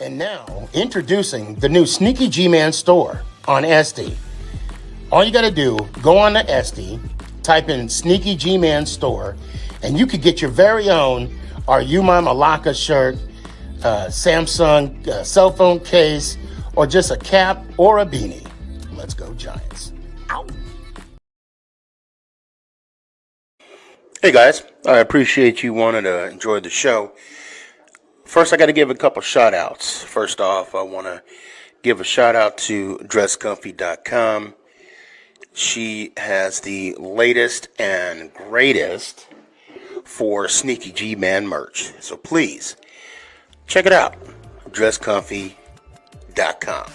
And now, introducing the new Sneaky G-Man store on SD. All you got to do, go on to SD, type in Sneaky G-Man store, and you could get your very own Are You My Malacca shirt, Samsung cell phone case, or just a cap or a beanie. Let's go Giants. Ow. Hey guys, I appreciate you wanting to enjoy the show. First, I got to give a couple shout outs. First off, I want to give a shout out to dresscomfy.com. She has the latest and greatest for Sneaky G-Man merch. So please, check it out, dresscomfy.com.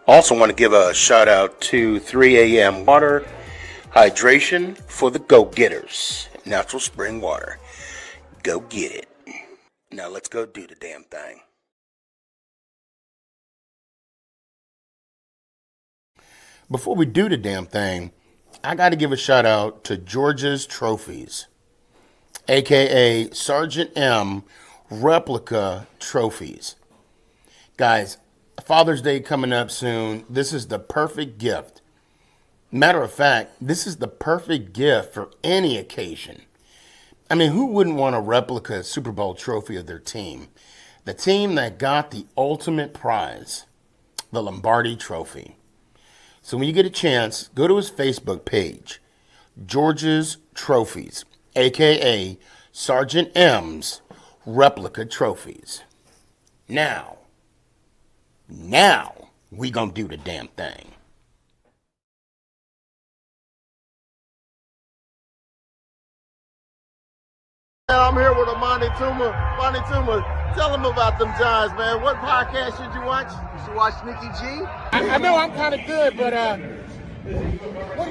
Also want to give a shout out to 3 a.m. Water Hydration for the go-getters. Natural spring water. Go get it. Now let's go do the damn thing. Before we do the damn thing, I got to give a shout out to George's Trophies, aka Sergeant M replica trophies. Guys, Father's Day coming up soon. This is the perfect gift. Matter of fact, this is the perfect gift for any occasion. I mean, who wouldn't want a replica Super Bowl trophy of their team? The team that got the ultimate prize, the Lombardi Trophy. So when you get a chance, go to his Facebook page, George's Trophies, a.k.a. Sergeant M's replica trophies. Now, we gonna do the damn thing. I'm here with Amani Tuma. Amani Tuma, tell them about them Giants, man. What podcast should you watch? You should watch Sneaky G. I know I'm kind of good, but what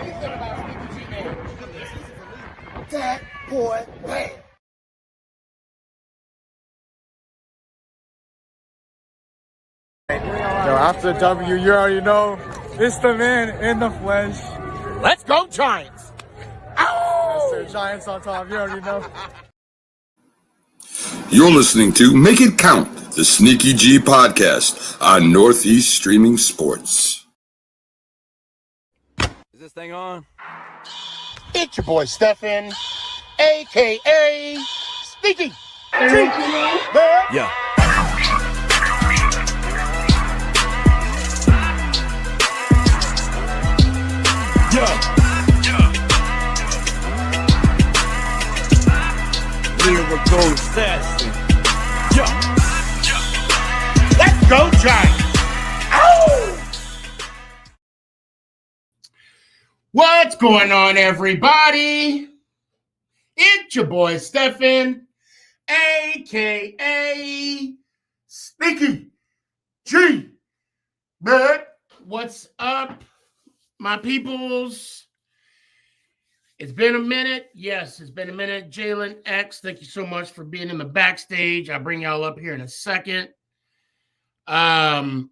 do you think about Sneaky G, man? That boy, bam. Yo, after W, you already know, it's the man in the flesh. Let's go Giants! Ow! Mr. Giants on top, you already know. You're listening to Make It Count, the Sneaky G podcast on Northeast Streaming Sports. Is this thing on? It's your boy Stefan, a.k.a. Sneaky. Yeah. Lyrical assassin. Let's go Giants. Ow! What's going on, everybody? It's your boy Stefan, a.k.a. Sneaky G. Man, what's up, my peoples? It's been a minute. Yes, it's been a minute. Jalen X, thank you so much for being in the backstage. I'll bring y'all up here in a second.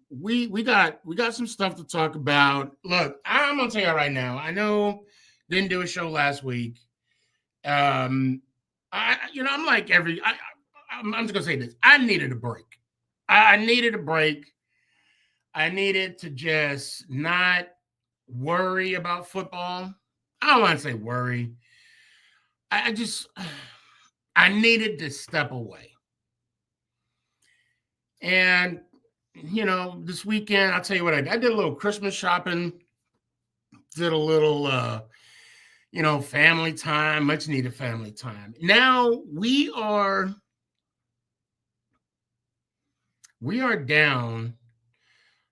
We got some stuff to talk about. Look, I'm gonna tell you right now. I know didn't do a show last week. I'm like I'm just gonna say this. I needed a break. I needed a break. I needed to just not worry about football. I don't want to say worry. I needed to step away. And, this weekend, I'll tell you what I did. I did a little Christmas shopping, did a little, family time, much needed family time. Now we are down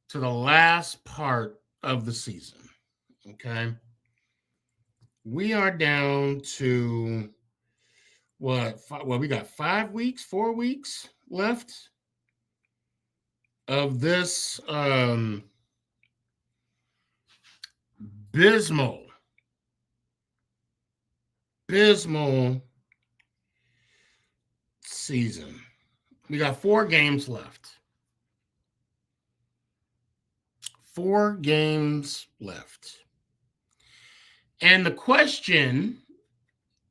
to the last part of the season, okay? We are down to what? We got 4 weeks left of this abysmal season. We got 4 games left. 4 games left. And the question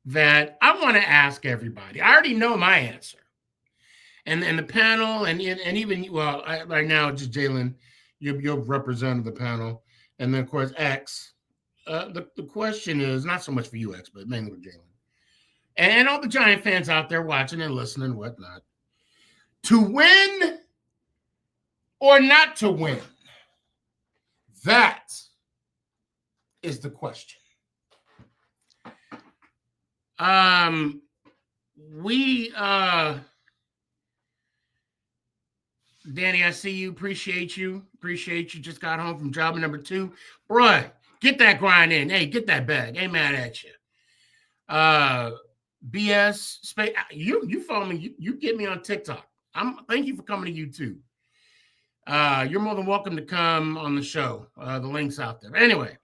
that I want to ask everybody, I already know my answer. And the panel, and even, well, right now, just Jalen, you're representing the panel. And then, of course, X. The question is not so much for you, X, but mainly for Jalen. And all the Giant fans out there watching and listening and whatnot. To win or not to win? That is the question. Danny, I see you. Appreciate you. Just got home from job number 2. Bruh, get that grind in. Hey, get that bag. Ain't mad at you. BS space. You follow me. You get me on TikTok. Thank you for coming to YouTube. You're more than welcome to come on the show. The link's out there. Anyway,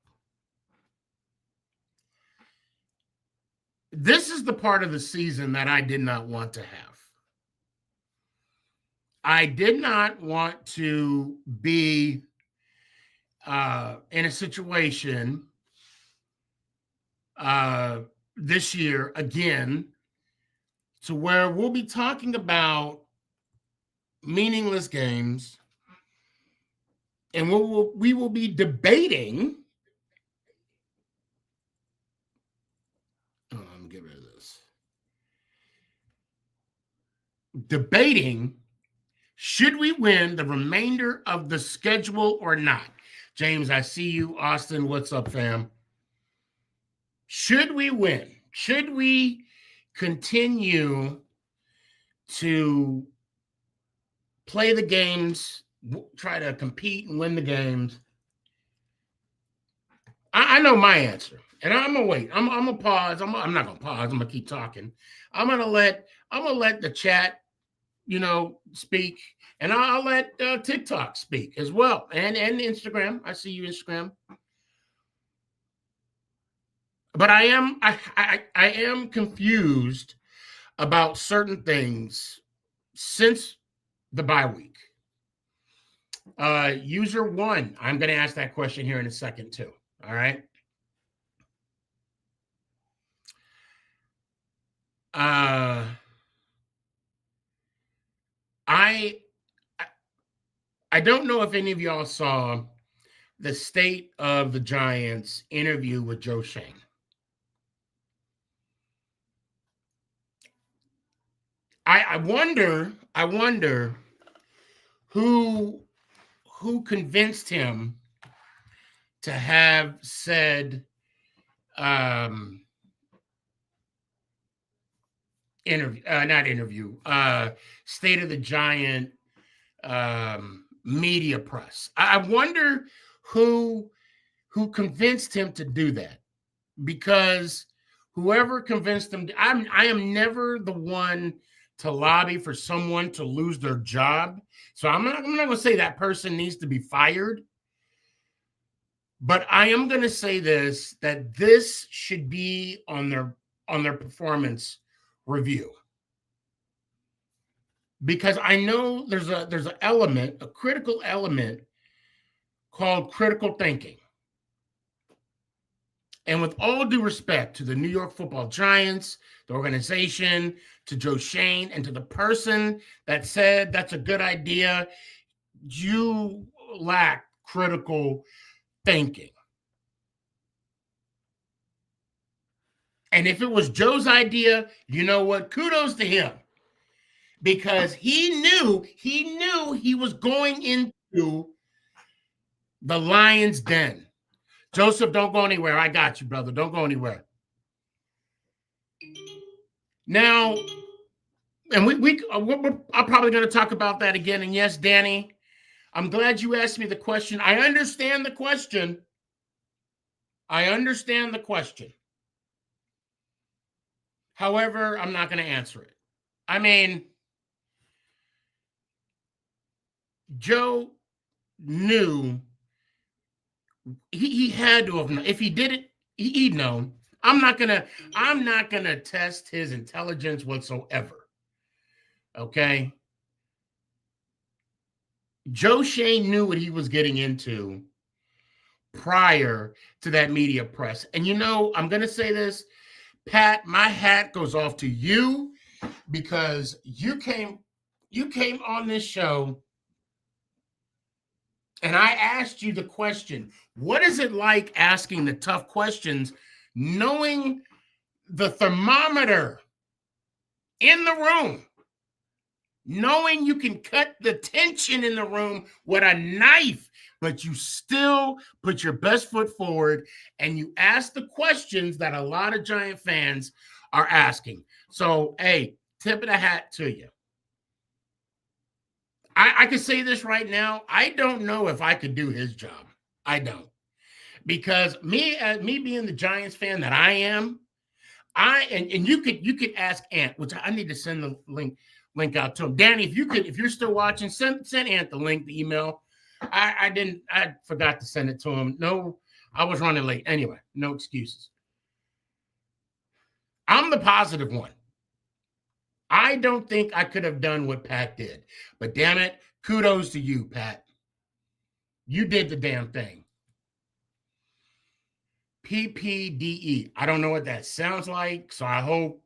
this is the part of the season that I did not want to have. I did not want to be in a situation this year again to where we'll be talking about meaningless games, and we will be debating. Oh, let me get rid of this. Debating, should we win the remainder of the schedule or not? James, I see you. Austin, what's up, fam? Should we win? Should we continue to play the games, try to compete and win the games? I know my answer, and I'm gonna wait. I'm gonna pause. I'm not gonna pause. I'm gonna keep talking. I'm gonna let the chat, speak, and I'll let TikTok speak as well, and Instagram. I see you, Instagram. But I am confused about certain things since the bye week. User 1, I'm going to ask that question here in a second too. All right. I don't know if any of y'all saw the State of the Giants interview with Joe Schoen. I wonder who convinced him to have said State of the Giant media press. I wonder who convinced him to do that, because whoever convinced him, I am never the one to lobby for someone to lose their job. So I'm not going to say that person needs to be fired. But I am going to say that this should be on their performance review. Because I know there's a critical element called critical thinking. And with all due respect to the New York Football Giants, the organization, to Joe Schoen, and to the person that said that's a good idea, you lack critical thinking. And if it was Joe's idea, you know what? Kudos to him. Because he knew he was going into the lion's den. Joseph, don't go anywhere. I got you, brother. Don't go anywhere. Now, and we're probably going to talk about that again. And yes, Danny, I'm glad you asked me the question. I understand the question. However, I'm not going to answer it. I mean, Joe knew. He had to have known. If he did it, he'd known. I'm not gonna test his intelligence whatsoever. Okay. Joe Schoen knew what he was getting into prior to that media press. And I'm gonna say this, Pat, my hat goes off to you, because you came you came on this show and I asked you the question, what is it like asking the tough questions, knowing the thermometer in the room, knowing you can cut the tension in the room with a knife, but you still put your best foot forward and you ask the questions that a lot of Giant fans are asking. So, hey, tip of the hat to you. I can say this right now. I don't know if I could do his job. I don't. Because me being the Giants fan that I am, and you could ask Ant, which I need to send the link out to him. Danny, if you're still watching, send Ant the link, the email. I forgot to send it to him. No, I was running late. Anyway, no excuses. I'm the positive one. I don't think I could have done what Pat did. But damn it, kudos to you, Pat. You did the damn thing. PPDE. I don't know what that sounds like, so I hope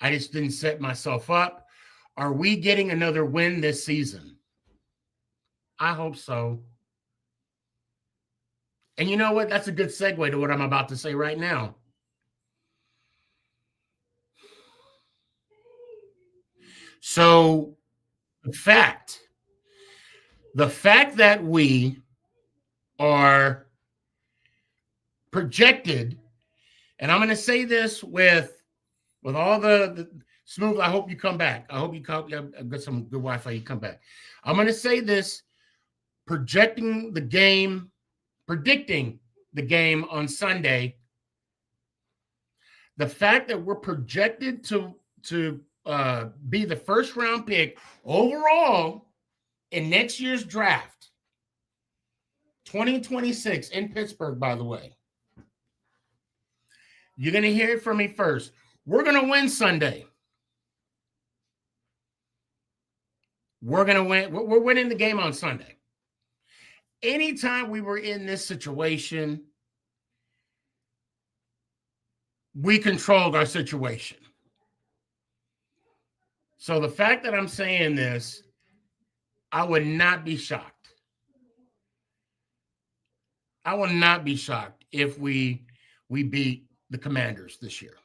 I just didn't set myself up. Are we getting another win this season? I hope so. And you know what? That's a good segue to what I'm about to say right now. So the fact that we are projected, and I'm going to say this with all the smooth. I hope you come back. I hope you come. I've got some good Wi-Fi. You come back. I'm going to say this: predicting the game on Sunday. The fact that we're projected to be the first round pick overall in next year's draft, 2026 in Pittsburgh, by the way. You're going to hear it from me first. We're going to win Sunday. We're going to win. We're winning the game on Sunday. Anytime we were in this situation, we controlled our situation. So the fact that I'm saying this, I would not be shocked. I will not be shocked if we beat the Commanders this year.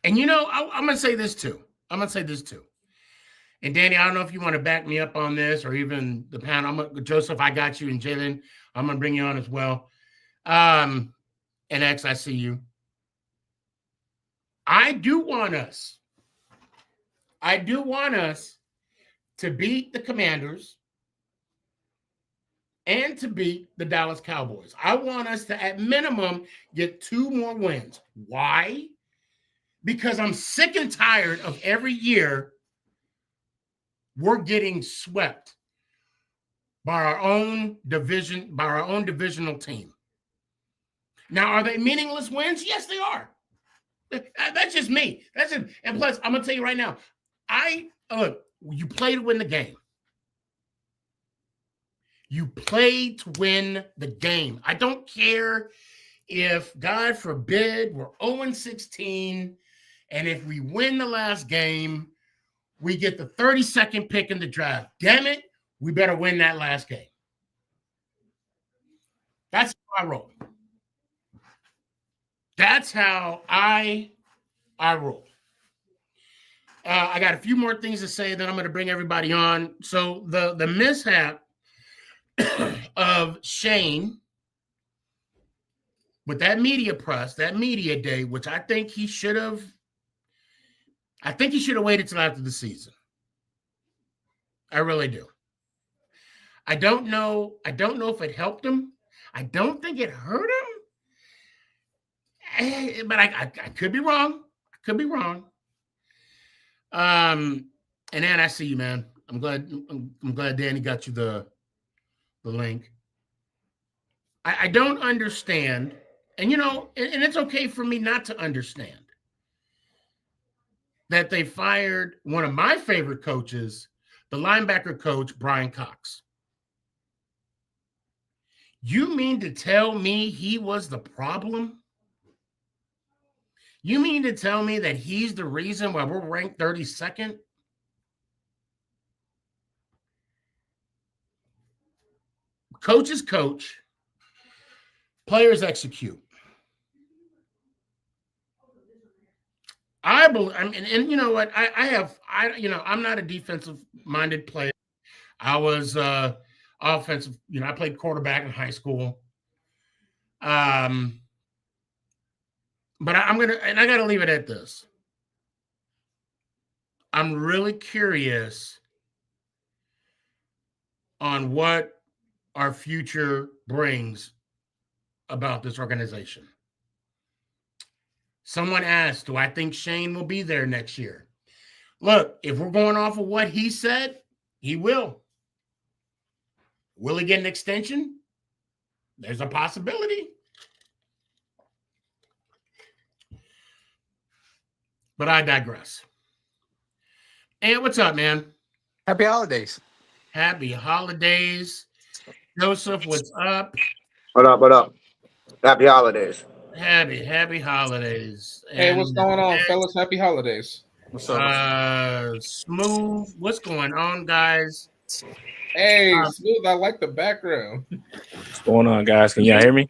And you know, I'm going to say this too. And Danny, I don't know if you want to back me up on this or even the panel. Joseph, I got you, and Jalen, I'm going to bring you on as well. And X, I see you. I do want us to beat the Commanders and to beat the Dallas Cowboys. I want us to, at minimum, get 2 more wins. Why? Because I'm sick and tired of every year we're getting swept by our own divisional team. Now, are they meaningless wins? Yes, they are. That's just me. That's it. And plus, I'm gonna tell you right now, look, you play to win the game. You play to win the game. I don't care if, God forbid, we're 0-16, and if we win the last game, we get the 32nd pick in the draft. Damn it, we better win that last game. That's how I roll. That's how I roll. I got a few more things to say, then I'm going to bring everybody on. So the mishap of Schoen with that media press, that media day, which I think he should have waited till after the season. I really do. I don't know if it helped him. I don't think it hurt him. But I could be wrong. And then I see you, man. I'm glad Danny got you the link. I don't understand, and and it's okay for me not to understand that they fired one of my favorite coaches, the linebacker coach, Brian Cox. You mean to tell me he was the problem? You mean to tell me that he's the reason why we're ranked 32nd? Coaches coach, players execute. I believe, and you know what? I'm not a defensive-minded player. I was offensive. I played quarterback in high school. But I got to leave it at this. I'm really curious on what our future brings about this organization. Someone asked, do I think Schoen will be there next year? Look, if we're going off of what he said, he will. Will he get an extension? There's a possibility. But I digress. And what's up, man? Happy holidays. Happy holidays. Joseph, what's up? What up? What up? Happy holidays. Happy holidays. Hey, what's going on, fellas? Happy holidays. What's up? Smooth. What's going on, guys? Hey, Smooth, I like the background. What's going on, guys? Can y'all hear me?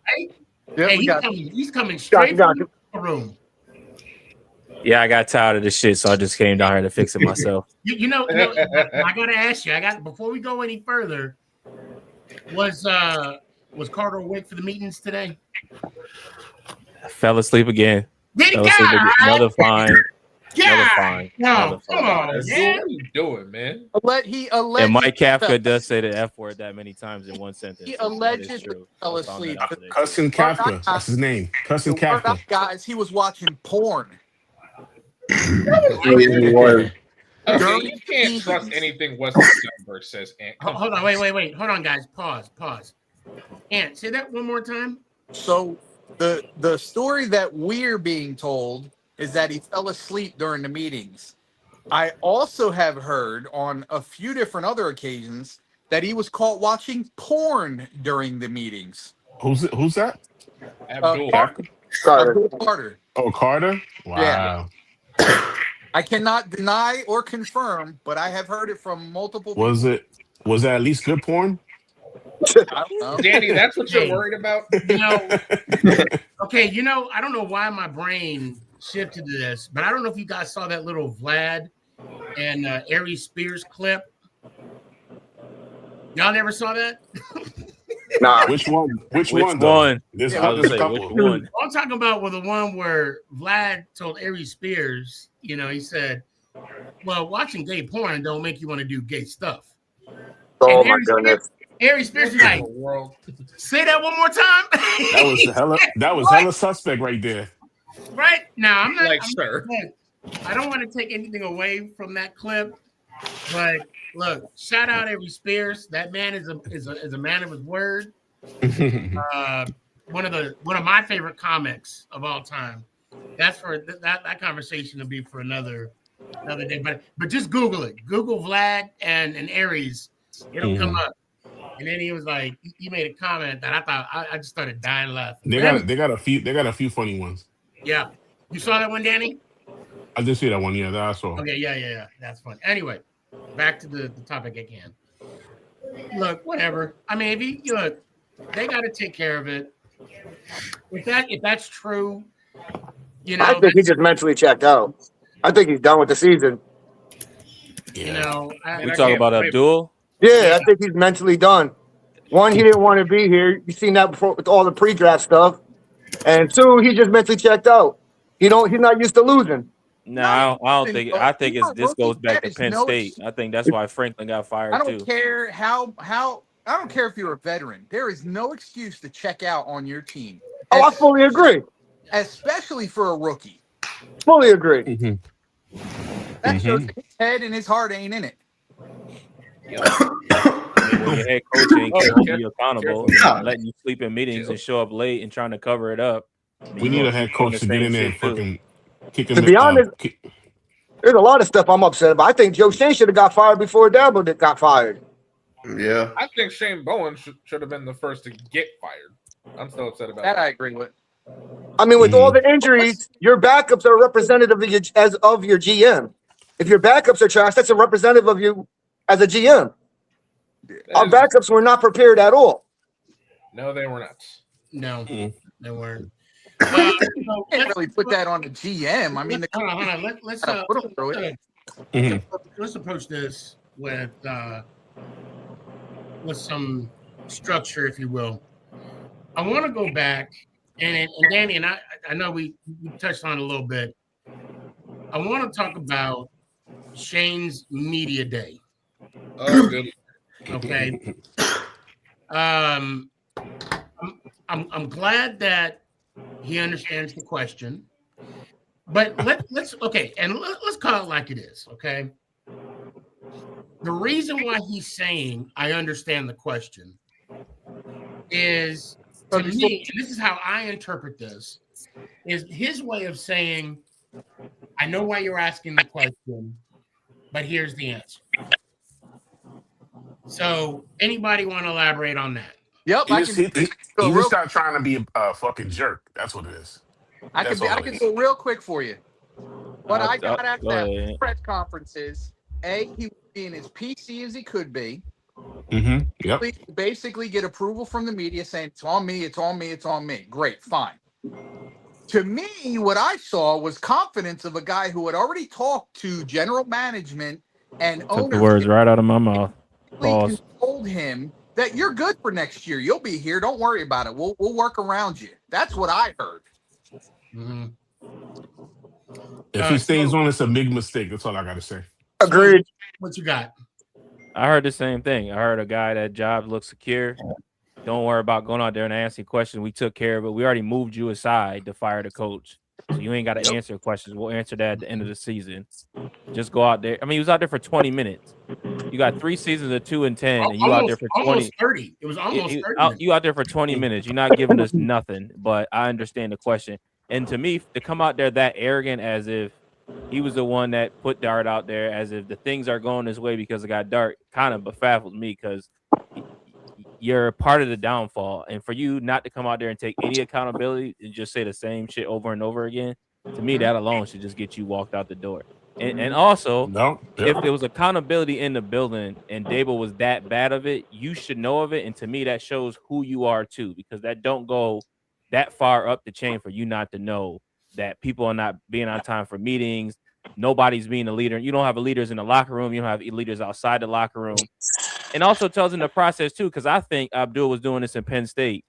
Yeah, He's coming straight from the room. Yeah, I got tired of this shit, so I just came down here to fix it myself. I gotta ask you. Before we go any further, was Carter awake for the meetings today? I fell asleep again. Did he? Another fine. Yeah. No, come on, What man. are you doing, man? And Mike Kafka does say the F word that many times in one sentence. He allegedly fell asleep. Cousin Kafka. That's his name. Cousin Kafka. Guys, he was watching porn. Okay, you can't trust anything Wesley Steinberg says, Ant. Hold on, wait. Hold on, guys. Pause. Ant, say that one more time. So the story that we're being told is that he fell asleep during the meetings. I also have heard on a few different other occasions that he was caught watching porn during the meetings. Who's that? Abdul. Carter. Oh, Carter? Wow. Yeah. I cannot deny or confirm, but I have heard it from multiple people. Was that at least good porn? I don't know. Danny, that's what you're worried about? Okay, I don't know why my brain shifted to this, but I don't know if you guys saw that little Vlad and Aries Spears clip. Y'all never saw that? Nah. Which one? Which one? one? There's I was a gonna say, couple. which one? I'm talking about the one where Vlad told Aries Spears, he said, well, watching gay porn don't make you want to do gay stuff. Oh, And my goodness. Aries Spears is like, say that one more time. That was hella suspect right there. Right? Now, I'm not. sir. I don't want to take anything away from that clip, but look, shout out Aries Spears. That man is a man of his word. One of my favorite comics of all time. That's for that conversation to be for another day. But just Google it. Google Vlad and Aries. It'll come up. And then he was like, he made a comment that I thought I just started dying laughing. They got a few funny ones. Yeah. You saw that one, Danny? I did see that one. Yeah, that I saw. Okay, yeah. That's fun. Anyway, back to the topic at hand. Look, whatever. I mean, look, they got to take care of it. If that's true, I think he just mentally checked out. I think he's done with the season. We talk about Abdul. Yeah, I think he's mentally done. One, he didn't want to be here. You've seen that before with all the pre-draft stuff. And two, he just mentally checked out. He's not used to losing. No, I don't think. I think this goes back to Penn State. I think that's why Franklin got fired I don't too. care how. I don't care if you're a veteran. There is no excuse to check out on your team. Oh, I fully agree. Especially for a rookie. Fully agree. That shows his head and his heart ain't in it. When your head coach ain't holding you accountable, and letting you sleep in meetings and show up late and trying to cover it up. We need a head coach to get in there and fucking kick him. To be honest, there's a lot of stuff I'm upset about. I think Joe Schoen should have got fired before Dabo got fired. Yeah. I think Shane Bowen should have been the first to get fired. I'm still upset about That I agree with. I mean, with all the injuries, your backups are representative of your GM. If your backups are trash, that's a representative of you as a GM. Our backups were not prepared at all. No, they were not. No, they weren't. Can't really put that on the GM. I mean, hold on. Let's approach this with some structure, if you will. I want to go back, and Danny and I know we touched on it a little bit. I want to talk about Shane's media day. Oh, good. Okay. I'm glad that he understands the question, but let's call it like it is. Okay. The reason why he's saying I understand the question is, to me, and this is how I interpret this, is his way of saying, I know why you're asking the question, but here's the answer. So, anybody want to elaborate on that? Yep, He just started trying to be a fucking jerk. That's what it is. I can go real quick for you. What I got at that press conference is, he was being as PC as he could be. Yep. Basically get approval from the media saying, it's on me, it's on me, it's on me. Great, fine. To me, what I saw was confidence of a guy who had already talked to general management and Took the ownership. words right out of my mouth. Pause. Told him that you're good for next year. You'll be here. Don't worry about it. We'll work around you. That's what I heard. Mm-hmm. If he stays on, it's a big mistake. That's all I got to say. Agreed. What you got? I heard the same thing. I heard a guy that job looks secure. Don't worry about going out there and asking questions. We took care of it. We already moved you aside to fire the coach. So you ain't got to answer questions. We'll answer that at the end of the season. Just go out there. I mean, he was out there for 20 minutes. You got 3 seasons of 2 and 10, and you out there for 20. Almost 30. It was almost 30. You out there for 20 minutes. You're not giving us nothing, but I understand the question. And to me, to come out there that arrogant as if he was the one that put Dart out there, as if the things are going this way because it got Dart, kind of baffled me, because you're part of the downfall. And for you not to come out there and take any accountability and just say the same shit over and over again, to me, that alone should just get you walked out the door. And also, if there was accountability in the building and Dable was that bad of it, you should know of it. And to me, that shows who you are too, because that don't go that far up the chain for you not to know that people are not being on time for meetings. Nobody's being a leader. You don't have leaders in the locker room. You don't have leaders outside the locker room. And also tells in the process too, because I think Abdul was doing this in Penn State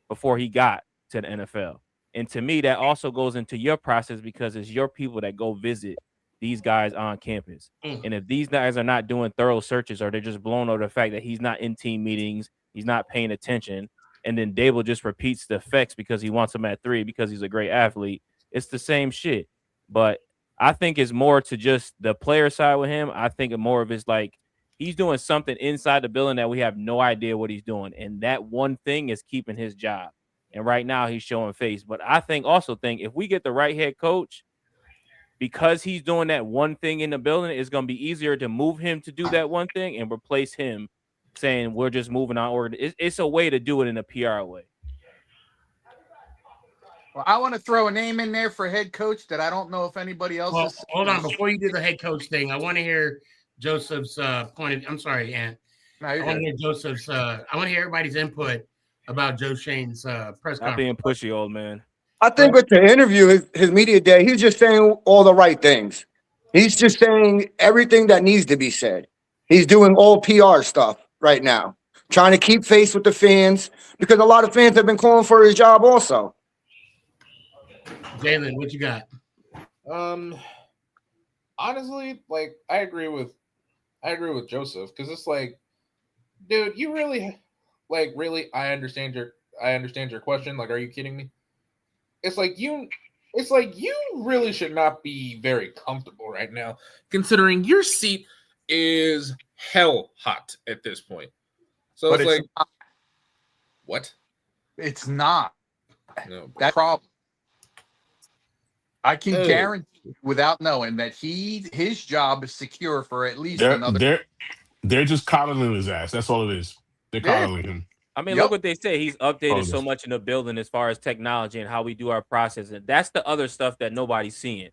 before he got to the NFL. And to me, that also goes into your process, because it's your people that go visit these guys on campus. And if these guys are not doing thorough searches, or they're just blown over the fact that he's not in team meetings, he's not paying attention, and then Dable just repeats the effects because he wants him at 3 because he's a great athlete, it's the same shit. But I think it's more to just the player side with him. I think more of it's like he's doing something inside the building that we have no idea what he's doing. And that one thing is keeping his job. And right now he's showing face. But I also think if we get the right head coach, because he's doing that one thing in the building, it's going to be easier to move him to do that one thing and replace him saying we're just moving on. Or it's a way to do it in a PR way. Well, I want to throw a name in there for head coach that I don't know if anybody else is. Hold on. Before you do the head coach thing, I want to hear Joseph's point of view. I'm sorry, Ant. No, I want to hear Joseph's. I want to hear everybody's input about Joe Shane's press conference. Not being pushy, old man. I think with the interview, his media day, he's just saying all the right things. He's just saying everything that needs to be said. He's doing all PR stuff right now, trying to keep face with the fans, because a lot of fans have been calling for his job also. Jalen, what you got? Honestly, like I agree with Joseph, because it's like, dude, you really, I understand your question. Like, are you kidding me? It's like you really should not be very comfortable right now, considering your seat is hell hot at this point. So But it's like, not. What? It's not. No. That problem. I can guarantee without knowing that his job is secure for at least another. They're just coddling his ass. That's all it is. They're coddling him. I mean, Yep. look what they say. He's updated so August. much in the building as far as technology and how we do our process. And that's the other stuff that nobody's seeing.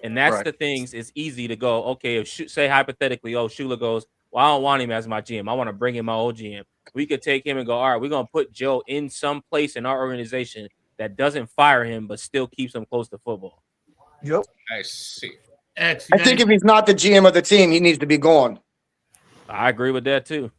And that's Right. the things it's easy to go, okay, if say hypothetically, Shula goes, well, I don't want him as my GM. I want to bring in my old GM. We could take him and go, all right, we're going to put Joe in some place in our organization that doesn't fire him, but still keeps him close to football. Yep. I see. X, I think if he's not the GM of the team, he needs to be gone. I agree with that too.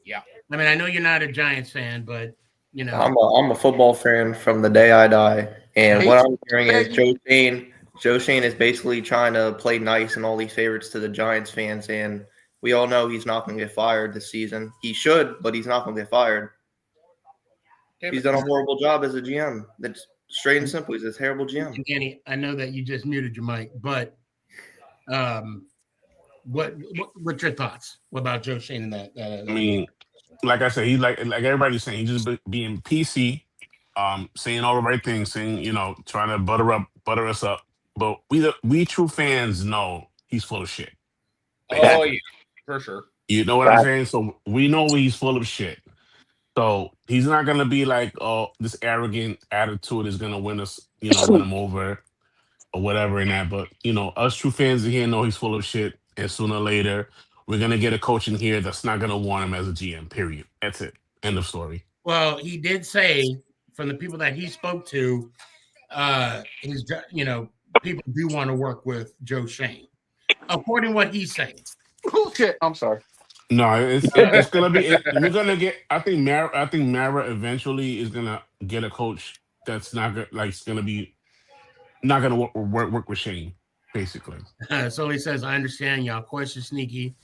Yeah. I mean, I know you're not a Giants fan, but you know, I'm a football fan from the day I die, and what I'm hearing is Joe Shane is basically trying to play nice and all these favorites to the Giants fans, and we all know he's not going to get fired this season. He should, but he's not going to get fired. He's done a horrible job as a GM. That's straight and simple. He's a terrible GM. And Danny, I know that you just muted your mic, but what's your thoughts about Joe Schoen and that? I mean, like I said, he's like everybody's saying, he's just being PC, saying all the right things, saying, trying to butter us up. But we true fans know he's full of shit. Oh yeah, for sure. You know what I'm saying? So we know he's full of shit. So he's not gonna be like, oh, this arrogant attitude is gonna win us, win him over or whatever in that. But us true fans in here know he's full of shit, and sooner or later we're gonna get a coach in here that's not gonna want him as a GM. Period. That's it. End of story. Well, he did say from the people that he spoke to, people do want to work with Joe Schoen, according to what he's saying. Bullshit. I'm sorry. No, it's gonna be. We're gonna get. I think Mara eventually is gonna get a coach that's not gonna work with Shane, basically. So he says, "I understand y'all question Sneaky."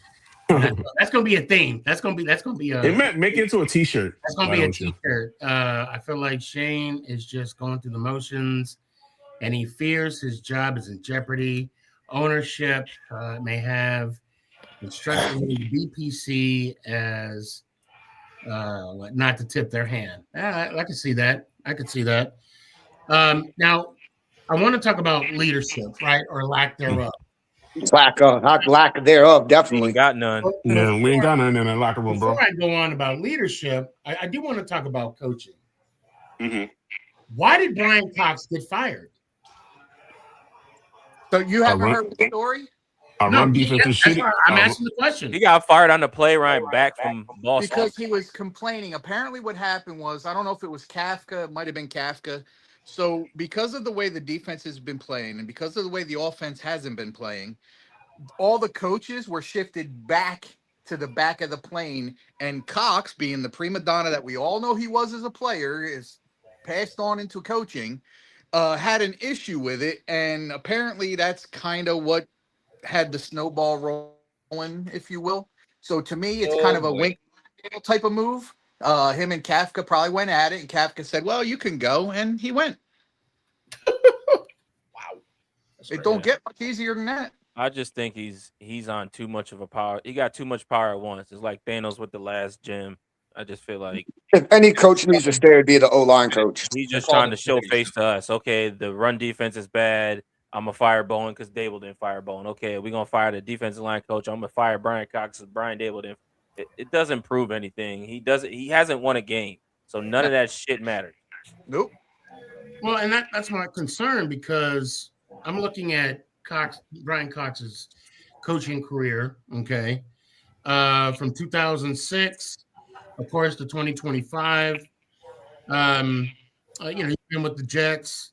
That's gonna be a theme. That's gonna be a. Make it into a T-shirt. That's gonna be a T-shirt. I feel like Shane is just going through the motions, and he fears his job is in jeopardy. Ownership may have instructed BPC as not to tip their hand. I can see that. I could see that. Now, I want to talk about leadership, right, or lack thereof. Lack thereof, definitely. We got none. Yeah, we ain't got none in the locker room, bro. Before I go on about leadership, I do want to talk about coaching. Mm-hmm. Why did Brian Cox get fired? So you haven't heard the story? Run defense is shitty. I'm asking the question. He got fired on the play right back from Boston because he was complaining. Apparently, what happened was, I don't know if it was Kafka, it might have been Kafka. So because of the way the defense has been playing and because of the way the offense hasn't been playing, all the coaches were shifted back to the back of the plane. And Cox, being the prima donna that we all know he was as a player, is passed on into coaching, had an issue with it. And apparently that's kind of what had the snowball rolling, if you will. So to me, it's kind of a wink type of move. Him and Kafka probably went at it, and Kafka said, well, you can go, and he went. Wow. It don't get much easier than that. I just think he's on too much of a power. He got too much power at once. It's like Thanos with the last gem. I just feel like if any coach needs to stay, it'd be the O-line coach. He's just trying to show face to us. Okay, the run defense is bad. I'm gonna fire Bowen because Dable didn't fire Bowen. Okay, we're gonna fire the defensive line coach. I'm gonna fire Brian Cox because Brian Dable didn't. It doesn't prove anything. He hasn't won a game, so none of that shit matters. Nope. Well, and that's my concern because I'm looking at Brian Cox's coaching career. Okay, from 2006, of course, to 2025. He's been with the Jets.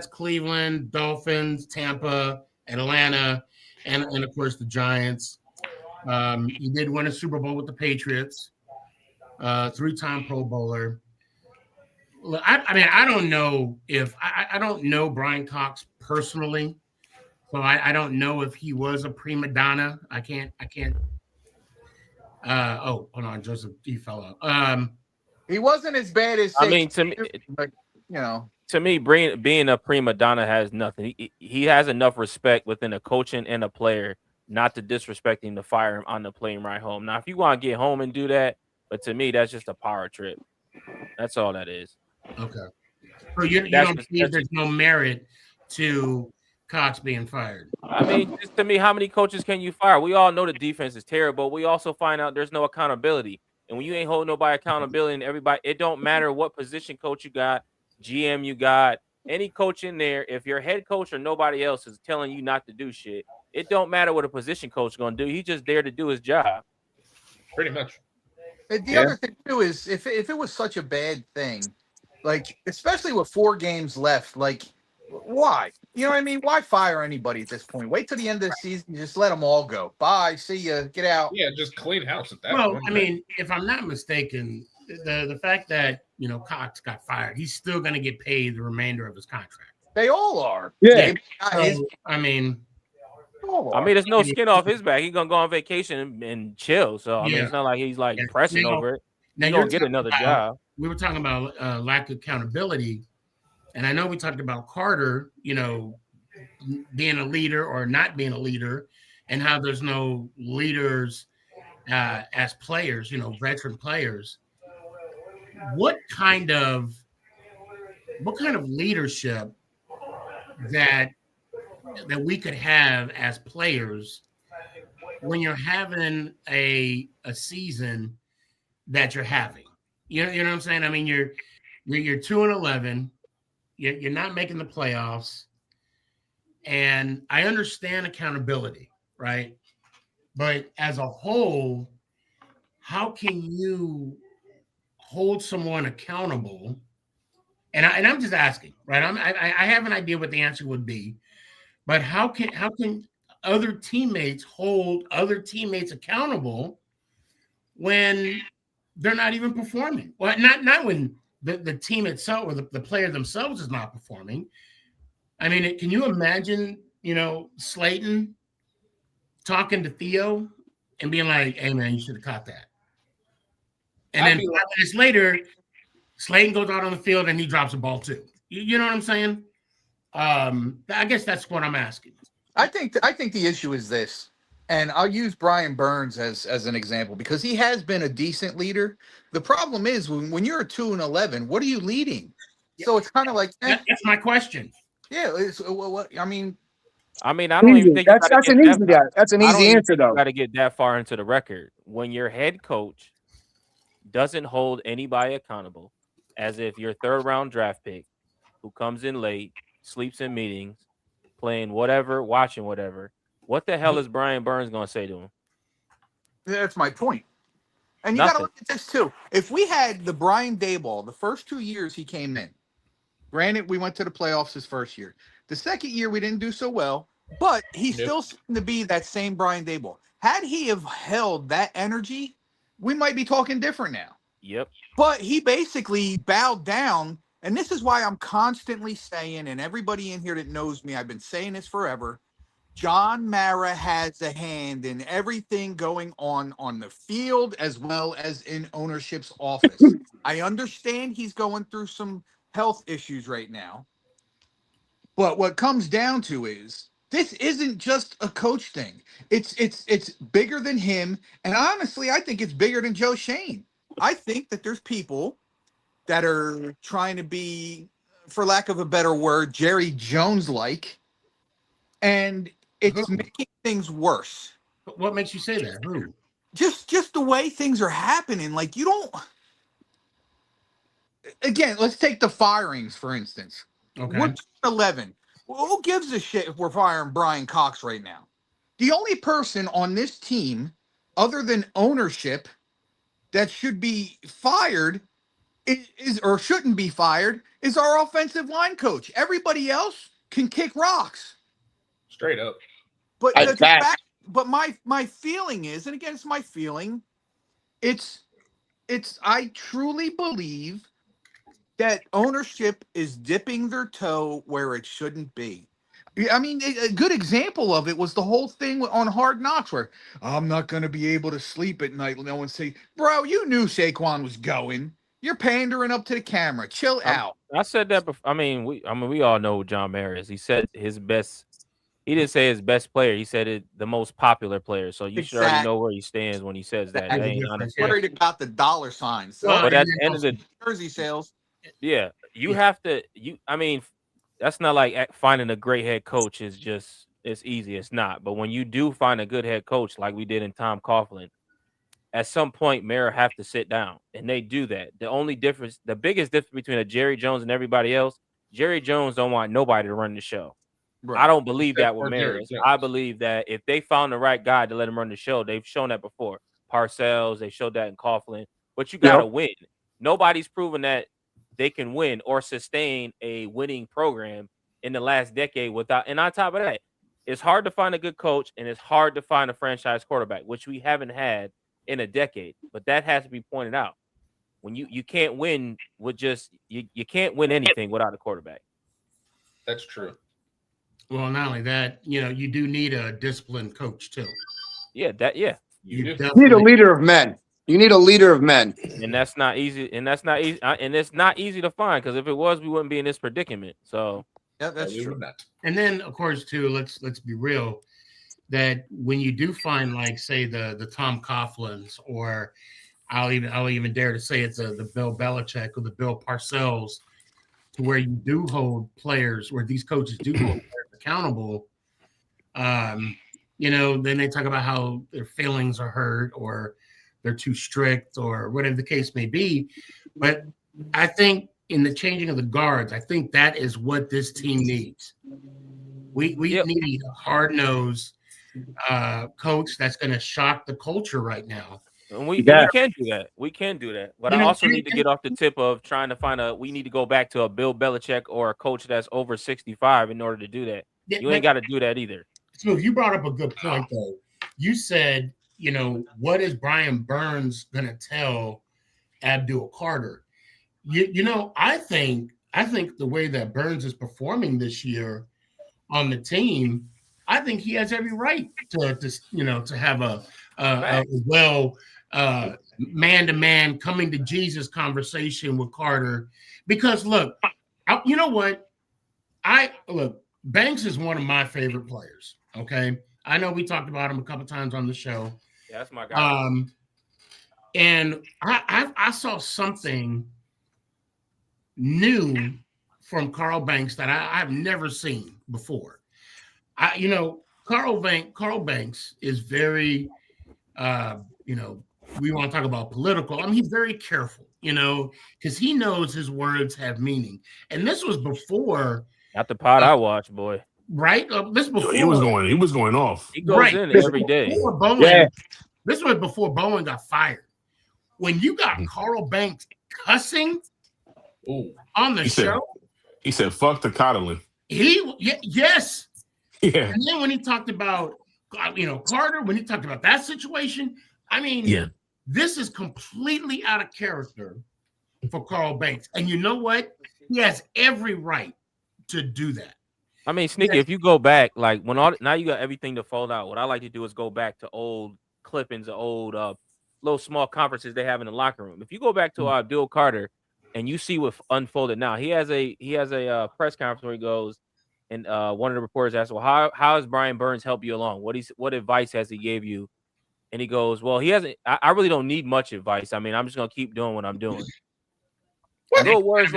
Cleveland, Dolphins, Tampa, Atlanta, and of course the Giants. He did win a Super Bowl with the Patriots, 3-time Pro Bowler. I don't know if I don't know Brian Cox personally, so I don't know if he was a prima donna. I can't. Hold on, Joseph D fell out. He wasn't as bad as to me, but to me, being a prima donna has nothing. He has enough respect within a coaching and a player not to disrespect him to fire him on the plane ride home. Now, if you want to get home and do that, but to me, that's just a power trip. That's all that is. Okay. So you don't see there's no merit to Cox being fired? I mean, just to me, how many coaches can you fire? We all know the defense is terrible. We also find out there's no accountability. And when you ain't holding nobody accountability and everybody, it don't matter what position coach you got, GM you got, any coach in there. If your head coach or nobody else is telling you not to do shit, it don't matter what a position coach is going to do. He's just there to do his job. Pretty much. The other thing too is if it was such a bad thing, like especially with 4 games left, like why? You know what I mean? Why fire anybody at this point? Wait till the end of the season, just let them all go. Bye, see ya, get out. Yeah, just clean house at that Well, point. I mean, if I'm not mistaken, the fact that Cox got fired, he's still going to get paid the remainder of his contract. They all are. Yeah. So, I mean, there's no skin off his back. He's gonna go on vacation and chill. So I mean, it's not like he's like pressing over it. He's gonna get another job. We were talking about lack of accountability, and I know we talked about Carter, being a leader or not being a leader, and how there's no leaders as players, veteran players. What kind of leadership that we could have as players when you're having a season that you're having? You know what I'm saying? I mean, you're 2-11, you're not making the playoffs, and I understand accountability, right? But as a whole, how can you hold someone accountable? And I'm just asking, right? I have an idea what the answer would be, but how can other teammates hold other teammates accountable when they're not even performing? Well, not when the team itself or the player themselves is not performing. I mean, can you imagine, Slayton talking to Theo and being like, "Hey, man, you should have caught that." And then 5 minutes later, Slayton goes out on the field and he drops a ball too. You know what I'm saying? I guess that's what I'm asking. I think the issue is this, and I'll use Brian Burns as an example because he has been a decent leader. The problem is when you're a 2-11, what are you leading? So it's kind of like that's my question. Yeah, I mean, I don't even think that's an easy answer though. You got to get that far into the record when your head coach doesn't hold anybody accountable, as if your 3rd round draft pick who comes in late, sleeps in meetings, playing whatever, watching whatever. What the hell is Brian Burns going to say to him? That's my point. And you got to look at this too. If we had the Brian Daboll, the first 2 years he came in, granted, we went to the playoffs his first year. The second year, we didn't do so well, but he still seemed to be that same Brian Daboll. Had he have held that energy, we might be talking different now. Yep. But he basically bowed down, and this is why I'm constantly saying, and everybody in here that knows me, I've been saying this forever, John Mara has a hand in everything going on the field as well as in ownership's office. I understand he's going through some health issues right now. But what comes down to is this isn't just a coach thing. It's bigger than him. And honestly, I think it's bigger than Joe Schoen. I think that there's people that are trying to be, for lack of a better word, Jerry Jones-like. And it's making things worse. What makes you say that? Who? Just the way things are happening. Like, you don't... Again, let's take the firings, for instance. Okay. We're 11. Well, who gives a shit if we're firing Brian Cox right now? The only person on this team, other than ownership, that should be fired is or shouldn't be fired is our offensive line coach. Everybody else can kick rocks. Straight up. But my feeling is, and again, it's my feeling, it's I truly believe that ownership is dipping their toe where it shouldn't be. I mean, a good example of it was the whole thing on Hard Knocks where I'm not going to be able to sleep at night. No one say, bro, you knew Saquon was going. You're pandering up to the camera. Chill out. I said that before. We all know who John Mayer is. He said his best. He didn't say his best player. He said it the most popular player. So you should already know where he stands when he says that. I'm worried about the dollar signs. So but at the end of the jersey sales. Yeah, you have to. That's not like finding a great head coach is just it's easy. It's not. But when you do find a good head coach, like we did in Tom Coughlin, at some point Mara have to sit down, and they do that. The biggest difference between a Jerry Jones and everybody else, Jerry Jones don't want nobody to run the show. Right. I don't believe Except that with for Jerry Maris. Jones. I believe that if they found the right guy to let him run the show, they've shown that before. Parcells, they showed that in Coughlin. But you got to win. Nobody's proven that they can win or sustain a winning program in the last decade without. And on top of that, it's hard to find a good coach, and it's hard to find a franchise quarterback, which we haven't had in a decade. But that has to be pointed out. When you can't win with just you can't win anything without a quarterback. That's true. Well, not only that, you do need a disciplined coach too. Yeah, You You need a definitely leader of men. You need a leader of men. And that's not easy. And it's not easy to find, because if it was, we wouldn't be in this predicament. So Yeah, that's We true. would not. And then, of course, too, let's be real, that when you do find, like, say, the Tom Coughlins, or I'll even dare to say it's the Bill Belichick or the Bill Parcells, to where you do hold players, where these coaches do hold players accountable. Then they talk about how their feelings are hurt, or they're too strict, or whatever the case may be. But I think in the changing of the guards, I think that is what this team needs. We need a hard-nosed coach that's going to shock the culture right now. and we can do that. We can do that. But I also need to get off the tip of trying to find we need to go back to a Bill Belichick or a coach that's over 65 in order to do that. You ain't got to do that either. Smooth, you brought up a good point, though. You said, what is Brian Burns going to tell Abdul Carter? I think the way that Burns is performing this year on the team, I think he has every right to have a well man-to-man coming to Jesus conversation with Carter. Because look, you know what? Banks is one of my favorite players. Okay, I know we talked about him a couple times on the show. Yeah, that's my guy. And I saw something new from Carl Banks that I've never seen before. Carl Banks is very, we want to talk about political. I mean, he's very careful, because he knows his words have meaning. And this was before. Not the pod I watched, boy. Right? This before He was going off. He goes in every day. This was before Bowen got fired. When you got Carl Banks cussing on the show, he said, "Fuck the coddling." Yes. Yeah. And then when he talked about, Carter, when he talked about that situation, I mean, this is completely out of character for Carl Banks. And you know what? He has every right to do that. I mean, Sneaky, if you go back, like now you got everything to fold out. What I like to do is go back to old clippings of old little small conferences they have in the locker room. If you go back to Abdul Carter and you see what unfolded now, he has a press conference where he goes, and one of the reporters asked, "Well, how has Brian Burns helped you along? What advice has he gave you?" And he goes, "Well, he hasn't. I really don't need much advice. I mean, I'm just gonna keep doing what I'm doing." Little words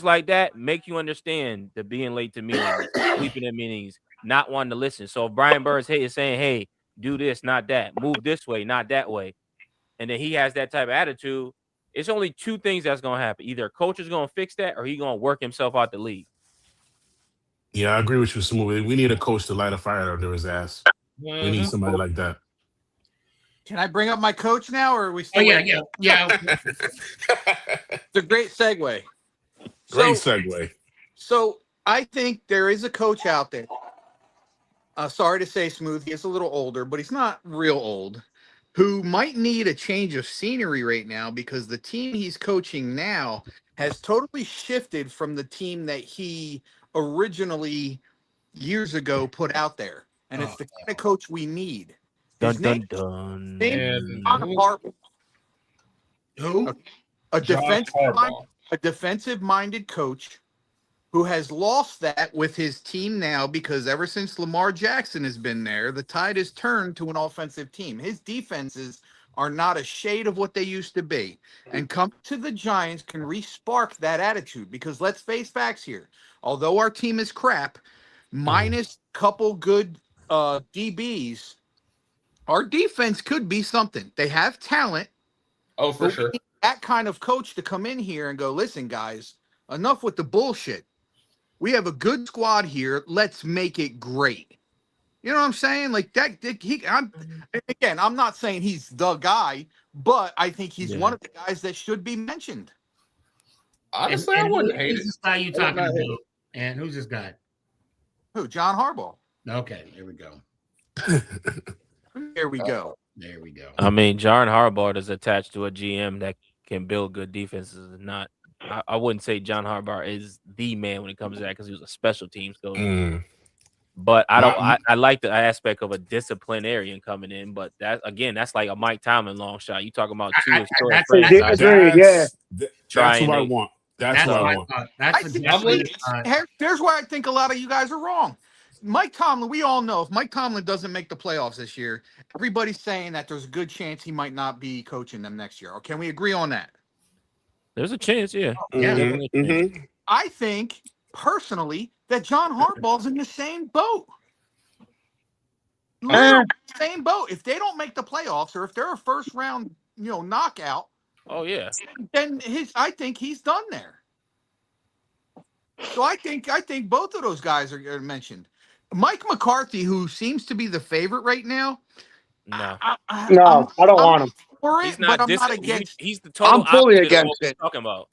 like that make you understand the being late to meetings, sleeping in meetings, not wanting to listen. So if Brian Burns is saying, "Hey, do this, not that. Move this way, not that way," and then he has that type of attitude, it's only two things that's gonna happen: either a coach is gonna fix that, or he's gonna work himself out the league. Yeah, I agree with you, Smoothie. We need a coach to light a fire under his ass. We need somebody like that. Can I bring up my coach now, or are we still? Yeah. It's a great segue. Great segue. So I think there is a coach out there. Sorry to say, Smooth, he is a little older, but he's not real old, who might need a change of scenery right now, because the team he's coaching now has totally shifted from the team that he originally years ago put out there. And it's the kind of coach we need. Dun, dun, dun. Who? A defensive-minded coach who has lost that with his team now, because ever since Lamar Jackson has been there, the tide has turned to an offensive team. His defenses are not a shade of what they used to be. And come to the Giants can re-spark that attitude, because let's face facts here. Although our team is crap, minus couple good DBs, Our defense could be something. They have talent. Oh, for sure. That kind of coach to come in here and go, listen, guys, enough with the bullshit. We have a good squad here. Let's make it great. You know what I'm saying? Like that. I'm not saying he's the guy, but I think he's one of the guys that should be mentioned. Honestly, I wouldn't hate it. Who's this guy you talking about? And who's this guy? Who? John Harbaugh. Okay, here we go. There we go. There we go. I mean, John Harbaugh is attached to a GM that can build good defenses. Not, I wouldn't say John Harbaugh is the man when it comes to that because he was a special teams coach. But I don't. I like the aspect of a disciplinarian coming in. But that's like a Mike Tomlin long shot. You talking about two historic franchises? That's what I want. That's what I want. Here's why I think a lot of you guys are wrong. Mike Tomlin, we all know if Mike Tomlin doesn't make the playoffs this year, everybody's saying that there's a good chance he might not be coaching them next year. Or can we agree on that? There's a chance, yeah. I think personally that John Harbaugh's in the same boat. Same boat. If they don't make the playoffs, or if they're a first round, knockout. Oh yeah. Then I think he's done there. So I think both of those guys are mentioned. Mike McCarthy, who seems to be the favorite right now. No, I don't want him. For it, he's not. But I'm not against. He's the total. I'm fully opposite of against what we're it. talking about.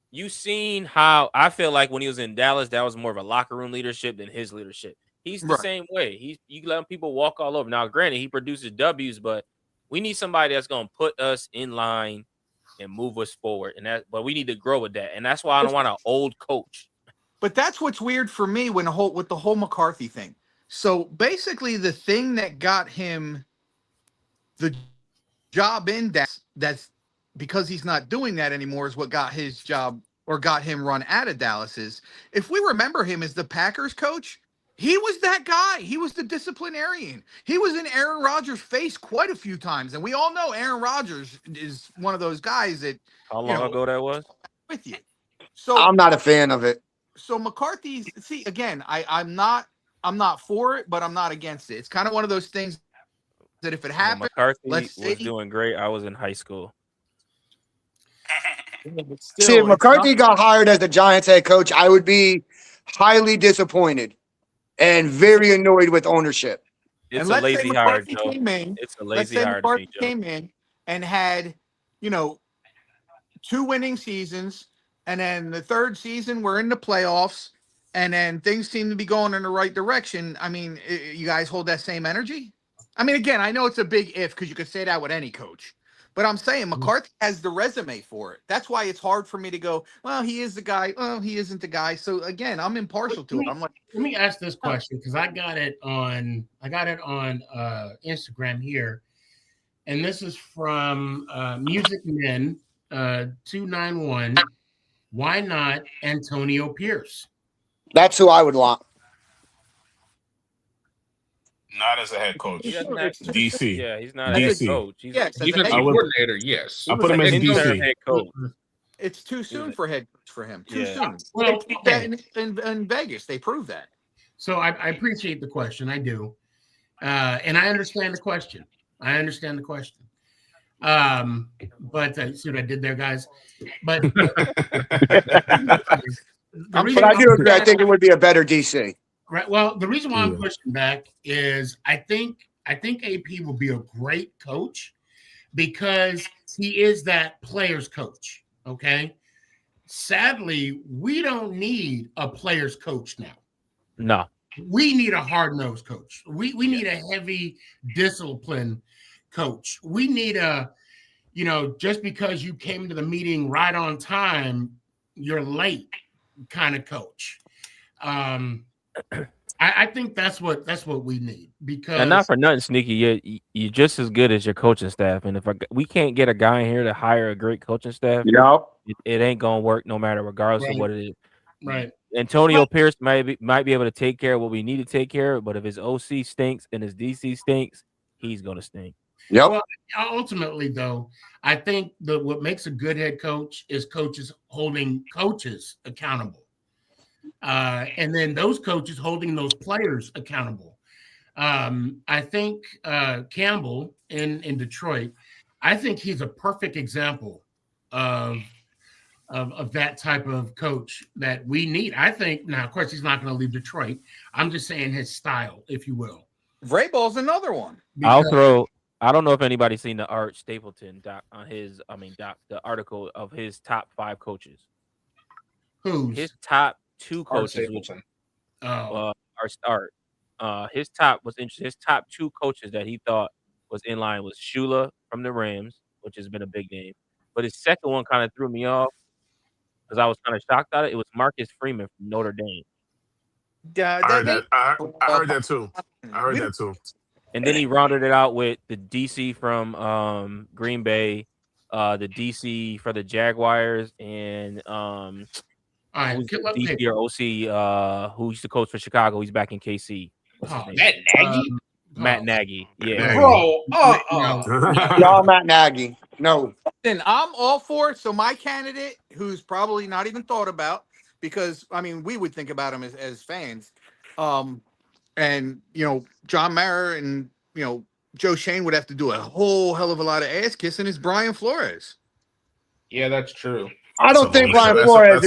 You seen how I feel like when he was in Dallas, that was more of a locker room leadership than his leadership. He's the same way. You let people walk all over. Now, granted, he produces W's, but we need somebody that's going to put us in line and move us forward. But we need to grow with that, and that's why I don't want an old coach. But that's what's weird for me with the whole McCarthy thing. So basically, the thing that got him the job in that's because he's not doing that anymore is what got his job or got him run out of Dallas. Is if we remember him as the Packers coach, he was that guy. He was the disciplinarian. He was in Aaron Rodgers' face quite a few times, and we all know Aaron Rodgers is one of those guys that. How long ago that was? With you. So I'm not a fan of it. So McCarthy's again. I'm not for it, but I'm not against it. It's kind of one of those things that if it happens, McCarthy was doing great. I was in high school. See, if McCarthy got hired as the Giants head coach, I would be highly disappointed and very annoyed with ownership. It's a lazy hire, Joe. It's a lazy hire. McCarthy came in and had, 2 winning seasons, and then the third season we're in the playoffs, and then things seem to be going in the right direction. I mean, you guys hold that same energy? I mean, again, I know it's a big if because you could say that with any coach. But I'm saying McCarthy has the resume for it. That's why it's hard for me to go, well, he is the guy. Well, he isn't the guy. So again, I'm impartial to it. I'm like, let me ask this question because I got it on Instagram here, and this is from Music Men 291. Why not Antonio Pierce? That's who I would want. Not as a head coach. DC. Yeah, he's not a head coach. He's defensive coordinator. Yes, I put him as DC. Head coach. It's too soon for head coach for him. Too soon. Well, in Vegas, they proved that. So I appreciate the question. I do, and I understand the question. But see what I did there, guys. But I do agree. I think it would be a better DC. Right. Well, the reason why I'm pushing back is I think AP will be a great coach because he is that player's coach. Okay. Sadly, we don't need a player's coach now. No. We need a hard-nosed coach. We need a heavy discipline coach. We need just because you came to the meeting right on time, you're late kind of coach. I think that's what we need because and not for nothing, Sneaky. You're just as good as your coaching staff, and if we can't get a guy in here to hire a great coaching staff, it ain't gonna work no matter regardless of what it is. Right. Antonio Pierce might be able to take care of what we need to take care of, but if his OC stinks and his DC stinks, he's gonna stink. Yep. Well, ultimately, though, I think what makes a good head coach is coaches holding coaches accountable. And then those coaches holding those players accountable. I think Campbell in Detroit, I think he's a perfect example of that type of coach that we need. I think now, of course, he's not going to leave Detroit. I'm just saying his style, if you will. Vrabel's another one. I don't know if anybody's seen the Art Stapleton doc on his. The article of his top 5 coaches. Who's his top 2 Art coaches? Which, Stapleton. his top was interesting. His top 2 coaches that he thought was in line was Shula from the Rams, which has been a big name. But his second one kind of threw me off because I was kind of shocked at it. It was Marcus Freeman from Notre Dame. I heard that. I heard that too. I heard that too. And then he rounded it out with the DC from Green Bay, the DC for the Jaguars, and who's the DC or OC who used to coach for Chicago. He's back in KC. Matt Nagy? Matt Nagy. Yeah. Bro, no, Matt Nagy. No. Then I'm all for it. So my candidate, who's probably not even thought about, because I mean we would think about him as fans, and John Mara and Joe Schoen would have to do a whole hell of a lot of ass kissing, is Brian Flores. Yeah, that's true. I don't think Brian Flores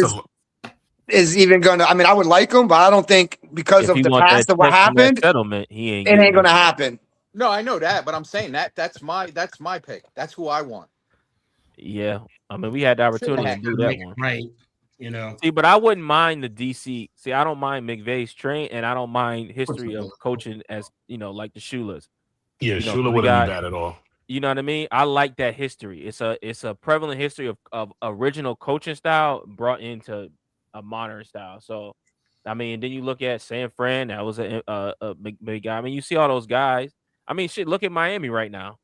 is even gonna. I mean, I would like him, but I don't think because of the past of what happened, settlement, it ain't gonna happen. No, I know that, but I'm saying that's my pick. That's who I want. Yeah, I mean, we had the opportunity to do that one, right? See, but I wouldn't mind the DC. See, I don't mind McVay's train, and I don't mind history of coaching as like the Shulas. Yeah, Shula wouldn't be bad at all. You know what I mean? I like that history. It's a prevalent history of original coaching style brought into a modern style. So, I mean, then you look at San Fran. That was a big guy. I mean, you see all those guys. I mean, shit. Look at Miami right now.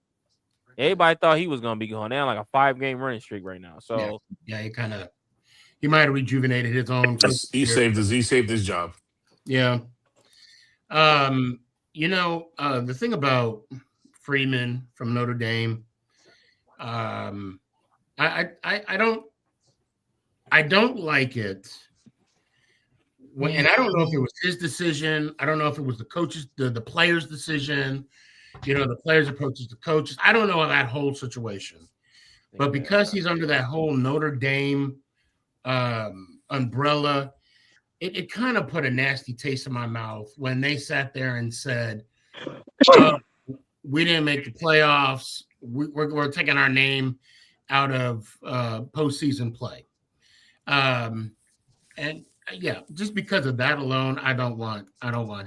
Everybody thought he was gonna be going down like a 5-game running streak right now. So yeah, he might have rejuvenated his own. He saved his job. Yeah. The thing about Freeman from Notre Dame, I don't like it. And I don't know if it was his decision. I don't know if it was the coaches, the players' decision. The players approaches the coaches. I don't know that whole situation. But because he's under that whole Notre Dame umbrella, it kind of put a nasty taste in my mouth when they sat there and said, we didn't make the playoffs. We're taking our name out of postseason play. And yeah, just because of that alone, I don't want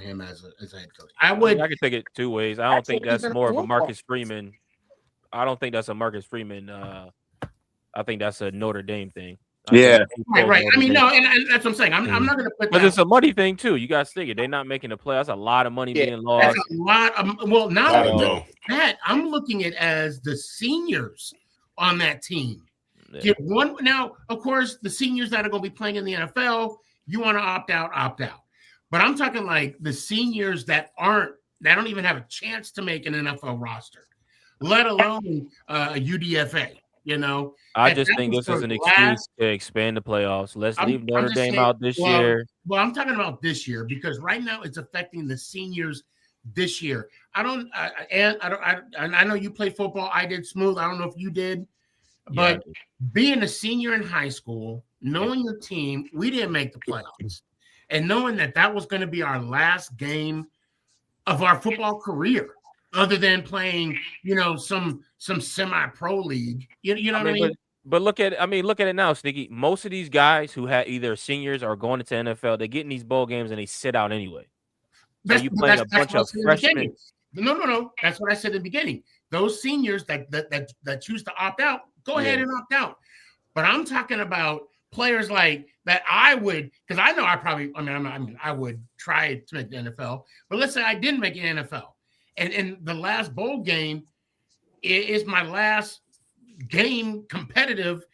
him as a head coach. I could take it 2 ways. I don't think that's more of a Marcus Freeman. I don't think that's a Marcus Freeman. I think that's a Notre Dame thing. Yeah. Right. I mean, no, and that's what I'm saying. I'm not going to put that. But it's a money thing too. You guys think it. They're not making the playoffs. A lot of money being lost. That's a lot of, well, not only that, I'm looking at as the seniors on that team. Yeah. Get one now, of course, the seniors that are going to be playing in the NFL, you want to opt out. But I'm talking like the seniors that don't even have a chance to make an NFL roster, let alone a UDFA. I just think this is an excuse to expand the playoffs. Let's leave Notre Dame out this year. Well, I'm talking about this year because right now it's affecting the seniors this year. I know you play football. I did smooth. I don't know if you did, but being a senior in high school, knowing your team, we didn't make the playoffs, and knowing that was going to be our last game of our football career, other than playing, some semi-pro league. You know what I mean? But look at it now, Sneaky. Most of these guys who had either seniors or going into NFL, they get in these bowl games and they sit out anyway. So you playing a bunch of freshmen. No. That's what I said in the beginning. Those seniors that choose to opt out, go ahead and opt out. But I'm talking about players like that. I would, because I know I would try to make the NFL. But let's say I didn't make an NFL, and the last bowl game is my last game competitive.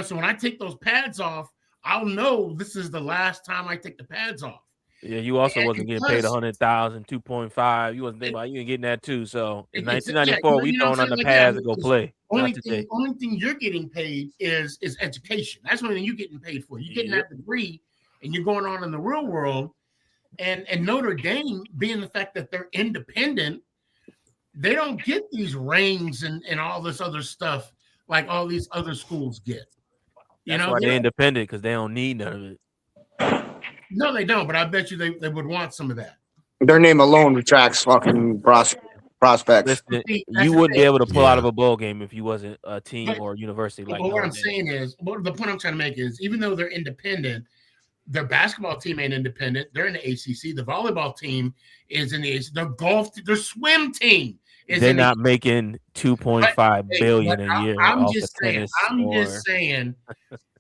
So when I take those pads off, I'll know this is the last time I take the pads off. Yeah, you also wasn't getting paid 100,000, 2.5. You wasn't thinking about you getting that too. So in 1994, we throwing on the pads to go play. Only thing you're getting paid is education. That's the only thing you're getting paid for. You're getting that degree, and you're going on in the real world. And Notre Dame, being the fact that they're independent, they don't get these rings and all this other stuff like all these other schools get. That's why they're independent, because they don't need none of it. No, they don't. But I bet you they would want some of that. Their name alone attracts fucking prospects. Listen, you wouldn't be able to pull out of a bowl game if you wasn't a team or university like. But what I'm saying is, the point I'm trying to make is, even though they're independent, their basketball team ain't independent. They're in the ACC. The volleyball team is in the ACC. Their swim team is. They're not making $2.5 billion a year. I'm off just of saying. tennis Just saying.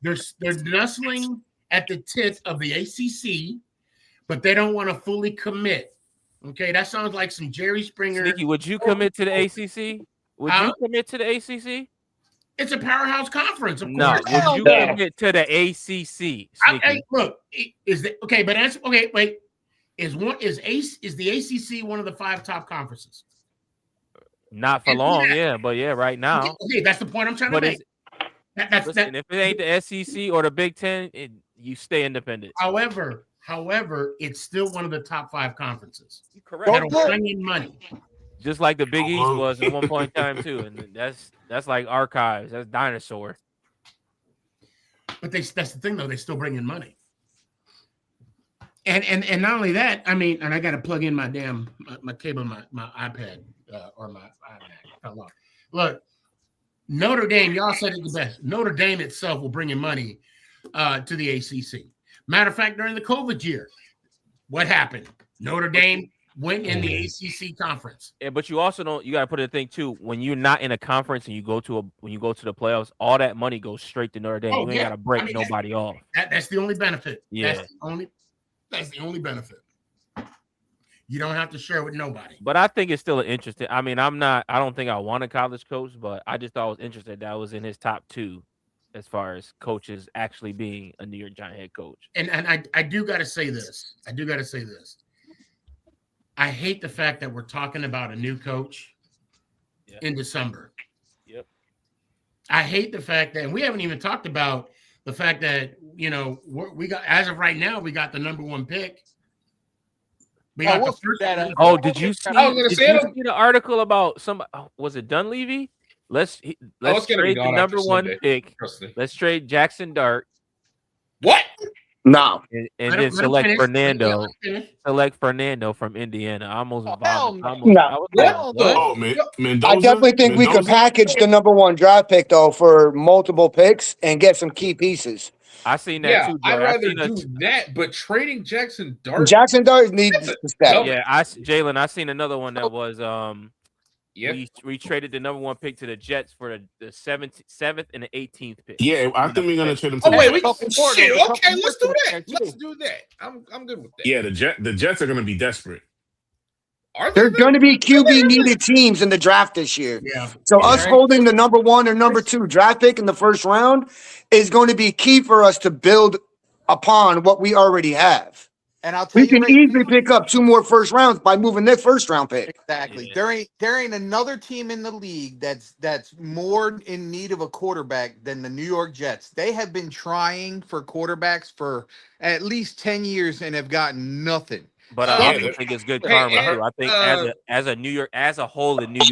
They're nestling at the tit of the ACC, but they don't want to fully commit. Okay, that sounds like some Jerry Springer. Sneaky, would you commit to the ACC? Would you commit to the ACC? It's a powerhouse conference, of course. No, would you commit to the ACC? Look, is the okay? But answer. Okay, wait. Is the ACC one of the 5 top conferences? Not for long, yeah, but yeah, right now. Okay, that's the point I'm trying to make. Listen, if it ain't the SEC or the Big Ten, you stay independent. However, it's still one of the top 5 conferences. Correct. That'll bring in money. Just like the Big East was at one point in time too, and that's like archives. That's dinosaur. But that's the thing though. They still bring in money. And not only that, I mean, and I got to plug in my cable, my iPad or my iMac. Fell off. Look, Notre Dame. Y'all said it the best. Notre Dame itself will bring in money to the ACC. Matter of fact, during the COVID year, what happened? Notre Dame went in the ACC conference. Yeah, but you also don't. You got to put a thing too. When you're not in a conference and you go to the playoffs, all that money goes straight to Notre Dame. You ain't got to break nobody off. That's the only benefit. Yeah, that's the only benefit. You don't have to share with nobody. But I think it's still an interesting. I mean, I don't think I want a college coach, but I just thought it was interesting that was in his top 2 as far as coaches actually being a New York Giant head coach. And I do got to say this. I hate the fact that we're talking about a new coach in December. Yep. I hate the fact that, and we haven't even talked about the fact that, we got, as of right now, we got the number 1 pick. We got the first. Did you see the article about was it Dunleavy? Let's trade the number 1 pick. Let's trade Jackson Dart. What? No. And then select Fernando. Select Fernando from Indiana. I almost Mendoza? I definitely think we could package the number 1 draft pick though for multiple picks and get some key pieces. I seen that too. I'd rather do that, but trading Jackson Dart. Jackson Dart needs to step. Yeah, Jalen. I seen another one that was we traded the number 1 pick to the Jets for the 7th and the 18th pick. Yeah, I think we're gonna trade them. Okay, let's do that. Let's do that. I'm good with that. Yeah, the Jets are gonna be desperate. There's going to be QB needed teams in the draft this year. Yeah. So us holding the number 1 or number 2 draft pick in the first round is going to be key for us to build upon what we already have. And I'll tell we can easily pick up 2 more first rounds by moving their first round pick. Exactly. Yeah. There ain't another team in the league that's more in need of a quarterback than the New York Jets. They have been trying for quarterbacks for at least 10 years and have gotten nothing. But I also think it's good karma too. I think as a whole in New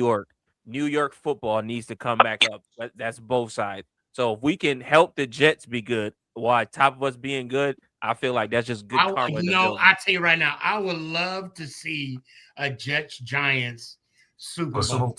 York football needs to come back up. That's both sides. So if we can help the Jets be good while top of us being good, I feel like that's just good karma. I tell you right now, I would love to see a Jets Giants Super Bowl.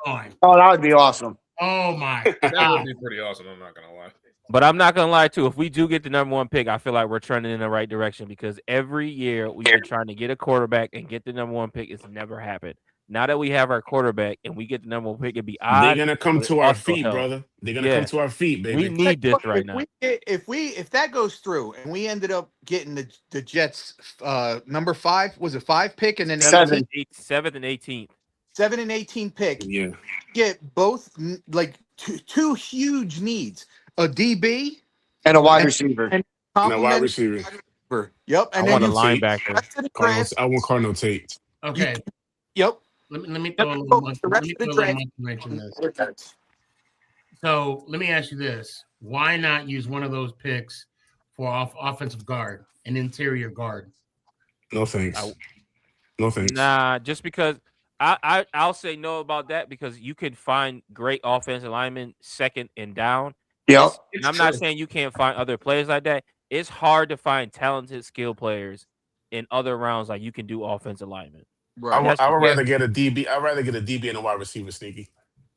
Oh, that would be awesome. Oh my God. That would be pretty awesome. I'm not gonna lie. But I'm not gonna lie too. If we do get the number 1 pick, I feel like we're trending in the right direction because every year we've been trying to get a quarterback and get the number 1 pick. It's never happened. Now that we have our quarterback and we get the number 1 pick, it'd be odd. They're gonna come to our feet, brother. They're gonna come to our feet, baby. We need this right now. If that goes through and we ended up getting the Jets number 5, was it 5 pick and then 7th and 18th. 7 and 18 pick. Yeah. Get both like two huge needs. A DB and a wide receiver. And a wide receiver. Yep. And I want a linebacker. I want Cardinal Tate. Okay. Yep. Let me throw a little monkey in this. So let me ask you this. Why not use one of those picks for offensive guard, an interior guard? No thanks. No thanks. Nah, just because I'll say no about that because you can find great offensive linemen second and down. Yep. And I'm not saying you can't find other players like that. It's hard to find talented skill players in other rounds like you can do offensive linemen. I would That's- rather get a DB. I'd rather get a DB and a wide receiver, Sneaky.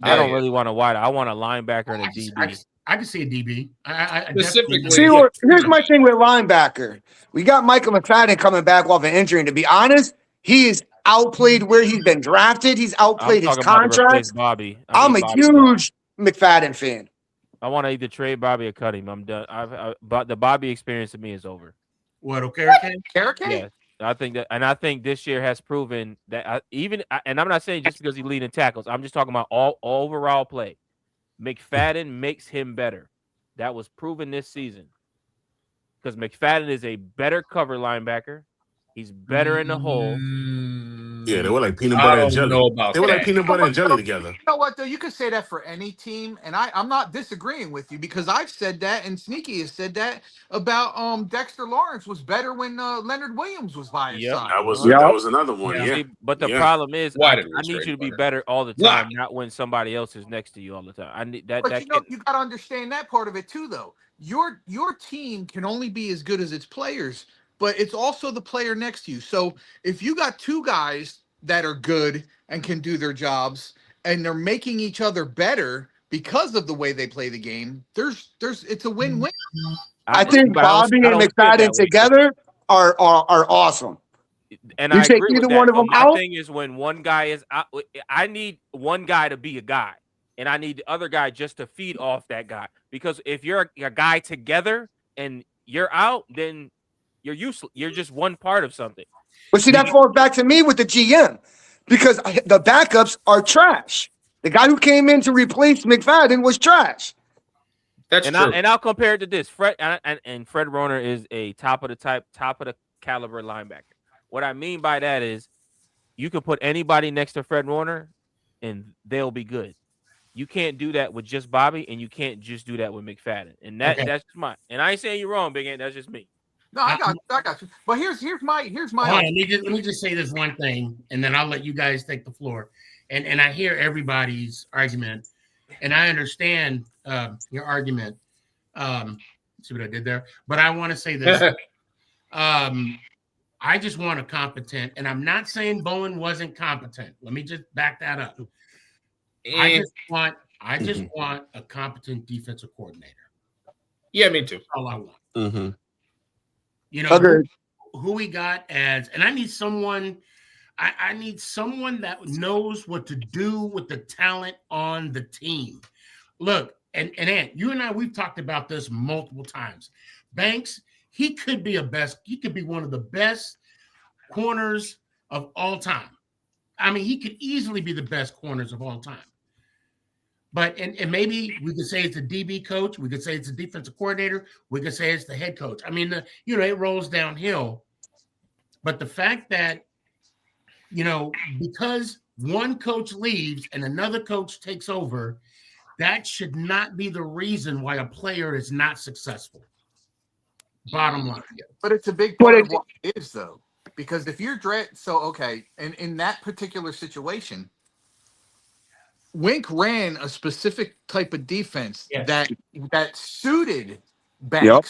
I don't really want a wide. I want a linebacker and a DB. I can see a DB. I Specifically, See, here's my thing with linebacker. We got Michael McFadden coming back off an injury, and to be honest, he is outplayed where he's been drafted. He's outplayed his talking about to contracts. replace Bobby. I'm a huge McFadden fan. I want to either trade Bobby or cut him. I'm done. But the Bobby experience to me is over. What? Okay, Yeah, I think that, and I think this year has proven that and I'm not saying just because he's leading tackles. I'm just talking about all overall play. McFadden makes him better. That was proven this season. Because McFadden is a better cover linebacker. He's better in the hole. Yeah, they were like peanut butter and jelly. They were like peanut butter and jelly together. You know what, though? You could say that for any team, and I'm not disagreeing with you because I've said that, and Sneaky has said that about Dexter Lawrence was better when Leonard Williams was by his side. That was another one. Yeah. See, but the problem is, Why I did we need trade you to be Butter? better all the time, not when somebody else is next to you all the time. I need that. But you got to understand that part of it too, though. Your team can only be as good as its players, but it's also the player next to you. So if you got two guys that are good and can do their jobs, and they're making each other better because of the way they play the game, it's a win-win. I think Bobby and McFadden together are awesome. And You I take agree with either that. one of But them my out? thing is when one guy is out, I need one guy to be a guy, and I need the other guy just to feed off that guy. Because if you're a guy together and you're out, then you're useless. You're just one part of something. But see, that falls back to me with the GM because the backups are trash. The guy who came in to replace McFadden was trash. That's true. I'll compare it to this. Fred Roner is a top of the caliber linebacker. What I mean by that is you can put anybody next to Fred Roner and they'll be good. You can't do that with just Bobby, and you can't just do that with McFadden. And that's just my. And I ain't saying you're wrong, Big Ant. That's just me. No, I got you. But here's my. Hold on, let me just say this one thing, and then I'll let you guys take the floor. And I hear everybody's argument, and I understand your argument. See what I did there? But I want to say this. I just want a competent, and I'm not saying Bowen wasn't competent. Let me just back that up. I just want a competent defensive coordinator. Yeah, me too. That's all I want. Mm-hmm. You know who we got as, and I need someone. I need someone that knows what to do with the talent on the team. Look, and Ant, you and I, we've talked about this multiple times. Banks, he could be one of the best corners of all time. I mean, he could easily be the best corners of all time. But and maybe we could say it's a DB coach, we could say it's a defensive coordinator, we could say it's the head coach. I mean, it rolls downhill. But the fact that, because one coach leaves and another coach takes over, that should not be the reason why a player is not successful. Bottom line. But it's a big part of what it is, though. Because if you're and in that particular situation, Wink ran a specific type of defense that suited Banks. Yep.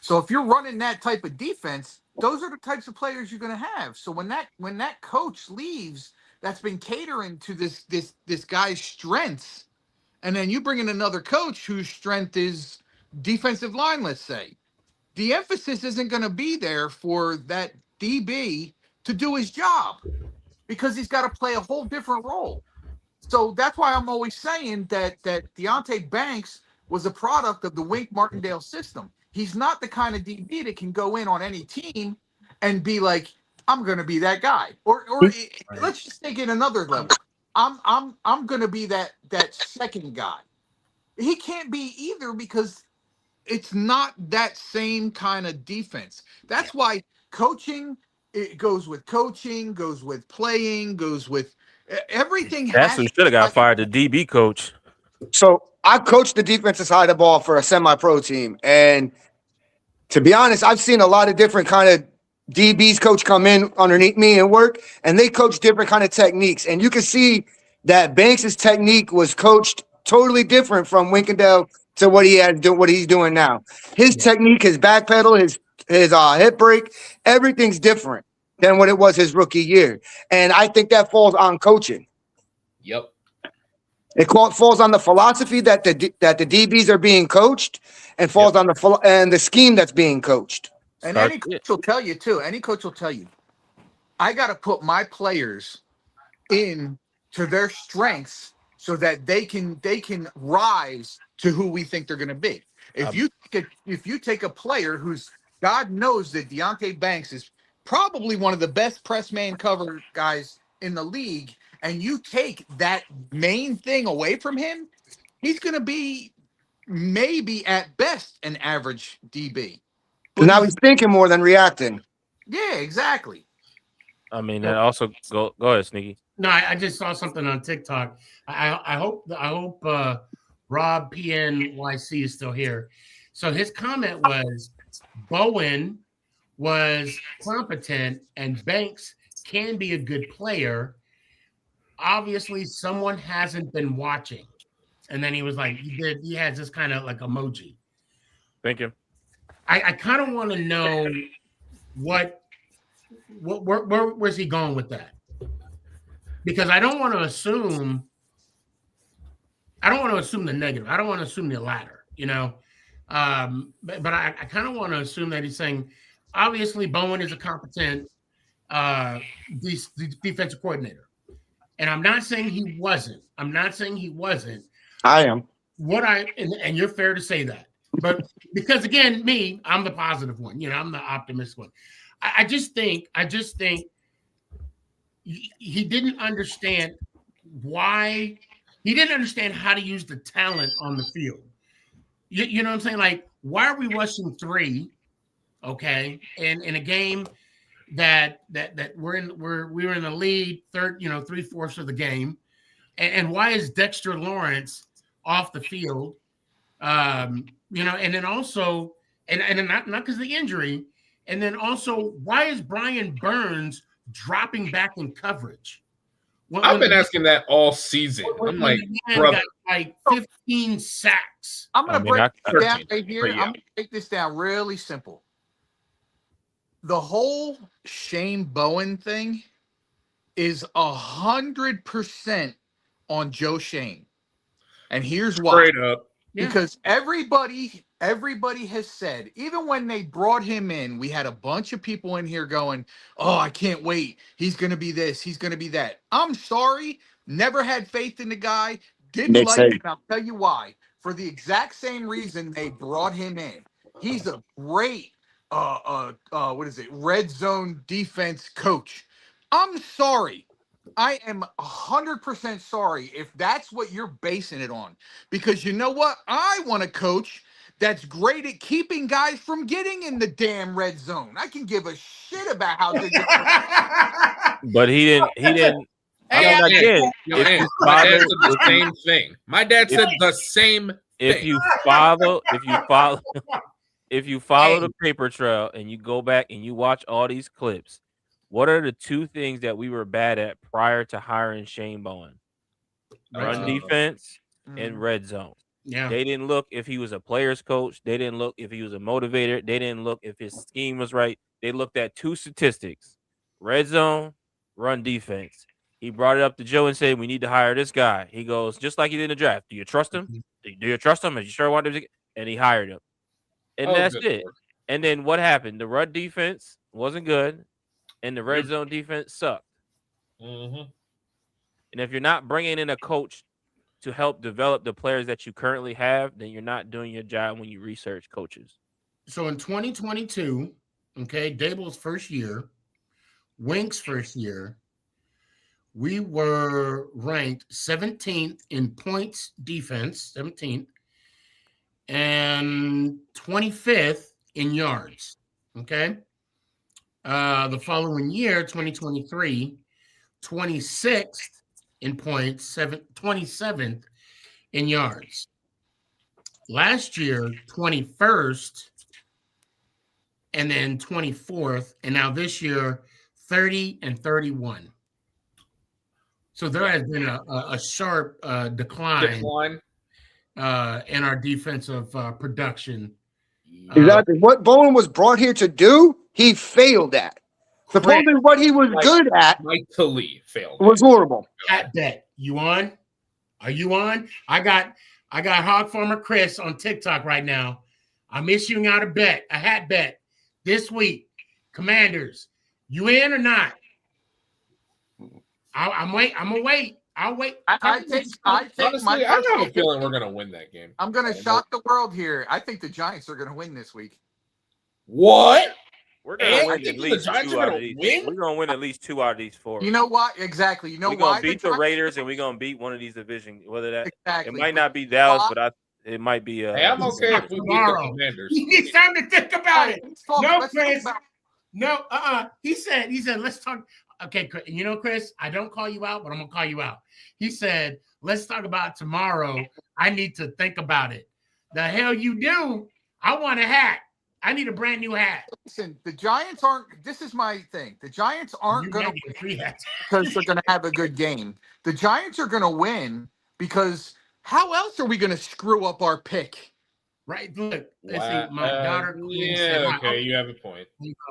So if you're running that type of defense, those are the types of players you're going to have. So when that coach leaves, that's been catering to this guy's strengths, and then you bring in another coach whose strength is defensive line, let's say, the emphasis isn't going to be there for that DB to do his job because he's got to play a whole different role. So that's why I'm always saying that Deonte Banks was a product of the Wink Martindale system. He's not the kind of DB that can go in on any team and be like, I'm going to be that guy. Or let's just take it another level. I'm going to be that second guy. He can't be either because it's not that same kind of defense. That's why coaching, it goes with coaching, goes with playing, goes with everything. That's who should have got fired, the DB coach. So I coached the defensive side of the ball for a semi-pro team. And to be honest, I've seen a lot of different kind of DBs coach come in underneath me and work, and they coach different kind of techniques. And you can see that Banks' technique was coached totally different from Winkendale to what he's doing now. His technique, his back pedal, his hip break, everything's different than what it was his rookie year. And I think that falls on coaching. Yep. It falls on the philosophy that the DBs are being coached, and falls on the scheme that's being coached. And any coach will tell you too. Any coach will tell you, I got to put my players in to their strengths so that they can rise to who we think they're going to be. If you take a player who's, God knows that Deontay Banks is probably one of the best press man cover guys in the league, and you take that main thing away from him, he's going to be maybe at best an average DB. But now he's thinking more than reacting. Yeah, exactly. I mean, that also go ahead, Sneaky. No, I just saw something on TikTok. I hope Rob PNYC is still here. So his comment was Bowen was competent and Banks can be a good player. Obviously, someone hasn't been watching. And then he was like, he has this kind of like emoji. Thank you. I kind of want to know where's he going with that? Because I don't want to assume the negative. I don't want to assume the latter, you know. But I kind of want to assume that he's saying, obviously, Bowen is a competent defensive coordinator. And I'm not saying he wasn't. I am. And you're fair to say that. But because again, I'm the positive one. You know, I'm the optimist one. I just think he didn't understand why. He didn't understand how to use the talent on the field. You know what I'm saying? Like, why are we rushing 3? Okay, and in a game that we were in the lead, 3/4 of the game, and why is Dexter Lawrence off the field? You know, and then also, and not because of the injury, and then also, why is Brian Burns dropping back in coverage? I've been asking that all season. I'm like, brother, got like 15 sacks. I'm gonna break it down right here. I'm gonna take this down really simple. The whole Shane Bowen thing is 100% on Joe Shane, and here's why. Straight up. Because everybody has said, even when they brought him in, we had a bunch of people in here going, oh, I can't wait. He's going to be this. He's going to be that. I'm sorry. Never had faith in the guy. Didn't like him. I'll tell you why. For the exact same reason they brought him in. He's a great, red zone defense coach. I'm sorry. I am 100% sorry if that's what you're basing it on. Because you know what? I want a coach that's great at keeping guys from getting in the damn red zone. I can give a shit about how they get. But he didn't. My dad said the same thing. My dad said the same thing. If you follow the paper trail and you go back and you watch all these clips, what are the 2 things that we were bad at prior to hiring Shane Bowen? Run defense and red zone. Yeah. They didn't look if he was a player's coach. They didn't look if he was a motivator. They didn't look if his scheme was right. They looked at 2 statistics: red zone, run defense. He brought it up to Joe and said, we need to hire this guy. He goes, just like he did in the draft. Do you trust him? Do you trust him? Are you sure want him? And he hired him. And that's it. Lord. And then what happened? The run defense wasn't good. And the red zone defense sucked. Mm-hmm. And if you're not bringing in a coach to help develop the players that you currently have, then you're not doing your job when you research coaches. So in 2022, okay, Dable's first year, Wink's first year, we were ranked 17th in points defense, 17th, and 25th in yards, okay? The following year, 2023, 26th in points, 27th in yards. Last year, 21st and then 24th, and now this year 30 and 31. So there has been a sharp decline in our defensive production. Exactly. What Bowen was brought here to do, he failed at. Supposedly what he was good at Mike Tully failed. Was horrible. Hat bet. You on? Are you on? I got Hog Farmer Chris on TikTok right now. I'm issuing out a hat bet this week. Commanders, you in or not? I'm gonna wait. I'll wait. I think honestly, I have a feeling we're gonna win that game. I'm gonna shock the world here. I think the Giants are gonna win this week. What? We're gonna win think at least the Giants 2 are out gonna of these. win? We're gonna win at least 2 out of these 4. You know what? Exactly. You know we're why? gonna beat the Raiders and we're gonna beat one of these division. Whether that Exactly. it might not be Dallas, but it might be. Hey, I'm okay if we beat the Commanders. He needs time to think about it. No, let's Chris. talk No, He said, let's talk. Okay, you know, Chris, I don't call you out, but I'm gonna call you out. He said, let's talk about tomorrow. I need to think about it. The hell you do? I want a hat. I need a brand new hat. Listen, the Giants aren't. This is my thing. The Giants aren't going to win free hats because they're going to have a good game. The Giants are going to win because how else are we going to screw up our pick? Right. Look, my daughter. Yeah. Okay, you have a point.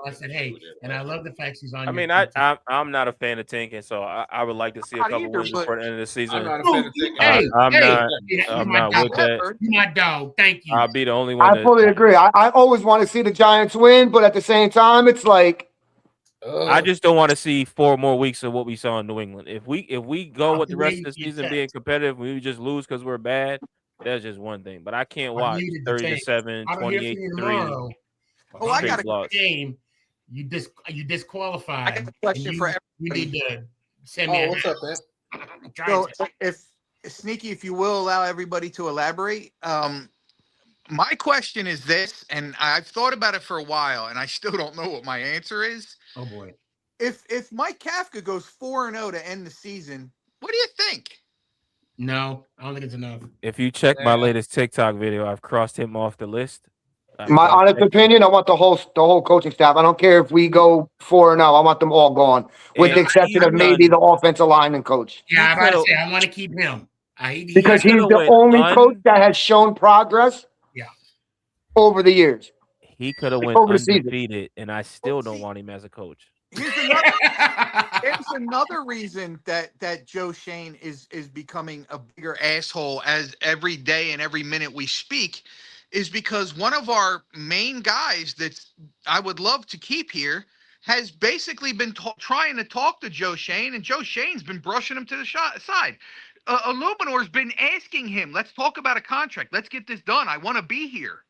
I said, hey, and I love the fact she's on. I mean, I'm not a fan of tanking, so I would like to see a couple wins before the end of the season. I'm not a fan of tanking. I'm not with that. You're my dog. Thank you. I'll be the only one. I fully agree. I always want to see the Giants win, but at the same time, it's like I just don't want to see 4 more weeks of what we saw in New England. If we go with the rest of the season being competitive, we just lose because we're bad. That's just one thing. But I can't watch 30-7, 28-3. Oh, I got a game. You disqualified. I got a question for everybody. You need to send me. What's up, man? So, if Sneaky, if you will allow everybody to elaborate, my question is this, and I've thought about it for a while, and I still don't know what my answer is. Oh boy! If Mike Kafka goes 4-0 to end the season, what do you think? No, I don't think it's enough. If you check my latest TikTok video, I've crossed him off the list. My honest opinion, I want the whole coaching staff. I don't care if we go 4-0. I want them all gone, with the exception of maybe the offensive line and coach. Yeah, I about to say I want to keep him. Because he's the only coach that has shown progress. Yeah. Over the years. He could have went undefeated, and I still don't want him as a coach. There's another reason that Joe Schoen is becoming a bigger asshole as every day and every minute we speak, is because one of our main guys that I would love to keep here has basically been trying to talk to Joe Schoen, and Joe Schoen's been brushing him to the side. Illuminor's been asking him, let's talk about a contract. Let's get this done. I want to be here.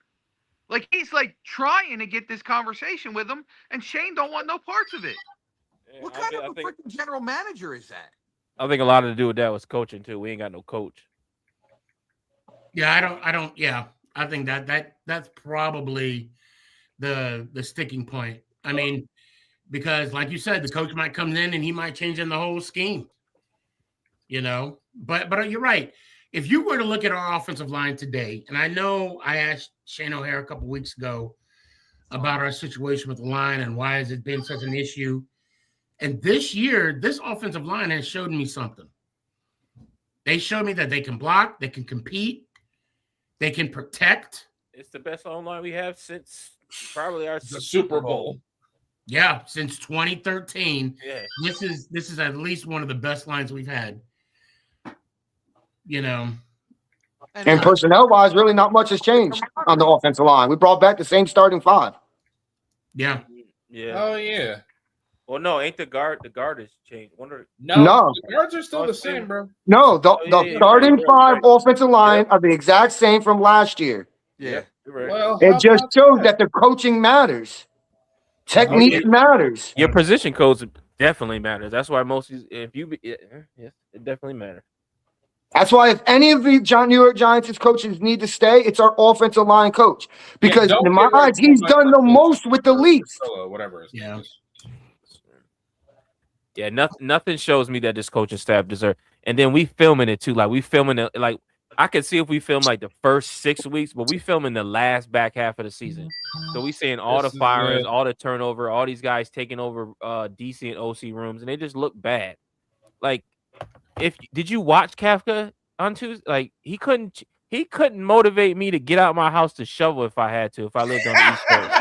Like, he's like trying to get this conversation with him, and Shane don't want no parts of it. What kind of a freaking general manager is that? I think a lot to do with that was coaching too. We ain't got no coach. Yeah, I don't. Yeah, I think that's probably the sticking point. I mean, because like you said, the coach might come in and he might change in the whole scheme. You know, but you're right. If you were to look at our offensive line today, and I know I asked Shane O'Hare a couple weeks ago about our situation with the line and why has it been such an issue. And this year, this offensive line has showed me something. They showed me that they can block, they can compete, they can protect. It's the best line we have since probably our Super Bowl. Yeah, since 2013. Yeah. This is at least one of the best lines we've had. You know. And personnel-wise, really not much has changed on the offensive line. We brought back the same starting 5. Yeah. Yeah. Oh yeah. Well, no, ain't the guard has changed. No. The guards are still the same, bro. No, the starting 5 offensive line are the exact same from last year. Yeah. Well, it just shows that the coaching matters. Technique matters. Your position codes definitely matters. That's why it definitely matters. That's why if any of the New York Giants' coaches need to stay, it's our offensive line coach. Because in my eyes, he's done the most with the least. Whatever. Yeah. Yeah, nothing shows me that this coaching staff deserves. And then we filming it too. Like we filming it. Like I could see if we film like the first 6 weeks, but we film in the last back half of the season. So we seeing all the This is firings, it. all the turnover, all these guys taking over DC and OC rooms, and they just look bad. Like, did you watch Kafka on Tuesday? Like, he couldn't motivate me to get out my house to shovel if I had to, if I lived on the East Coast.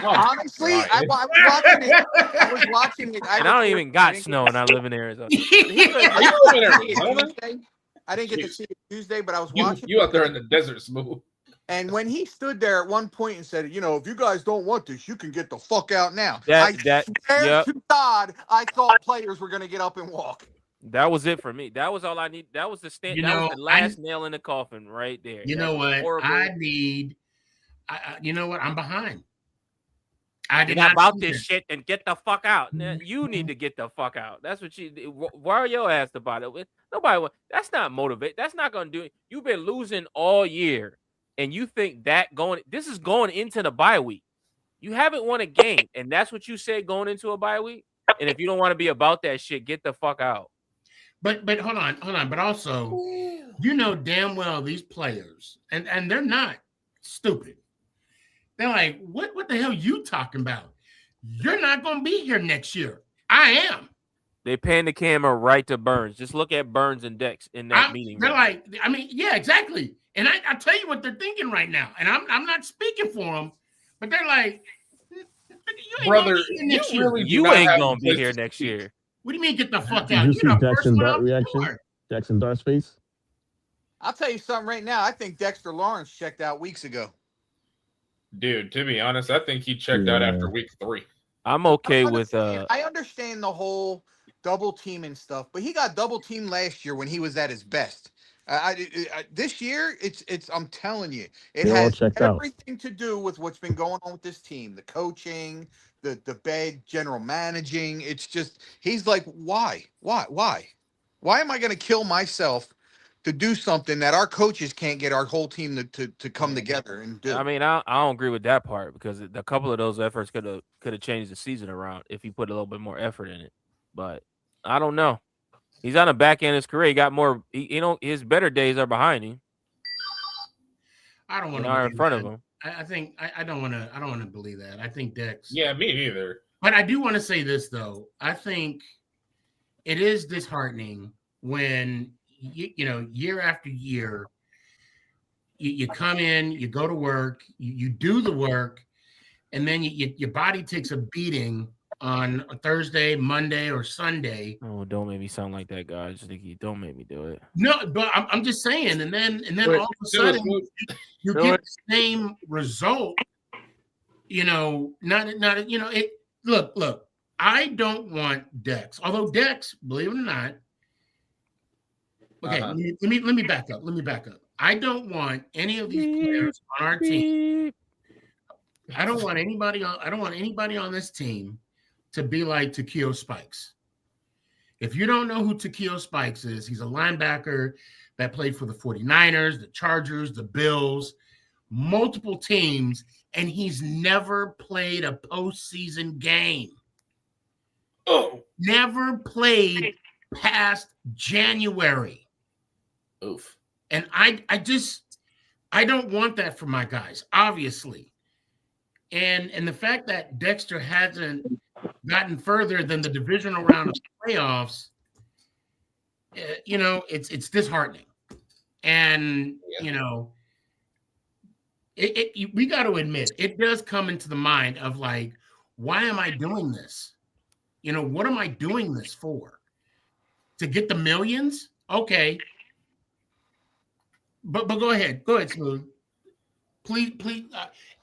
Honestly, I was watching it. I was watching it. And I don't even got snow, and I live in Arizona. Are you living in Arizona? I didn't get to see it Tuesday, but I was watching. You out there in the desert, Smooth. And when he stood there at one point and said, if you guys don't want this, you can get the fuck out now. That- I swear yep. to God, I thought players were going to get up and walk. That was it for me. That was all I need. That was the stand. That was the last nail in the coffin right there. You know what? You know what? I'm behind. I did not not about see this that. shit and get the fuck out. Now, you need to get the fuck out. That's what you. Why are your ass about it? Nobody. That's not motivate. That's not gonna do it. You've been losing all year, and you think that this is going into the bye week. You haven't won a game, and that's what you said going into a bye week. And if you don't want to be about that shit, get the fuck out. But hold on. But also, you know damn well these players, and they're not stupid. They're like, what the hell you talking about? You're not going to be here next year. I am. They pan the camera right to Burns. Just look at Burns and Dex in that meeting. They're like, yeah, exactly. And I tell you what they're thinking right now. And I'm not speaking for them, but they're like, brother, you ain't going to be here next year. What do you mean get the fuck Did out? you You're see the Jackson first one Dart out the reaction? door. Jackson Dart's face? I'll tell you something right now. I think Dexter Lawrence checked out weeks ago. Dude, to be honest, I think he checked out after week 3. I'm okay with I understand the whole double teaming stuff, but he got double teamed last year when he was at his best. This year, it's. I'm telling you, it has everything to do with what's been going on with this team, the coaching, the bad general managing. It's just he's like, why am I going to kill myself to do something that our coaches can't get our whole team to come together and do? I mean, I don't agree with that part because a couple of those efforts could have changed the season around if he put a little bit more effort in it. But I don't know. He's on the back end of his career. He got more. His better days are behind him. I don't want to. Are in front of him. I think I don't want to. I don't want to believe that. I think Dex. Yeah, me neither. But I do want to say this though. I think it is disheartening when year after year, you come in, you go to work, you do the work, and then your body takes a beating on a Thursday, Monday, or Sunday. Oh, don't make me sound like that, guy. Sneaky, don't make me do it. No, but I'm just saying, and then all of a sudden you get the same result. It. Look. I don't want Dex, although Dex, believe it or not. Okay, let me back up. I don't want any of these players on our team. I don't want anybody on this team to be like Takeo Spikes. If you don't know who Takeo Spikes is, he's a linebacker that played for the 49ers, the Chargers, the Bills, multiple teams, and he's never played a postseason game. Never played past January. Oof. And I don't want that for my guys, obviously. And the fact that Dexter hasn't gotten further than the divisional round of the playoffs, it's disheartening. And we got to admit, it does come into the mind of like, why am I doing this? What am I doing this for? To get the millions? Okay. But go ahead, Smooth. Please.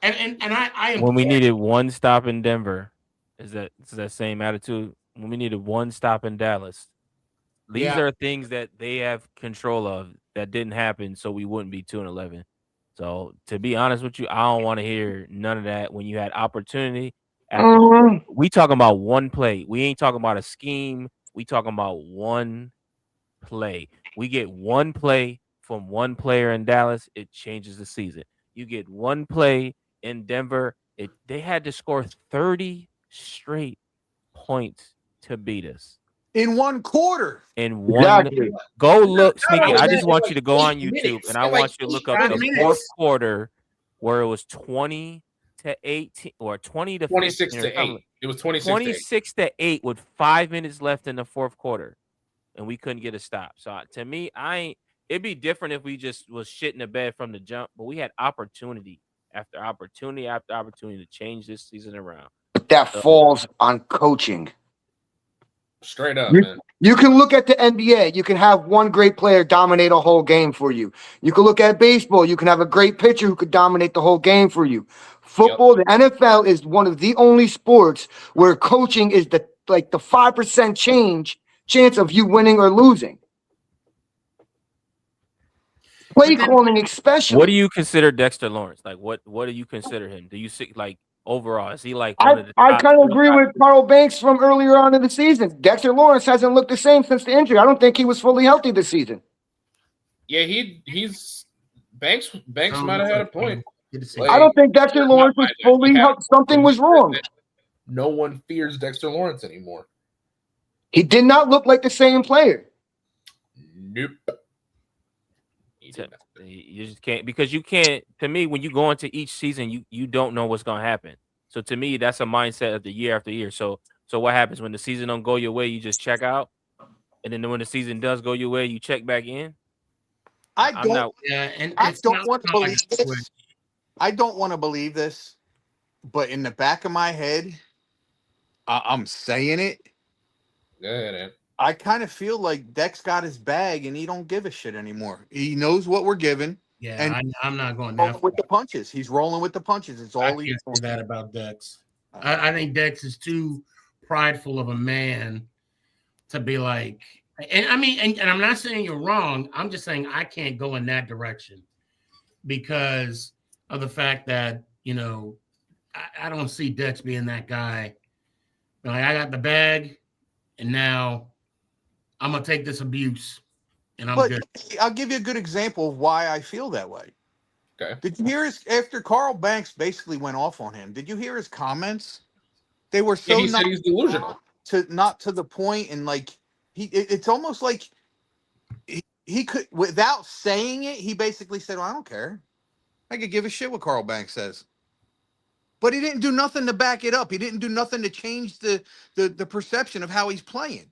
And I am. When we needed one stop in Denver, is that same attitude? When we needed one stop in Dallas, these are things that they have control of that didn't happen, so we wouldn't be 2-11. So to be honest with you, I don't want to hear none of that. When you had opportunity, we talking about one play. We ain't talking about a scheme. We talking about one play. We get one play from one player in Dallas, it changes the season. You get one play in Denver, they had to score 30 straight points to beat us. in one quarter. In one, go look, Sneaky. I just want you to go on 8 YouTube minutes. and I want you to look up 5 the minutes. fourth quarter where it was 20 to 18 or 20 to 26 15 or to something. 8. It was 26 26 to 8 with 5 minutes left in the fourth quarter, and we couldn't get a stop. So to me, it'd be different if we just was shit in the bed from the jump, but we had opportunity after opportunity after opportunity to change this season around. But that falls on coaching. Straight up, man. You can look at the NBA. You can have one great player dominate a whole game for you. You can look at baseball. You can have a great pitcher who could dominate the whole game for you. Football, the NFL is one of the only sports where coaching is the 5% chance of you winning or losing. Play calling, especially. What do you consider Dexter Lawrence? Like, what do you consider him? Do you see like overall? Is he like one of the? I kind of agree with Carl Banks from earlier on in the season. Dexter Lawrence hasn't looked the same since the injury. I don't think he was fully healthy this season. Yeah, he's Banks might have had a point. I don't think Dexter Lawrence was fully healthy. Something was wrong. No one fears Dexter Lawrence anymore. He did not look like the same player. Nope. You just can't, because you can't. To me, when you go into each season, you don't know what's gonna happen. So to me, that's a mindset of the year after year. So what happens when the season don't go your way? You just check out, and then when the season does go your way, you check back in. I don't want to believe this. I don't want to believe this, but in the back of my head, I'm saying it. Yeah. I kind of feel like Dex got his bag and he don't give a shit anymore. He knows what we're given. Yeah, and I'm not going down with the punches. He's rolling with the punches. It's all I can't say that about Dex. I think Dex is too prideful of a man to be like, and I mean, and I'm not saying you're wrong. I'm just saying I can't go in that direction because of the fact that, you know, I don't see Dex being that guy. Like, I got the bag, and now I'm gonna take this abuse, and I'm good. I'll give you a good example of why I feel that way. Okay. Did you hear after Carl Banks basically went off on him? Did you hear his comments? They were so he said he's delusional. Not to the point, and like it's almost like he could, without saying it, he basically said, "Well, I don't care. I could give a shit what Carl Banks says." But he didn't do nothing to back it up. He didn't do nothing to change the perception of how he's playing.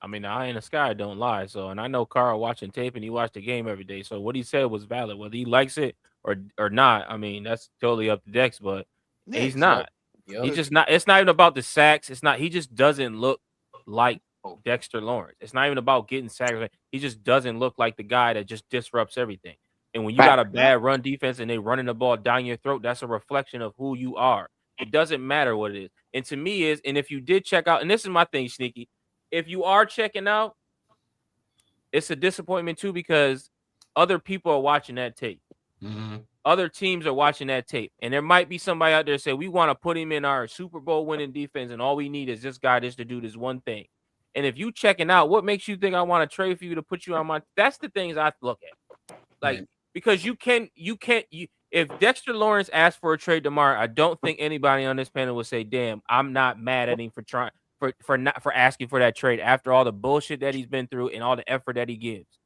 I mean, the eye in the sky don't lie. So, and I know Carl watching tape and he watched the game every day. So what he said was valid, whether he likes it or not. I mean, that's totally up to Dex, but he's not. He's just not. It's not even about the sacks. It's not. He just doesn't look like Dexter Lawrence. It's not even about getting sacks. He just doesn't look like the guy that just disrupts everything. And when you got a bad run defense and they running the ball down your throat, that's a reflection of who you are. It doesn't matter what it is. And to me and if you did check out, and this is my thing, Sneaky, if you are checking out, it's a disappointment too, because other people are watching that tape. Mm-hmm. Other teams are watching that tape. And there might be somebody out there say, we want to put him in our Super Bowl winning defense, and all we need is this guy just to do this one thing. And if you checking out, what makes you think I want to trade for you to put you on my? That's the things I look at. Like, because if Dexter Lawrence asked for a trade tomorrow, I don't think anybody on this panel would say, damn, I'm not mad at him for asking for that trade after all the bullshit that he's been through and all the effort that he gives.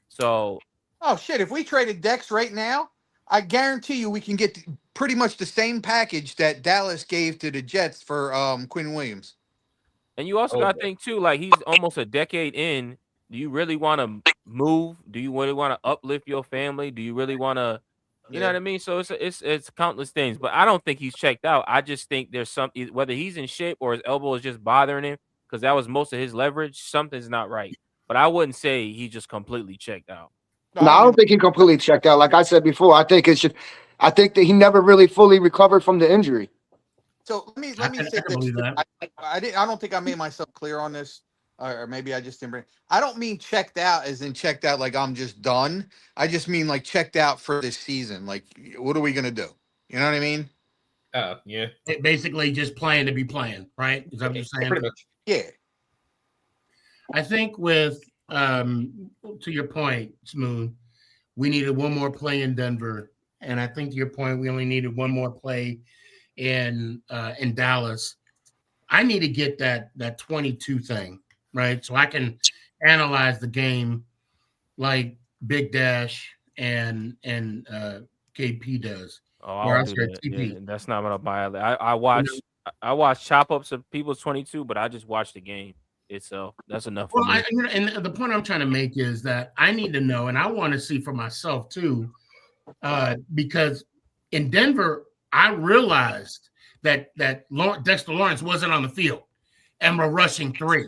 So, oh shit, if we traded Dex right now, I guarantee you we can get pretty much the same package that Dallas gave to the Jets for Quinn Williams. And you also got to think too, like, he's almost a decade in. Do you really want to move? Do you really want to uplift your family? Do you really want to, you know what I mean? So it's countless things, but I don't think he's checked out. I just think there's something, whether he's in shape or his elbow is just bothering him, because that was most of his leverage. Something's not right. But I wouldn't say he just completely checked out. No, I don't think he completely checked out. Like I said before, I think that he never really fully recovered from the injury. So let me say this. I don't think I made myself clear on this, or maybe I just didn't bring. I don't mean checked out as in checked out like I'm just done. I just mean like checked out for this season. Like, what are we gonna do? You know what I mean? Yeah. Basically, just playing to be playing, right? Is that what you're saying? Pretty much. Yeah. I think with to your point, Smoon, we needed one more play in Denver, and I think to your point, we only needed one more play in Dallas. I need to get that 22 thing, right? So I can analyze the game like Big Dash and KP does. Oh, I Or don't I'm do sorry, that. TP. Yeah, that's not what I buy. I You watch know? I watch chop ups of people's 22, but I just watch the game itself. That's enough for Well, me. and the point I'm trying to make is that I need to know, and I want to see for myself too, because in Denver, I realized that Dexter Lawrence wasn't on the field, and we're rushing 3,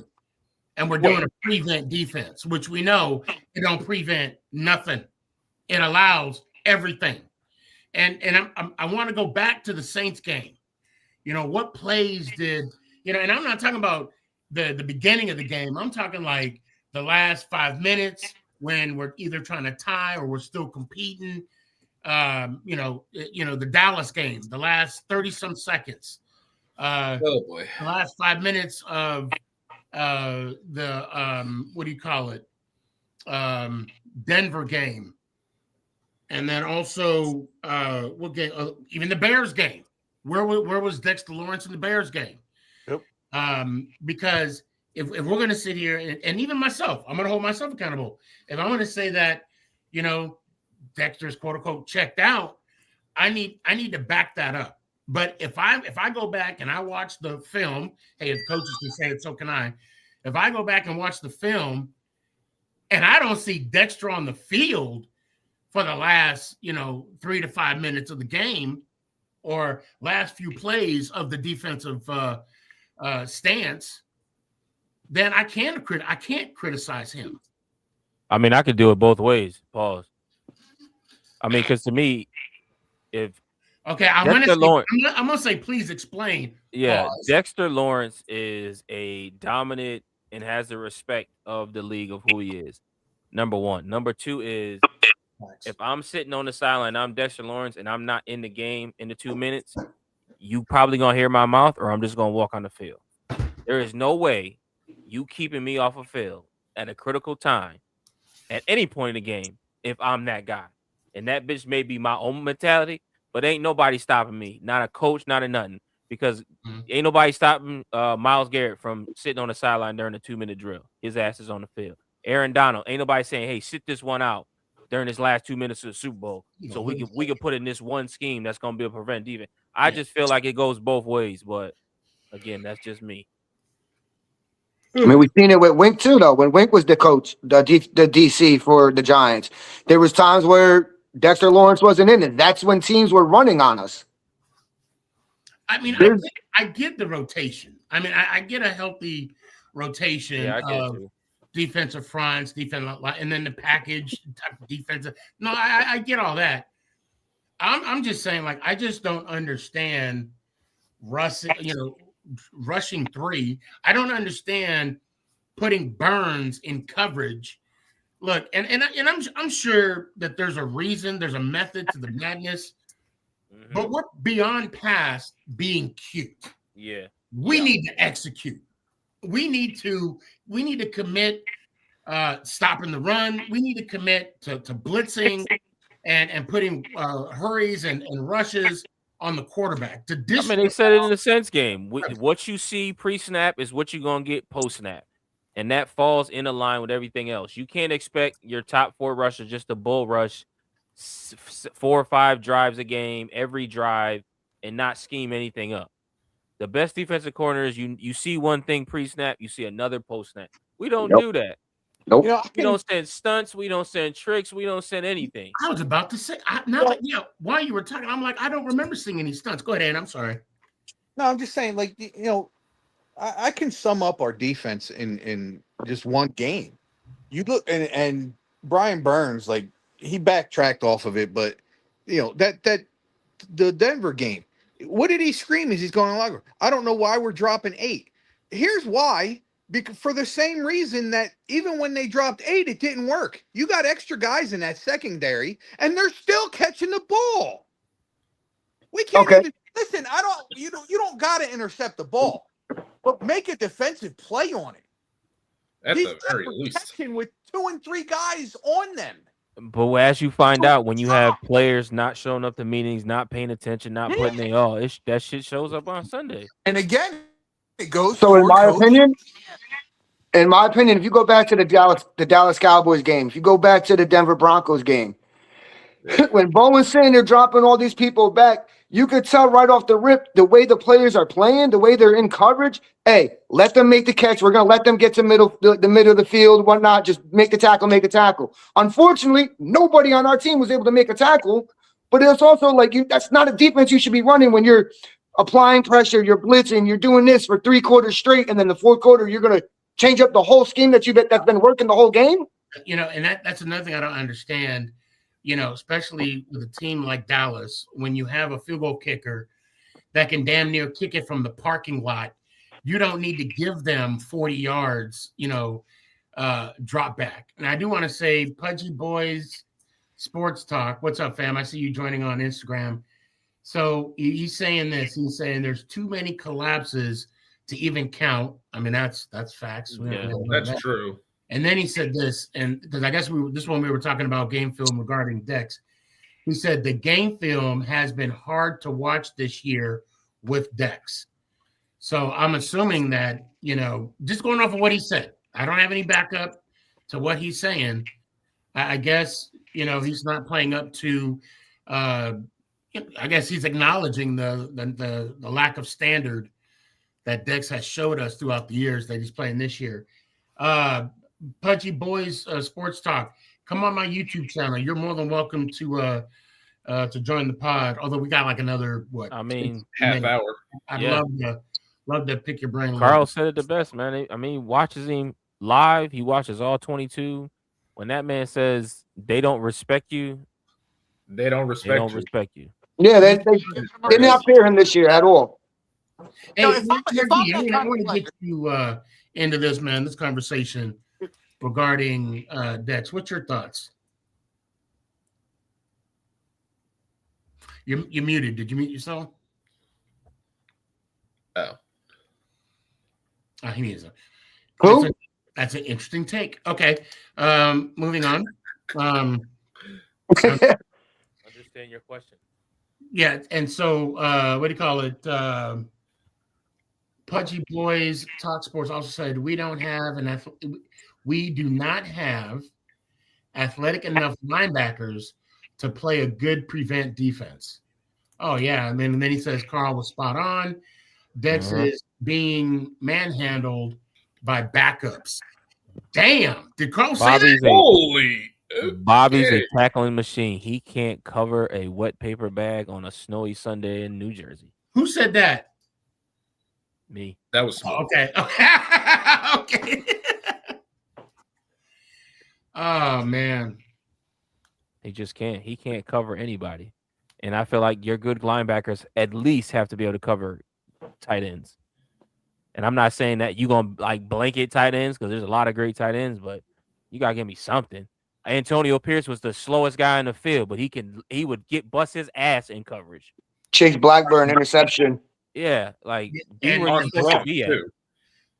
and we're doing a prevent defense, which we know it don't prevent nothing. It allows everything. And I want to go back to the Saints game. You know, what plays did, and I'm not talking about the beginning of the game. I'm talking like the last 5 minutes when we're either trying to tie or we're still competing. The Dallas game, the last 30 some seconds. Oh boy. The last 5 minutes of what do you call it? Denver game. And then also what game? Even the Bears game. Where was Dexter Lawrence in the Bears game? Yep. Because if we're going to sit here and even myself, I'm going to hold myself accountable. If I'm going to say that, Dexter's quote unquote checked out, I need to back that up. But if I go back and I watch the film, hey, if coaches can say it, so can I. If I go back and watch the film and I don't see Dexter on the field for the last, 3 to 5 minutes of the game or last few plays of the defensive stance, then I can't criticize him. I mean, I could do it both ways. Pause. I mean, because to me, if I'm gonna say, please explain. Yeah, Pause. Dexter Lawrence is a dominant and has the respect of the league of who he is. Number one. Number two is if I'm sitting on the sideline, I'm Dexter Lawrence, and I'm not in the game in the 2 minutes, you probably gonna hear my mouth, or I'm just gonna walk on the field. There is no way you keeping me off a field at a critical time at any point in the game if I'm that guy. And that bitch may be my own mentality, but ain't nobody stopping me. Not a coach, not a nothing. Because ain't nobody stopping Myles Garrett from sitting on the sideline during the 2-minute drill. His ass is on the field. Aaron Donald, ain't nobody saying, hey, sit this one out during this last 2 minutes of the Super Bowl. So we can put in this one scheme that's gonna be a prevent defense. I just feel like it goes both ways, but again, that's just me. I mean, we've seen it with Wink too, though. When Wink was the coach, the DC for the Giants, there was times where Dexter Lawrence wasn't in it. That's when teams were running on us. I mean, I get the rotation. I mean, I get a healthy rotation of defensive fronts, and then the package defensive. No, I get all that. I'm just saying, like, I just don't understand rushing 3. I don't understand putting Burns in coverage. Look, and I'm sure that there's a reason, there's a method to the madness, but we're beyond past being cute. Yeah, we need to execute. We need to commit stopping the run. We need to commit to blitzing and putting hurries and rushes on the quarterback. I mean, they said it in the Saints game. What you see pre-snap is what you're going to get post-snap. And that falls in line with everything else. You can't expect your top 4 rushers just to bull rush 4 or 5 drives a game, every drive, and not scheme anything up. The best defensive corners, you see one thing pre-snap, you see another post-snap. We don't do that. Nope. We don't send stunts. We don't send tricks. We don't send anything. I was about to say, while you were talking, I'm like, I don't remember seeing any stunts. Go ahead, Ann. I'm sorry. No, I'm just saying, like, I can sum up our defense in just one game. You look and Brian Burns, like, he backtracked off of it, but that the Denver game, what did he scream as he's going along? I don't know why we're dropping 8. Here's why. Because for the same reason that even when they dropped 8, it didn't work. You got extra guys in that secondary, and they're still catching the ball. We can't even listen. You don't got to intercept the ball, but make a defensive play on it. At These the very least, catching with 2 and 3 guys on them. But as you find out, when you have players not showing up to meetings, not paying attention, not putting their all, that shit shows up on Sunday. And again, It goes So toward coach. in my opinion, if you go back to the Dallas Cowboys game, if you go back to the Denver Broncos game, when Bowen's saying they're dropping all these people back, you could tell right off the rip the way the players are playing, the way they're in coverage. Hey, let them make the catch. We're gonna let them get to the middle of the field, whatnot. Just make the tackle, make a tackle. Unfortunately, nobody on our team was able to make a tackle. But it's also like that's not a defense you should be running when you're applying pressure, you're blitzing, you're doing this for 3 quarters straight, and then the fourth quarter you're gonna change up the whole scheme that's been working the whole game. And that's another thing I don't understand. Especially with a team like Dallas, when you have a field goal kicker that can damn near kick it from the parking lot, you don't need to give them 40 yards, drop back. And I do want to say, Pudgy Boys Sports Talk, what's up, fam? I see you joining on Instagram. So he's saying this. He's saying there's too many collapses to even count. I mean, that's facts. Yeah, that's true. And then he said this, and because I guess this one we were talking about game film regarding Dex. He said the game film has been hard to watch this year with Dex. So I'm assuming that, just going off of what he said, I don't have any backup to what he's saying. I guess, he's not playing up to, I guess he's acknowledging the lack of standard that Dex has showed us throughout the years that he's playing this year. Pudgy Boys Sports Talk, come on my YouTube channel. You're more than welcome to join the pod. Although we got like another half hour. I'd love to pick your brain. Carl said it the best, man. I mean, watches him live. He watches all 22. When that man says they don't respect you, they don't respect you. Yeah, they did not fear him this year at all. Hey, I want to get you into this, man. This conversation regarding Dex. What's your thoughts? You're muted. Did you mute yourself? Oh. He is. Who? That's an interesting take. Okay. Moving on. Understand your question. Yeah, and so what do you call it? Pudgy Boys Talk Sports also said we do not have athletic enough linebackers to play a good prevent defense. Oh yeah, and then he says Carl was spot on. Dex is being manhandled by backups. Damn, did Carl say that? Holy. Bobby's a tackling machine. He can't cover a wet paper bag on a snowy Sunday in New Jersey. Who said that? Me. That was okay. Okay. Oh man. He just can't. He can't cover anybody. And I feel like your good linebackers at least have to be able to cover tight ends. And I'm not saying that you're going to like blanket tight ends because there's a lot of great tight ends, but you got to give me something. Antonio Pierce was the slowest guy in the field, but he would bust his ass in coverage. Chase Blackburn interception. Yeah, like and where you're supposed to be at.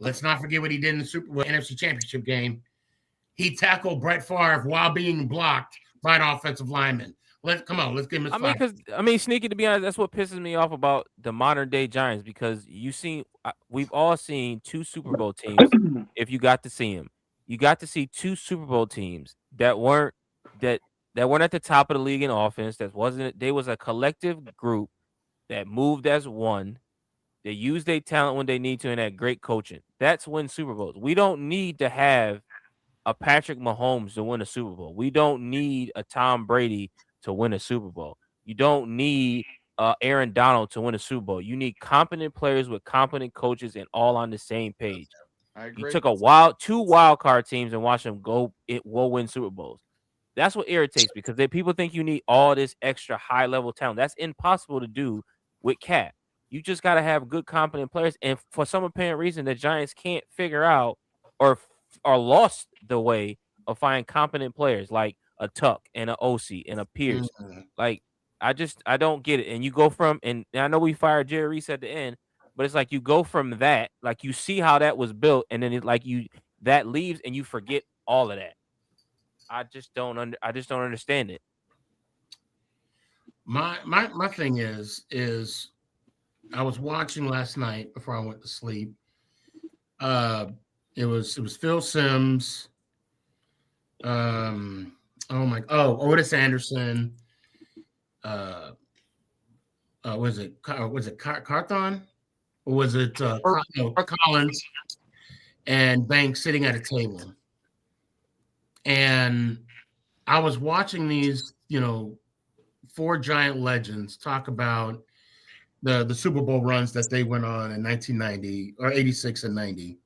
Let's not forget what he did in the Super Bowl NFC Championship game. He tackled Brett Favre while being blocked by an offensive lineman. Let's give him his flowers. Sneaky, to be honest, that's what pisses me off about the modern day Giants because we've all seen 2 Super Bowl teams. If you got to see them, you got to see 2 Super Bowl teams that weren't at the top of the league in offense. They was a collective group that moved as one. They use their talent when they need to and had great coaching. That's win Super Bowls. We don't need to have a Patrick Mahomes to win a Super Bowl. We don't need a Tom Brady to win a Super Bowl. You don't need Aaron Donald to win a Super Bowl. You need competent players with competent coaches and all on the same page. I agree. You took 2 wild card teams and watch them go win Super Bowls. That's what irritates me because people think you need all this extra high level talent. That's impossible to do with Cap. You just got to have good, competent players. And for some apparent reason, the Giants can't figure out or lost the way of finding competent players like a Tuck and an OC and a Pierce. Mm-hmm. Like, I don't get it. And you go from, and I know we fired Jerry Reese at the end, but it's like you go from that, like you see how that was built, and then that leaves and you forget all of that. I just don't understand it. My thing is I was watching last night before I went to sleep. It was Phil Simms. Otis Anderson. Was it Carthon? Or was it Collins and Banks sitting at a table? And I was watching these, four giant legends talk about the Super Bowl runs that they went on in 1990 or 86 and 90.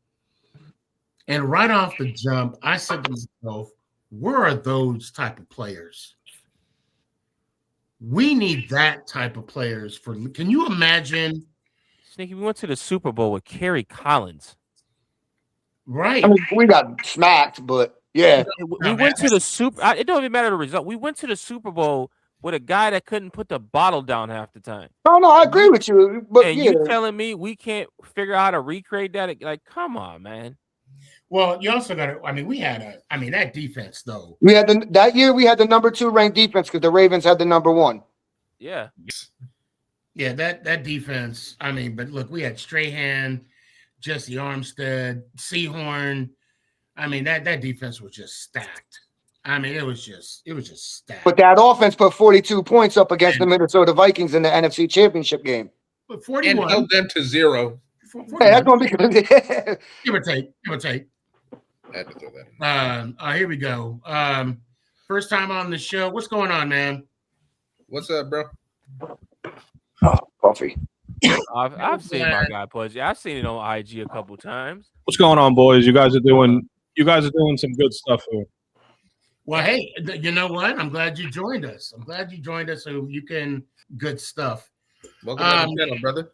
And right off the jump, I said to myself, where are those type of players? We need that type of players can you imagine? Sneaky, we went to the Super Bowl with Kerry Collins. Right. I mean, we got smacked, but yeah. We went to the it don't even matter the result. We went to the Super Bowl with a guy that couldn't put the bottle down half the time. No, I agree with you. But and you telling me we can't figure out how to recreate that? Like, come on, man. Well, you also got to. I mean, that defense though. We had that year. We had the number 2 ranked defense because the Ravens had the number 1. Yeah. Yeah, that defense. I mean, but look, we had Strahan, Jesse Armstead, Seahorn. I mean, that defense was just stacked. I mean, it was just stacked. But that offense put 42 points up against the Minnesota Vikings in the NFC Championship game. But 41 and held them to 0. Hey, that's going to be give or take. I had to throw that. Here we go. First time on the show. What's going on, man? What's up, bro? Oh, coffee. I've seen my guy Pudgy. I've seen it on IG a couple times. What's going on, boys? You guys are doing some good stuff here. Well, hey, you know what? I'm glad you joined us. So you can good stuff. Welcome to the channel, brother.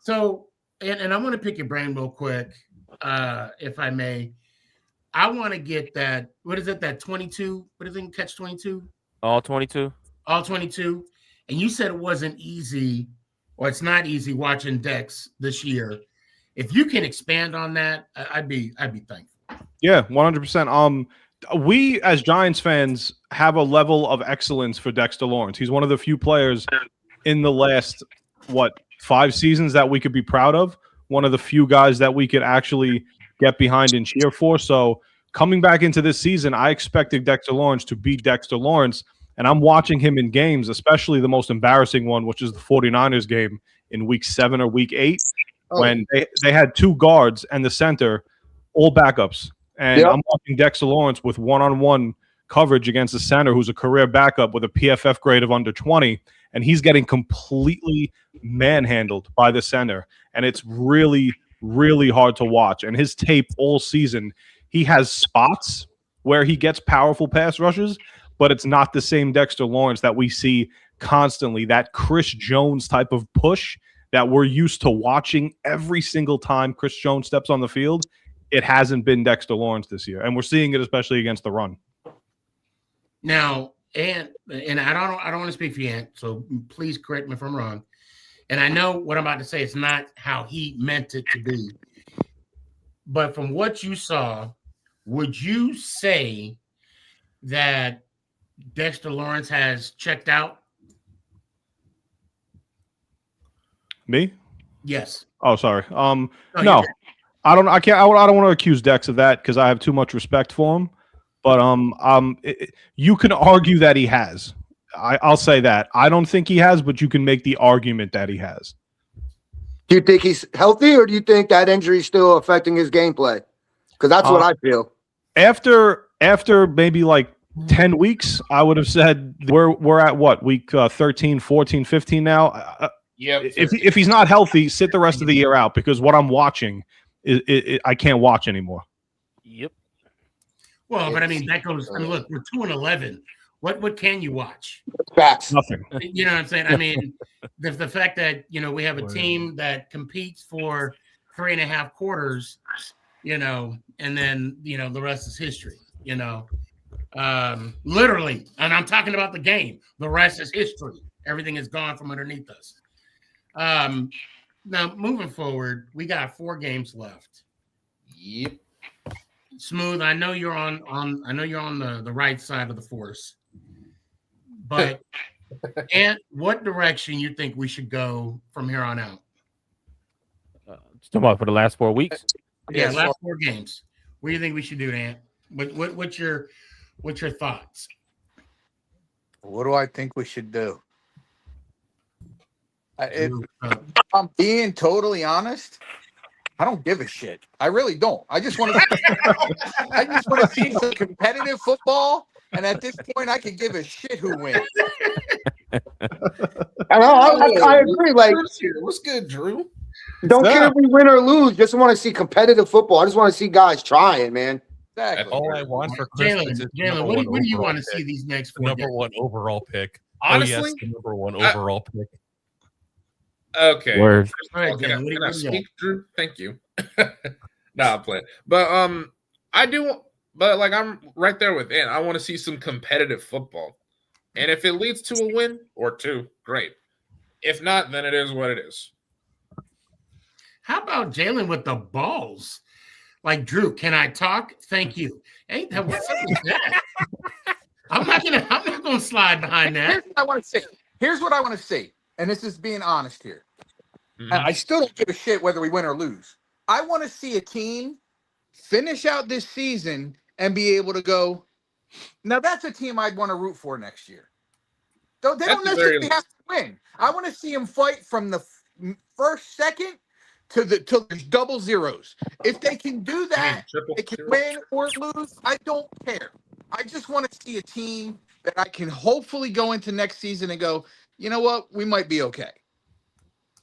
So, and I want to pick your brain real quick, if I may. I want to get that. What is it? That 22? What is it? Catch 22? All 22. All 22. And you said it wasn't easy, or it's not easy watching Dex this year. If you can expand on that, I'd be thankful. Yeah, 100%. We as Giants fans have a level of excellence for Dexter Lawrence. He's one of the few players in the last 5 seasons that we could be proud of. One of the few guys that we could actually get behind and cheer for. So coming back into this season, I expected Dexter Lawrence to beat Dexter Lawrence. And I'm watching him in games, especially the most embarrassing one, which is the 49ers game in week 7 or week 8, when they had 2 guards and the center, all backups. And I'm watching Dexter Lawrence with one-on-one coverage against the center who's a career backup with a PFF grade of under 20, and he's getting completely manhandled by the center. And it's really, really hard to watch. And his tape all season, he has spots where he gets powerful pass rushes, but it's not the same Dexter Lawrence that we see constantly, that Chris Jones type of push that we're used to watching every single time Chris Jones steps on the field. It hasn't been Dexter Lawrence this year, and we're seeing it especially against the run. Now, and I don't want to speak for you, Ant, so please correct me if I'm wrong. And I know what I'm about to say is not how he meant it to be. But from what you saw, would you say that Dexter Lawrence has checked out? Me? Yes. Oh, sorry. No. I don't want to accuse Dex of that because I have too much respect for him. But you can argue that he has. I'll say that. I don't think he has, but you can make the argument that he has. Do you think he's healthy, or do you think that injury is still affecting his gameplay? Because that's what I feel. After maybe like 10 weeks, I would have said we're at what, week 13, 14, 15 now. If he's not healthy, sit the rest of the year out, because what I'm watching I can't watch anymore. Yep. Well, but I mean that goes. I mean, look, we're 2-11. What can you watch? Facts. Nothing. You know what I'm saying? I mean, the fact that we have a team that competes for 3.5 quarters, and then the rest is history. Literally, and I'm talking about the game. The rest is history. Everything is gone from underneath us. Now, moving forward, we got 4 games left. Yep. Smooth. I know you're on the right side of the force, but and what direction you think we should go from here on out? Talking about for the last 4 weeks. Yeah, last 4 games. What do you think we should do, Ant? What's your thoughts? What do I think we should do? If I'm being totally honest, I don't give a shit. I really don't. I just want to see some competitive football, and at this point, I can give a shit who wins. I agree. Like, what's good, Drew? Don't care if we win or lose. Just want to see competitive football. I just want to see guys trying, man. Exactly. All I want for Christmas is Jalen, what do you want to see these next 4 number games? 1 overall pick? Honestly, oh, yes, the number 1 overall pick. Okay. Word. Can I speak, Drew? Thank you. Nah, I'm playing. But I do. But like I'm right there with Ant. I want to see some competitive football, and if it leads to a win or 2, great. If not, then it is what it is. How about Jalen with the balls? Like, Drew, can I talk? Thank you. Ain't that what's up with that? I'm not gonna slide behind that. Here's what I want to say, and this is being honest here. And I still don't give a shit whether we win or lose. I want to see a team finish out this season and be able to go, now that's a team I'd want to root for next year. They don't necessarily have to win. I want to see them fight from the first second till there's double zeros. If they can do that, they can win or lose. I don't care. I just want to see a team that I can hopefully go into next season and go, you know what, we might be okay.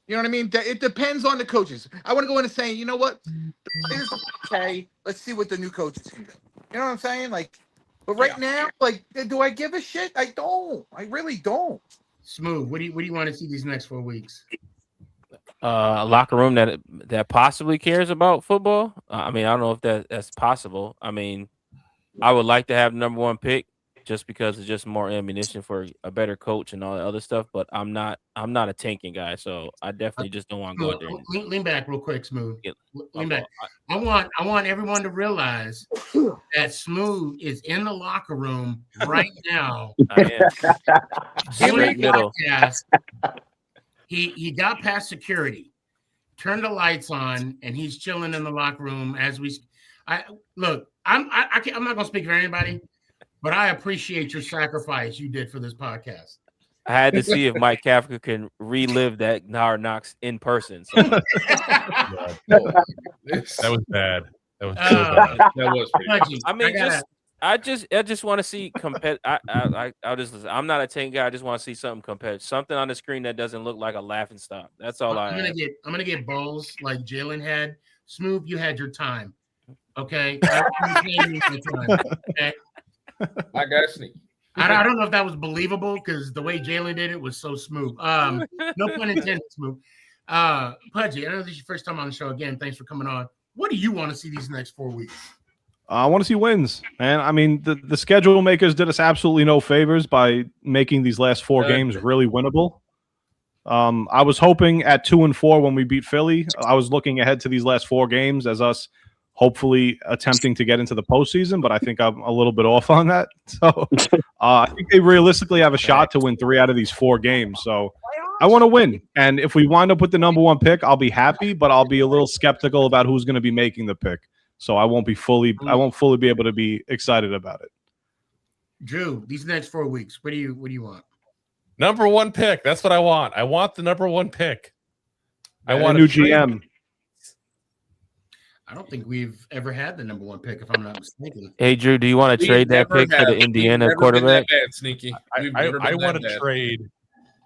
You know what I mean? It depends on the coaches. I want to go in and say, you know what, the players are okay. Let's see what the new coaches can do. You know what I'm saying? Like, but right now, like, do I give a shit? I don't. I really don't. Smooth. What do you want to see these next 4 weeks? A locker room that possibly cares about football. I mean, I don't know if that's possible. I mean, I would like to have number 1 pick just because it's just more ammunition for a better coach and all that other stuff. But I'm not a tanking guy, so I definitely just don't want to go out there. Lean back real quick, Smooth. Lean back. I want everyone to realize that Smooth is in the locker room right now. Straight middle. He got past security, turned the lights on, and he's chilling in the locker room as we. I'm not gonna speak for anybody, but I appreciate your sacrifice you did for this podcast. I had to see if Mike Kafka can relive that Hard Knocks in person. So. That was bad. That was so bad. That was pretty. I mean, I just want to see I'll just listen. I'm not a tank guy. I just want to see something competitive, something on the screen that doesn't look like a laughing stock. That's all I'm gonna get bowls like Jalen had. Smooth, you had your time. Okay. Okay. I got Sneaky. I don't know if that was believable because the way Jalen did it was so smooth. No pun intended, Smooth. Pudgy, I know this is your first time on the show. Again, thanks for coming on. What do you want to see these next 4 weeks? I want to see wins, man. I mean, the schedule makers did us absolutely no favors by making these last 4 games really winnable. I was hoping at 2-4 when we beat Philly. I was looking ahead to these last 4 games as us hopefully attempting to get into the postseason, but I think I'm a little bit off on that. So I think they realistically have a shot to win 3 out of these 4 games. So I want to win. And if we wind up with the number 1 pick, I'll be happy, but I'll be a little skeptical about who's going to be making the pick. So I won't fully be able to be excited about it. Drew, these next 4 weeks, what do you want? Number 1 pick. That's what I want. I want the number 1 pick. I want a new GM. I don't think we've ever had the number 1 pick, if I'm not mistaken. Hey, Drew, do you want to trade that pick for the Indiana quarterback? Sneaky. I want to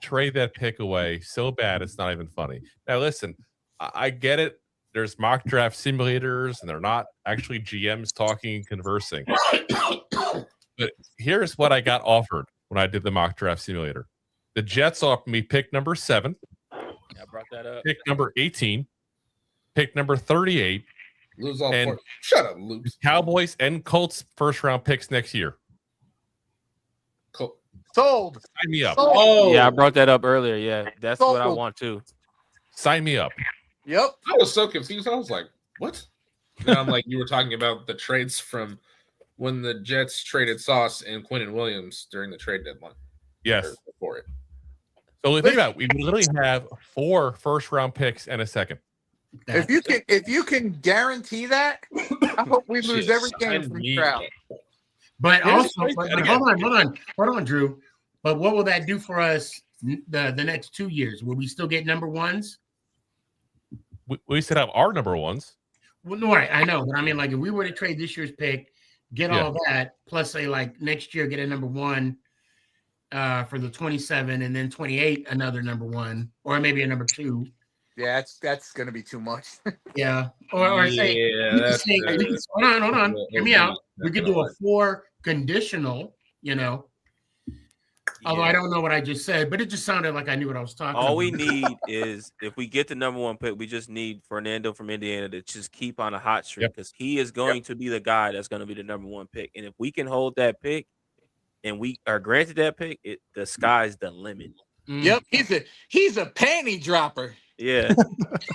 trade that pick away so bad it's not even funny. Now, listen, I get it. There's mock draft simulators, and they're not actually GMs talking and conversing. But here's what I got offered when I did the mock draft simulator. The Jets offered me pick number 7. I brought that up. Pick number 18. Pick number 38. Lose all and 4. Shut up, lose. Cowboys and Colts first-round picks next year. Sold. Sign me up. Oh, yeah, I brought that up earlier. Yeah, that's what I want too. Sign me up. Yep. I was so confused. I was like, what? Then I'm like, you were talking about the trades from when the Jets traded Sauce and Quentin Williams during the trade deadline. Yes. Before it. So think about it. We literally have 4 first-round picks and a second. If you can guarantee that, I hope we lose every game from Stroud. But Yeah, also, just but again. hold on, Drew. But what will that do for us the next 2 years? Will we still get number ones? We still have our number ones. Well, no, right, I know, but I mean, like, if we were to trade this year's pick, get all that, plus say like next year get a number one for the 27, and then 28 another number one, or maybe a number two. Yeah, that's going to be too much. Yeah, or say, hold on, hear me out. We could do a 4 conditional, you know. Although I don't know what I just said, but it just sounded like I knew what I was talking about. All we need is, if we get the number one pick, we just need Fernando from Indiana to just keep on a hot streak, because he is going to be the guy that's going to be the number one pick. And if we can hold that pick and we are granted that pick, the sky's the limit. Yep, he's a panty dropper. Yeah.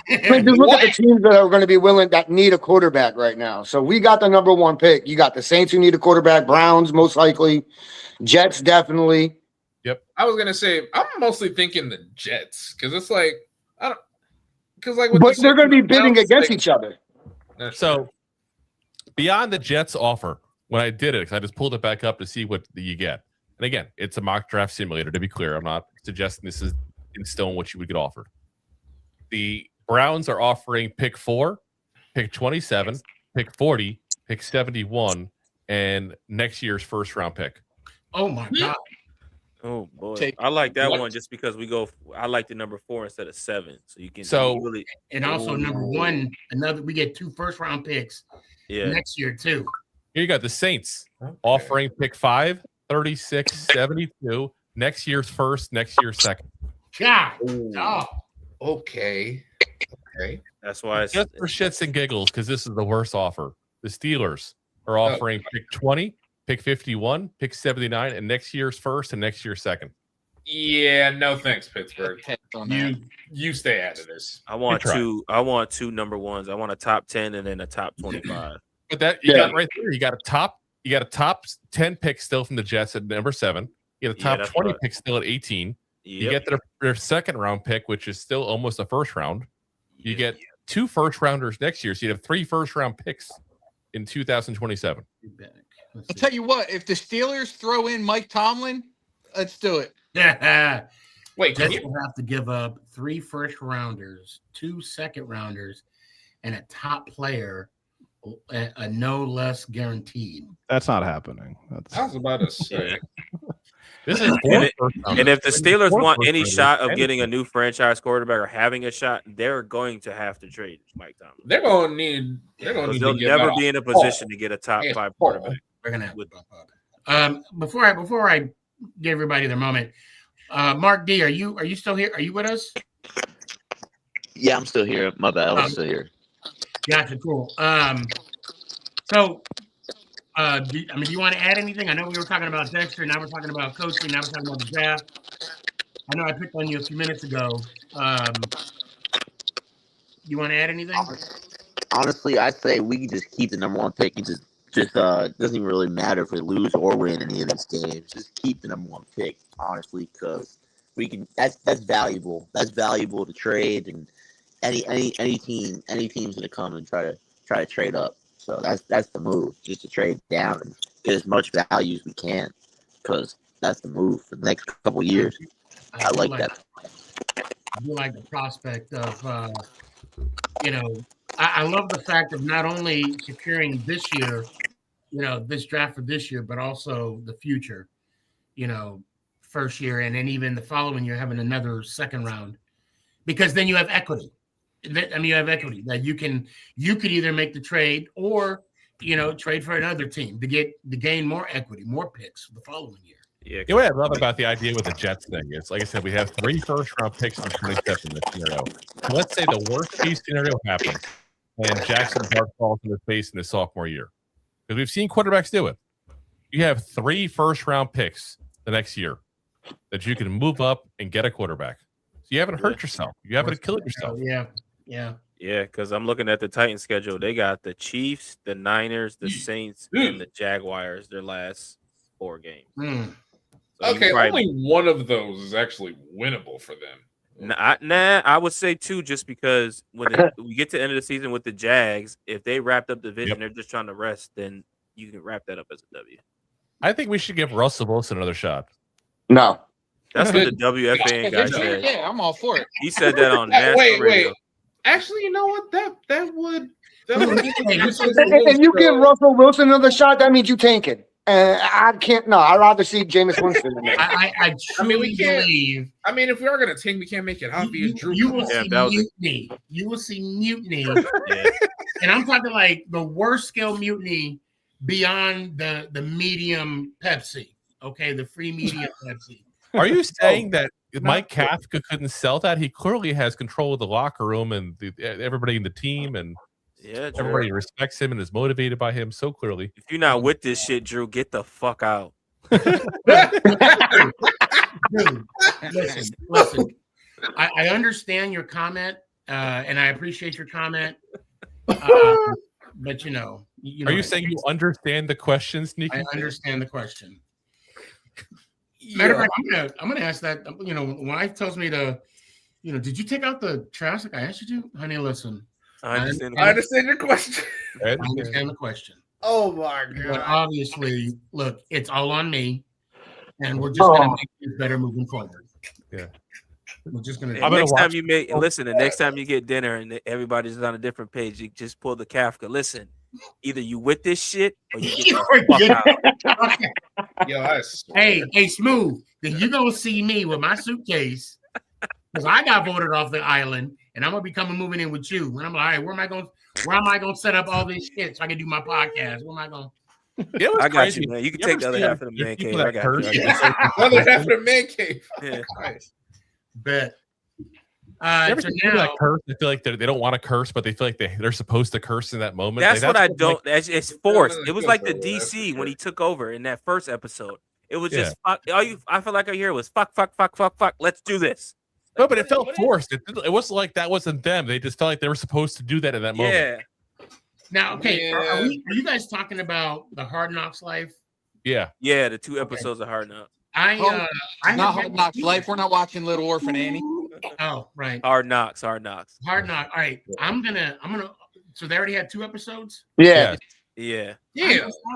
I mean, just look at the teams that are going to be willing, that need a quarterback right now. So we got the number one pick. You got the Saints who need a quarterback, Browns most likely, Jets definitely. Yep. I was gonna say I'm mostly thinking the Jets, because it's like but they're going to be bidding against each other. So beyond the Jets offer, when I did it, because I just pulled it back up to see what you get. And again, it's a mock draft simulator, to be clear. I'm not suggesting this is in stone what you would get offered. The Browns are offering pick 4, pick 27, pick 40, pick 71, and next year's first round pick. Oh my God. Oh boy, I like that one just because I like the number 4 instead of 7, so you can really. And also number 1, we get 2 first round picks next year too. Here you got the Saints offering pick 5, 36, 72, next year's first, next year's second. God. Okay. That's why it's just for shits and giggles, because this is the worst offer. The Steelers are offering pick 20, pick 51, pick 79, and next year's first and next year's second. Yeah, no thanks, Pittsburgh. You stay out of this. I want two number ones. I want a top 10 and then a top 25. But that you got right there. You got a top 10 pick still from the Jets at number 7. You got a top 20 pick still at 18. You get their second round pick, which is still almost a first round. You get 2 first rounders next year, so you have 3 first round picks in 2027. I'll tell you what, if the Steelers throw in Mike Tomlin, let's do it. Yeah. Wait, Jets will have to give up 3 first rounders, 2 second rounders, and a top player, a no less guaranteed. That's not happening. I was about to say. This is and if the Steelers want any shot of getting a new franchise quarterback or having a shot, they're going to have to trade Mike Tomlin. They're going to need. They'll never be in a position to get a top 5 quarterback. We're gonna have with before I give everybody their moment. Mark D, are you still here? Are you with us? Yeah, I'm still here. My bad, I was still here. Gotcha, cool. So, do you want to add anything? I know we were talking about Dexter, now we're talking about coaching, now we're talking about the draft. I know I picked on you a few minutes ago. You want to add anything? Honestly, I say we can just keep the number 1 pick. It just doesn't even really matter if we lose or win any of these games. Just keep the number 1 pick, honestly, because we can. That's valuable. That's valuable to trade, and any team's gonna come and try to trade up. So that's the move, just to trade down and get as much value as we can, because that's the move for the next couple of years. I like that. I do like the prospect of, I love the fact of not only securing this year, this draft for this year, but also the future, first year, and then even the following year having another second round, because then you have equity. You have equity that you could either make the trade or, trade for another team to gain more equity, more picks for the following year. Yeah, what I love about the idea with the Jets thing is, like I said, we have 3 first round picks in 27 in this scenario. So let's say the worst case scenario happens and Jackson Dart falls in his face in his sophomore year, because we've seen quarterbacks do it. You have 3 first round picks the next year that you can move up and get a quarterback. So you haven't hurt yourself. You haven't killed yourself. Yeah, because I'm looking at the Titans schedule. They got the Chiefs, the Niners, the Saints, and the Jaguars their last 4 games. Mm. So Okay, only one of those is actually winnable for them. Nah, I would say 2, just because when we get to the end of the season with the Jags, if they wrapped up the division, they're just trying to rest, then you can wrap that up as a W. I think we should give Russell Wilson another shot. No. That's what the WFAN guy said. Yeah, I'm all for it. He said that on national radio. Actually, you know what? That would. If you give Russell Wilson another shot, that means you tanking. I can't. No, I'd rather see Jameis Winston than that. I truly believe. I mean, if we are gonna tank, we can't make it obvious. You will see mutiny. You will see mutiny, and I'm talking like the worst scale mutiny beyond the medium Pepsi. Okay, the free medium Pepsi. Are you saying that Mike Kafka couldn't sell that? He clearly has control of the locker room and everybody in the team, and everybody respects him and is motivated by him so clearly. If you're not with this shit, Drew, get the fuck out. Dude, listen. I understand your comment, and I appreciate your comment. But you know, are you saying you understand the question, Sneaky? I understand the question. Matter of fact, I'm gonna ask that. You know, when wife tells me to, did you take out the trash like I asked you to? Honey, listen. I understand your question. I understand the question. Oh my god! But obviously, look, it's all on me, and we're just gonna make this better moving forward. Yeah. We're just gonna. The next time you get dinner and everybody's on a different page, you just pull the Kafka. Listen, either you with this shit or you get the fuck out. Yo, hey, Smooth. Then you gonna see me with my suitcase because I got voted off the island, and I'm gonna be moving in with you. And I'm like, all right, where am I gonna set up all this shit so I can do my podcast? Where am I going? I got you, man. You can take the other half of the man cave. I got you. Other half of the man cave. Yeah. Bet. Ever see people that curse? They feel like they don't want to curse, but they feel like they're supposed to curse in that moment. That's what I don't. It's forced. It was like the DC when he took over in that first episode. It was just fuck. I feel like I hear was fuck. Let's do this. No, but it felt forced. It wasn't like that wasn't them. They just felt like they were supposed to do that in that moment. Yeah. Now, okay, are you guys talking about the Hard Knocks life? Yeah. Yeah, the 2 episodes of Hard Knocks. I not Hard Knocks Life. We're not watching Little Orphan Annie. Oh, right. Hard Knocks. Hard Knock. All right. I'm gonna. So they already had 2 episodes. Yeah.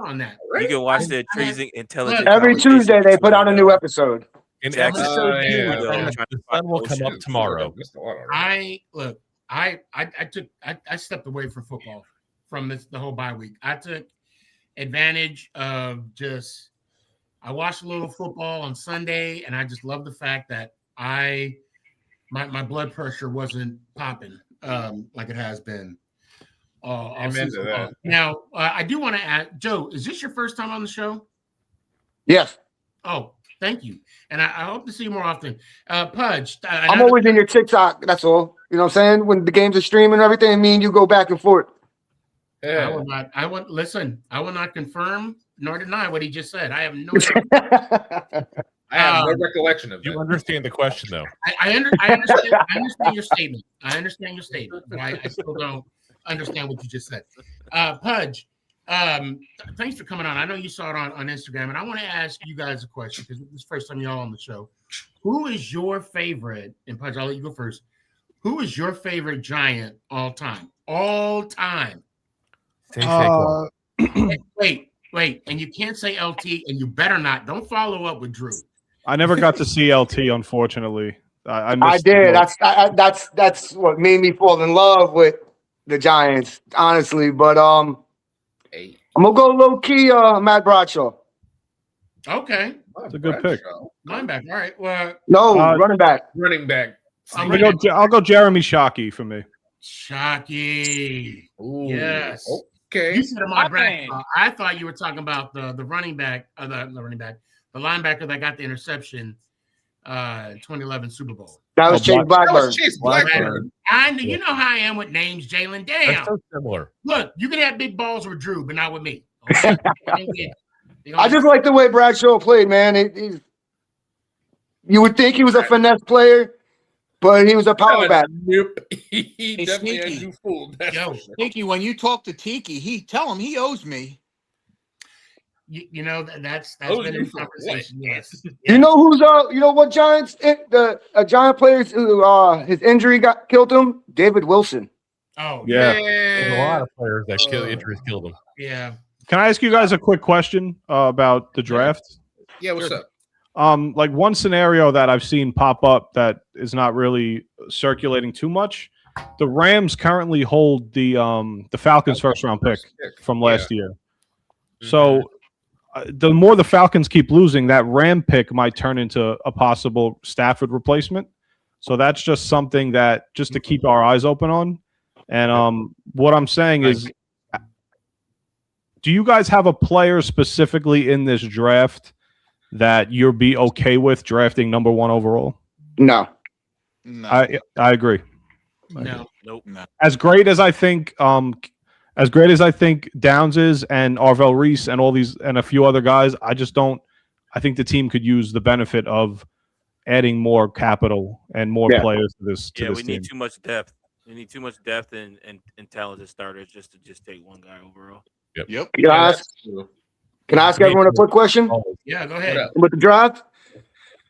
On that. You can watch the Tracing Intelligent. Every Tuesday they put out a new episode. In episode 2, the sun will come up tomorrow. I stepped away from football from the whole bye week. I took advantage of I watched a little football on Sunday, and I just love the fact that my blood pressure wasn't popping like it has been. Now, I do want to ask, Joe, is this your first time on the show? Yes. Oh, thank you. And I hope to see you more often. Pudge. I'm always in your TikTok. That's all. You know what I'm saying? When the games are streaming and everything, me and you go back and forth. Yeah. I will not confirm nor deny what he just said. I have no I have no recollection of that. You understand the question, though. I understand your statement. I understand your statement, but I still don't understand what you just said. Pudge, thanks for coming on. I know you saw it on Instagram, and I want to ask you guys a question because this is the first time y'all on the show. Who is your favorite? And Pudge, I'll let you go first. Who is your favorite Giant all time? All time. Wait, and you can't say LT, and you better not. Don't follow up with Drew. I never got to see LT, unfortunately. I did. That's what made me fall in love with the Giants, honestly. But I'm gonna go low key, Matt Bradshaw. Okay, that's a good pick. Linebacker. All right. Well, no, running back. Running back. I'll go Jeremy Shockey for me. Shockey. Ooh, yes. Okay. You said my brand. I thought you were talking about the running back, the linebacker that got the interception, 2011 Super Bowl. That was Chase Blackburn. I knew. You know how I am with names, Jalen. Damn. That's so similar. Look, you can have big balls with Drew, but not with me. I just like the way Bradshaw played, man. You would think he was a finesse player, but he was a power back. Nope. He definitely had you fooled. Sneaky, when you talk to Tiki, tell him he owes me. You know that's Oh, been you in for conversation. Yes. You know who's you know what Giants the Giant players who his injury got killed him? David Wilson. Oh Yeah. There's a lot man. of players that injuries killed them. Yeah. Can I ask you guys a quick question about the draft? Yeah, what's up? Like one scenario that I've seen pop up that is not really circulating too much. The Rams currently hold the Falcons' first round pick from last year. So the more the Falcons keep losing, that Ram pick might turn into a possible Stafford replacement. So that's just something that just to keep our eyes open on. And what I'm saying is, do you guys have a player specifically in this draft that you'll be okay with drafting number 1 overall? No. I agree. No. Nope. As great as I think Downs is and Arvell Reese and all these and a few other guys, I think the team could use the benefit of adding more capital and more players to this we team. need too much depth. We need too much depth and talented starters just to take one guy overall. Yep. Can I ask everyone a quick question? Yeah, go ahead. With the draft,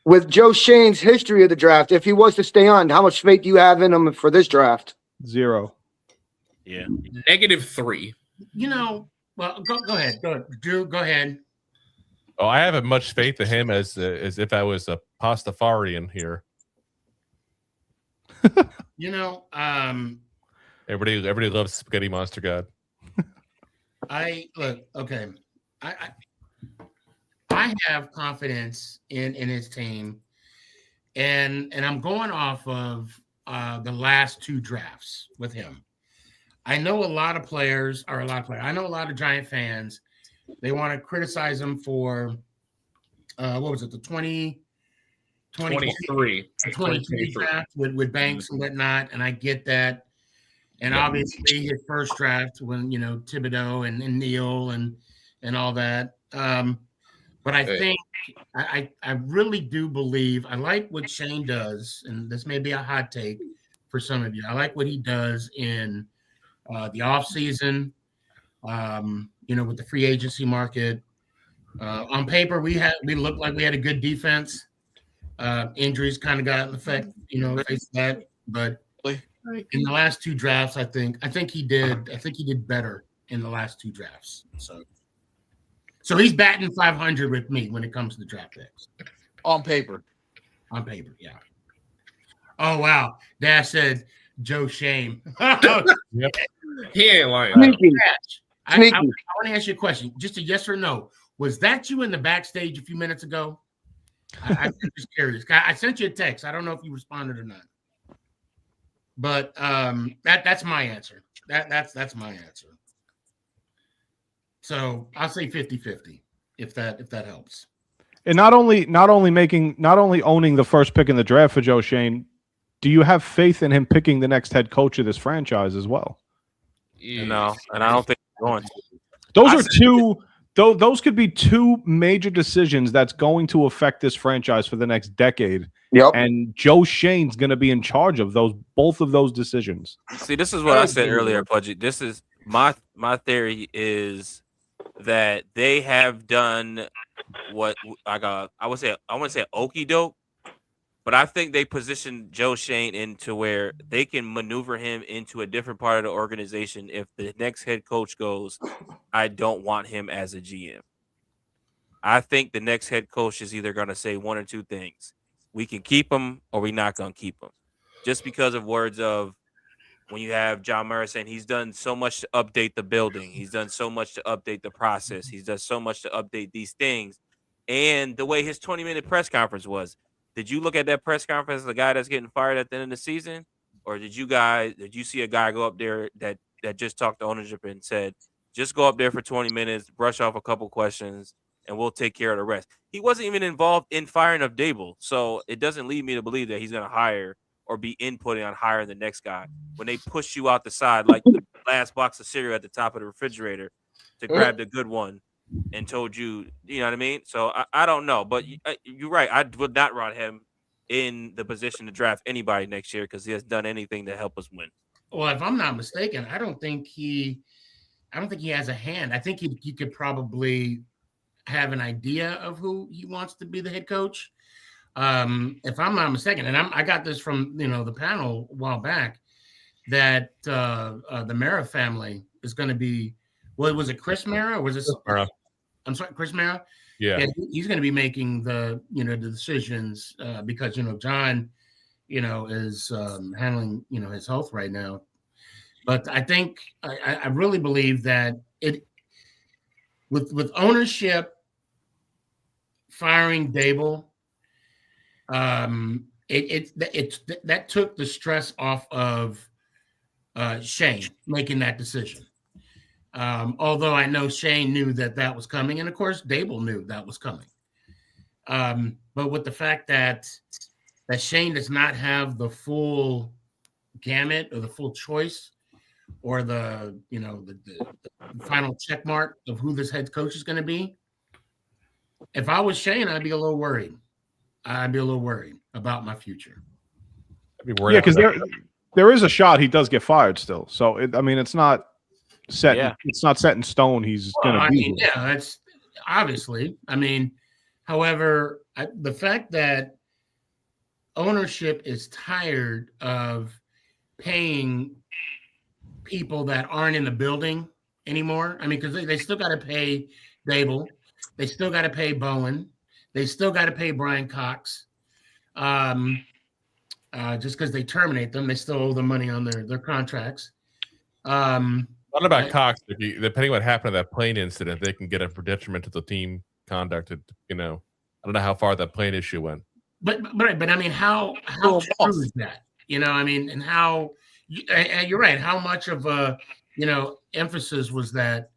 with Joe Shane's history of the draft, if he was to stay on, how much faith do you have in him for this draft? 0. Yeah. -3. You know, well, go ahead. Drew, go ahead. Oh, I have as much faith in him as if I was a Pastafarian here. You know, everybody loves Spaghetti Monster God. I have confidence in his team, and I'm going off of the last 2 drafts with him. I know a lot of players. I know a lot of Giant fans. They want to criticize him for what was it, the 23 draft with Banks and whatnot, and I get that. And obviously his first draft when Thibodeau and Neal and all that. But I think I really do believe I like what Shane does, and this may be a hot take for some of you. I like what he does in the offseason, with the free agency market. On paper, we looked like we had a good defense. Injuries kind of got an effect, face that. But in the last 2 drafts, I think he did better in the last 2 drafts. So he's batting 500 with me when it comes to the draft picks. On paper, yeah. Oh wow, Dash said Joe Shane. Yep. He ain't lying. I want to ask you a question. Just a yes or no. Was that you in the backstage a few minutes ago? I'm just curious. I sent you a text. I don't know if you responded or not. But that's my answer. That's my answer. So I'll say 50-50 if that helps. And not only owning the first pick in the draft for Joe Shane, do you have faith in him picking the next head coach of this franchise as well? No, and I don't think he's going to. Those could be 2 major decisions that's going to affect this franchise for the next decade. Yep. And Joe Shane's going to be in charge of both of those decisions. See, this is what I said earlier, Pudgy. This is my theory is that they have done what I would say okie doke, but I think they positioned Joe Shane into where they can maneuver him into a different part of the organization if the next head coach goes, I don't want him as a GM. I think the next head coach is either going to say one or 2 things. We can keep him or we're not going to keep him. Just because of words of when you have John Murray saying he's done so much to update the building. He's done so much to update the process. He's done so much to update these things. And the way his 20-minute press conference was, did you look at that press conference as the guy that's getting fired at the end of the season? Or did you see a guy go up there that just talked to ownership and said, just go up there for 20 minutes, brush off a couple questions, and we'll take care of the rest? He wasn't even involved in firing of Dable. So it doesn't lead me to believe that he's going to hire or be inputting on hiring the next guy when they push you out the side like the last box of cereal at the top of the refrigerator to grab the good one and told you, you know what I mean? So I don't know, but you're right. I would not run him in the position to draft anybody next year because he has done anything to help us win. Well, if I'm not mistaken, I don't think he has a hand. I think he could probably have an idea of who he wants to be the head coach. If I'm not mistaken, and I got this from the panel a while back, that the Mara family is going to be. Well, was it Chris Mara or was it? Mara. I'm sorry, Chris Mara. Yeah, and he's going to be making the the decisions because John, is handling his health right now. But I think I really believe that it with ownership firing Dable, that took the stress off of Shane making that decision. Although I know Shane knew that was coming, and of course Dable knew that was coming. But with the fact that Shane does not have the full gamut or the full choice or the final check mark of who this head coach is going to be, if I was Shane, I'd be a little worried. I'd be a little worried about my future. I'd be worried. Yeah, because there is a shot he does get fired still. So it's not set. Yeah. It's not set in stone. He's going to be. That's obviously. However, the fact that ownership is tired of paying people that aren't in the building anymore. Because they still got to pay Dable, they still got to pay Bowen, they still got to pay Brian Cox. Just because they terminate them, they still owe them money on their contracts. What about Cox? Depending on what happened to that plane incident, they can get him for detriment to the team conduct. I don't know how far that plane issue went. But how true is that? And how you're right. How much of a emphasis was that,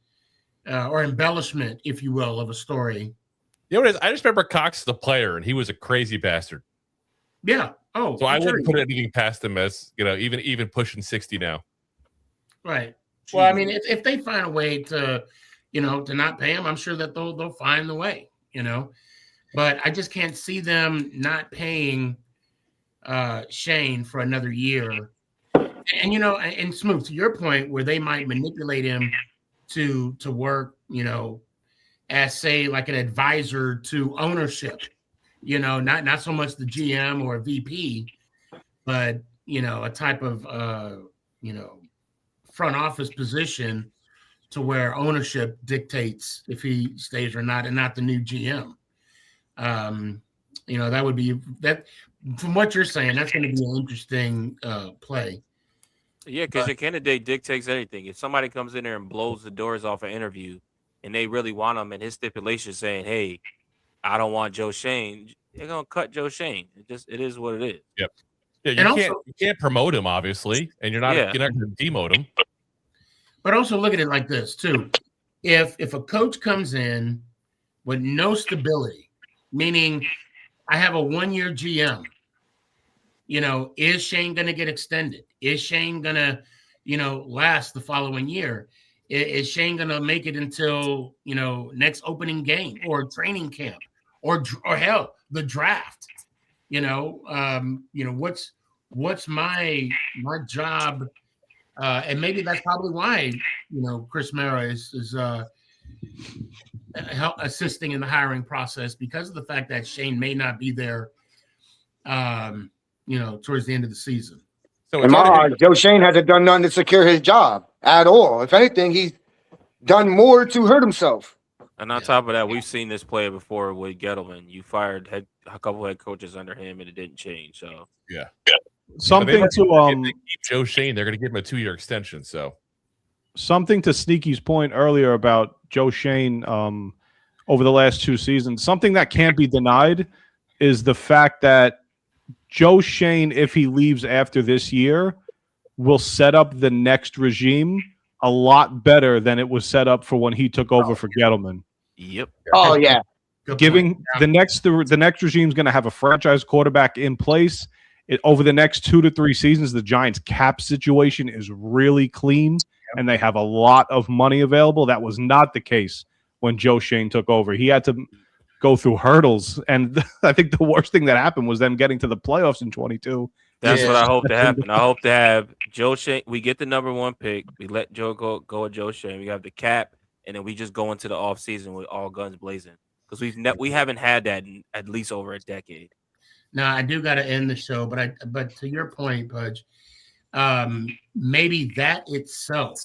or embellishment, if you will, of a story? You know what it is? I just remember Cox the player, and he was a crazy bastard. Yeah. Oh, so I wouldn't put anything past him as even pushing 60 now. Right. Well, if they find a way to, to not pay him, I'm sure that they'll find the way. But I just can't see them not paying Shane for another year. And and Smooth, to your point, where they might manipulate him to work, as say like an advisor to ownership. Not so much the GM or VP, but a type of front office position to where ownership dictates if he stays or not, and not the new GM. That would be that. From what you're saying, that's going to be an interesting play. Yeah, because your candidate dictates anything. If somebody comes in there and blows the doors off an interview, and they really want him, and his stipulation saying, "Hey, I don't want Joe Schoen," they're gonna cut Joe Schoen. It is what it is. Yep. Yeah, you can't promote him, obviously, and you're not going to demote him. But also look at it like this too: if a coach comes in with no stability, meaning I have a 1-year GM, is Shane going to get extended? Is Shane going to, last the following year? Is Shane going to make it until next opening game or training camp or hell, the draft? What's my job? And maybe that's probably why Chris Mara is assisting in the hiring process, because of the fact that Shane may not be there towards the end of the season. So in my eyes, Joe Schoen hasn't done nothing to secure his job at all. If anything, he's done more to hurt himself. And on top of that, we've seen this play before with Gettleman. You fired a couple head coaches under him, and it didn't change. So yeah, something if to they keep Joe Schoen, they're going to give him a 2-year extension. So something to Sneaky's point earlier about Joe Schoen over the last 2 seasons. Something that can't be denied is the fact that Joe Schoen, if he leaves after this year, will set up the next regime a lot better than it was set up for when he took over for Gettleman. Yep. Oh yeah. Giving the next regime is going to have a franchise quarterback in place. Over the next 2 to 3 seasons, the Giants' cap situation is really clean, and they have a lot of money available. That was not the case when Joe Schoen took over. He had to go through hurdles, and I think the worst thing that happened was them getting to the playoffs in 22. That's what I hope to happen. I hope to have Joe Schoen. We get the number 1 pick. We let Joe go with Joe Schoen. We have the cap, and then we just go into the off season with all guns blazing because we haven't had that in at least over a decade. Now I do got to end the show, but to your point, Pudge, maybe that itself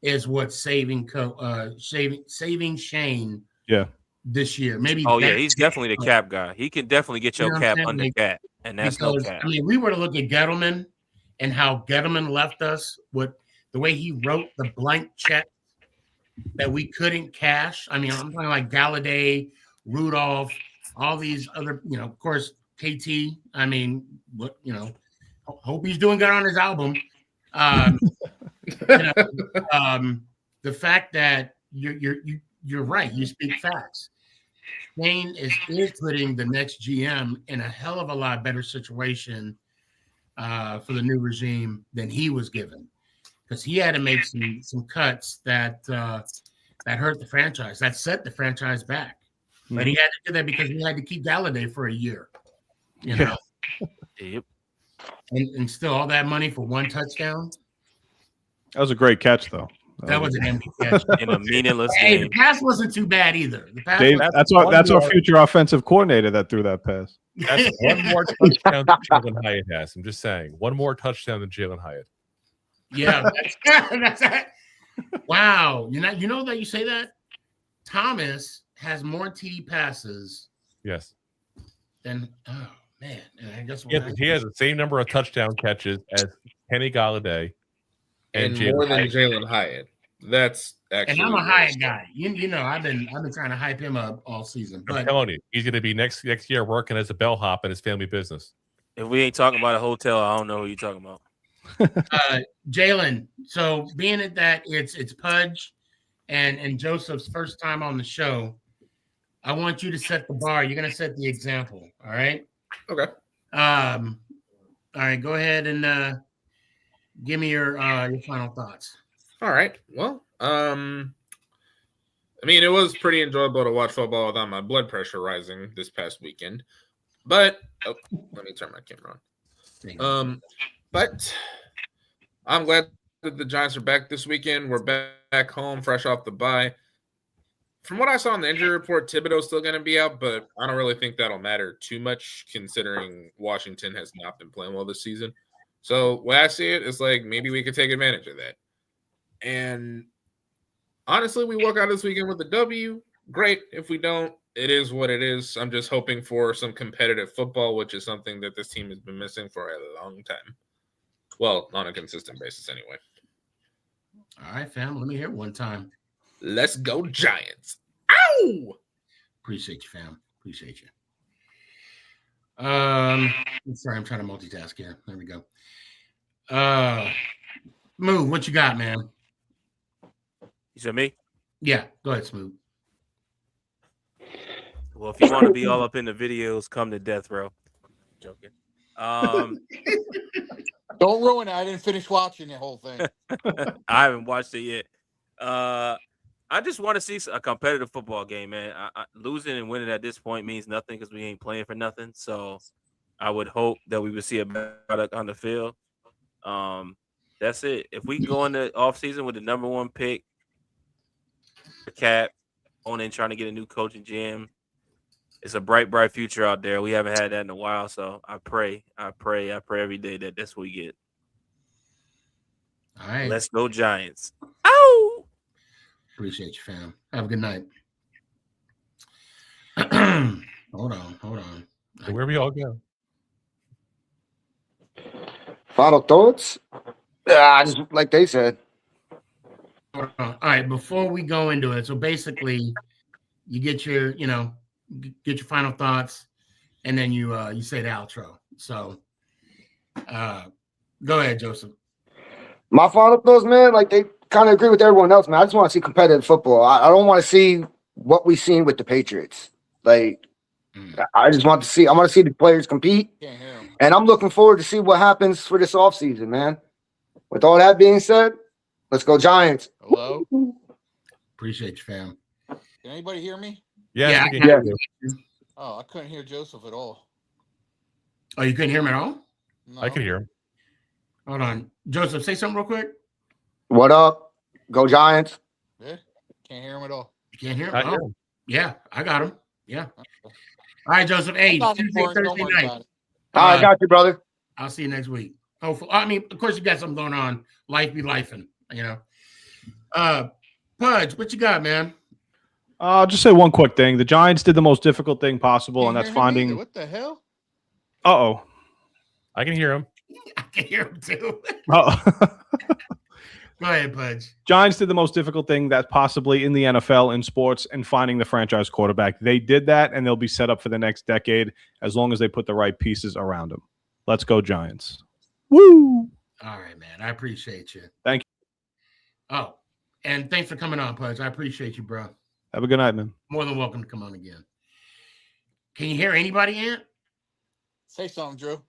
is what's saving Shane. Yeah. This year, maybe. Oh yeah, he's definitely the cap guy. He can definitely get your cap under cap, and that's because, no cap. I mean, we were to look at Gettleman and how Gettleman left us with the way he wrote the blank check that we couldn't cash. I mean, I'm talking like Galladay, Rudolph, all these other, of course, KT. I mean, hope he's doing good on his album. The fact that you're right, you speak facts. Shane is putting the next GM in a hell of a lot better situation for the new regime than he was given, because he had to make some cuts that hurt the franchise, that set the franchise back. But he had to do that because he had to keep Galladay for a year. Yep. And still all that money for one touchdown. That was a great catch, though. That was an empty catch in a meaningless game. The pass wasn't too bad either. The pass Dave, that's our future offensive coordinator that threw that pass. That's one more touchdown than Jalen Hyatt has. I'm just saying, one more touchdown than Jalen Hyatt. Yeah, that's that. Wow, you know that you say that Thomas has more TD passes. Yes. Than man, and I guess he has the same number of touchdown catches as Kenny Galladay. And more than Jalen Hyatt. That's actually. And I'm a Hyatt guy. You know, I've been trying to hype him up all season. But I'm telling you, he's going to be next year working as a bellhop in his family business. If we ain't talking about a hotel, I don't know who you're talking about. Jalen. So being at that, it's Pudge and Joseph's first time on the show. I want you to set the bar. You're going to set the example. All right. Okay. All right. Go ahead and. Give me your final thoughts. All right. Well, I mean, it was pretty enjoyable to watch football without my blood pressure rising this past weekend. But let me turn my camera on. But I'm glad that the Giants are back this weekend. We're back home, fresh off the bye. From what I saw in the injury report, Thibodeau's still going to be out, but I don't really think that'll matter too much considering Washington has not been playing well this season. So when I see it, it's like maybe we could take advantage of that. And honestly, we walk out this weekend with a W. Great. If we don't, it is what it is. I'm just hoping for some competitive football, which is something that this team has been missing for a long time. Well, on a consistent basis anyway. All right, fam. Let me hear it one time. Let's go Giants. Ow! Appreciate you, fam. Appreciate you. I'm sorry, I'm trying to multitask here. There we go. Smooth, what you got, man? You said me? Yeah, go ahead, Smooth. Well, if you want to be all up in the videos, come to death row. Joking. Don't ruin it. I didn't finish watching the whole thing. I haven't watched it yet. I just want to see a competitive football game, man. Losing and winning at this point means nothing because we ain't playing for nothing. So I would hope that we would see a better product on the field. That's it. If we go in the offseason with the number one pick, the cap, on in trying to get a new coach and GM, it's a bright future out there. We haven't had that in a while. So I pray every day that that's what we get. All right. Let's go Giants. Ow! Appreciate you, fam. Have a good night. Hold on. Where we all go? Final thoughts? Just like they said. All right, before we go into it, so basically you get your, get your final thoughts and then you say the outro. So go ahead, Joseph. My final thoughts, man, like they kind of agree with everyone else, man. I just want to see competitive football. I don't want to see what we've seen with the Patriots. Like, I want to see the players compete. And I'm looking forward to see what happens for this offseason, man. With all that being said, let's go Giants. Hello? Appreciate you, fam. Can anybody hear me? Yeah. Oh, I couldn't hear Joseph at all. Oh, you couldn't hear him at all? No. I could hear him. Hold on. Joseph, say something real quick. What up? Go Giants. Yeah. Can't hear him at all. You can't hear him? I hear Oh, him. yeah, I got him. Yeah. All right, Joseph. Hey, That's not Tuesday, important. Don't Thursday worry night. about it. All right, got you, brother. I'll see you next week. Hopefully, I mean, of course, you got something going on. Life be lifing, you know. Pudge, what you got, man? I'll just say one quick thing. The Giants did the most difficult thing possible, Can't and that's hear him either. finding. What the hell? Uh-oh. I can hear him. I can hear him too. Uh-oh. Go ahead, Pudge. Giants did the most difficult thing that's possibly in the NFL in sports and finding the franchise quarterback. They did that, and they'll be set up for the next decade as long as they put the right pieces around them. Let's go, Giants. Woo! All right, man. I appreciate you. Thank you. Oh, and thanks for coming on, Pudge. I appreciate you, bro. Have a good night, man. More than welcome to come on again. Can you hear anybody, Ant? Say something, Drew.